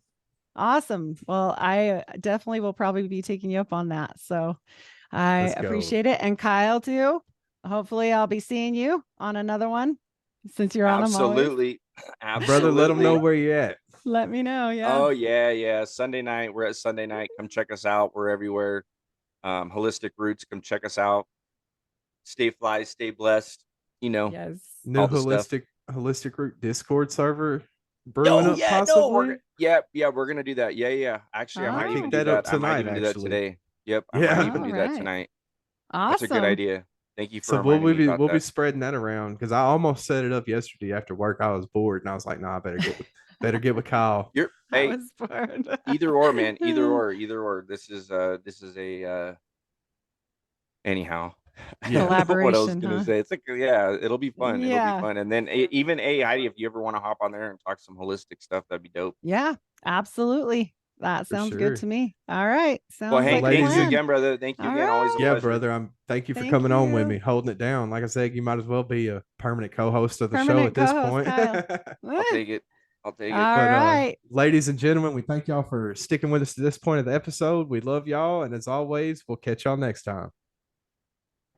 Speaker 3: Awesome. Well, I definitely will probably be taking you up on that. So I
Speaker 1: Let's go.
Speaker 3: appreciate it. And Kyle, too. Hopefully, I'll be seeing you on another one since you're on them always.
Speaker 2: Absolutely.
Speaker 1: Brother, let them know where you're at.
Speaker 3: Let me know. Yeah.
Speaker 2: Oh yeah. Sunday night. We're at Sunday night. Come check us out. We're everywhere. Holistic Roots. Come check us out. Stay fly, stay blessed.
Speaker 3: Yes.
Speaker 1: New
Speaker 2: all the stuff.
Speaker 1: holistic root Discord server brewing up,
Speaker 2: yeah,
Speaker 1: possibly.
Speaker 2: we're gonna do that. Yeah. Actually, I might
Speaker 3: Oh.
Speaker 2: even
Speaker 1: Pick
Speaker 2: do
Speaker 1: that up
Speaker 2: that. I might
Speaker 1: tonight,
Speaker 2: even do that
Speaker 1: actually.
Speaker 2: today. Yep, I
Speaker 1: Yeah.
Speaker 2: might even do that
Speaker 3: Alright.
Speaker 2: tonight. That's a good
Speaker 3: Awesome.
Speaker 2: idea. Thank you for
Speaker 1: So
Speaker 2: reminding me about
Speaker 1: we'll
Speaker 2: that.
Speaker 1: be spreading that around, because I almost set it up yesterday after work. I was bored, and I was like, "Nah, I better get with Kyle."
Speaker 3: I
Speaker 2: Hey,
Speaker 3: was bored.
Speaker 2: either or, man. Either or. This is a anyhow. I
Speaker 1: Yeah.
Speaker 2: don't know what I was
Speaker 3: Collaboration,
Speaker 2: gonna
Speaker 3: huh?
Speaker 2: say. It's like, yeah, it'll be fun. It'll be
Speaker 3: Yeah.
Speaker 2: fun. And then even Heidi, if you ever want to hop on there and talk some holistic stuff, that'd be dope.
Speaker 3: Yeah, absolutely. That
Speaker 1: For
Speaker 3: sounds good
Speaker 1: sure.
Speaker 3: to me. All right.
Speaker 2: Well,
Speaker 3: Sounds
Speaker 2: Hank,
Speaker 3: like a
Speaker 1: ladies
Speaker 2: thank you
Speaker 1: and-
Speaker 3: plan.
Speaker 2: again, brother. Thank you
Speaker 3: All
Speaker 2: again. Always a
Speaker 3: right.
Speaker 1: Yeah,
Speaker 2: pleasure.
Speaker 1: brother. Thank you for
Speaker 3: Thank
Speaker 1: coming on with
Speaker 3: you.
Speaker 1: me, holding it down. Like I said, you might as well be a permanent co-host of the show
Speaker 3: Permanent
Speaker 1: at this
Speaker 3: co-host,
Speaker 1: point.
Speaker 3: Kyle.
Speaker 2: I'll take it. I'll take it.
Speaker 3: All
Speaker 1: But
Speaker 3: right.
Speaker 1: ladies and gentlemen, we thank y'all for sticking with us to this point of the episode. We love y'all, and as always, we'll catch y'all next time.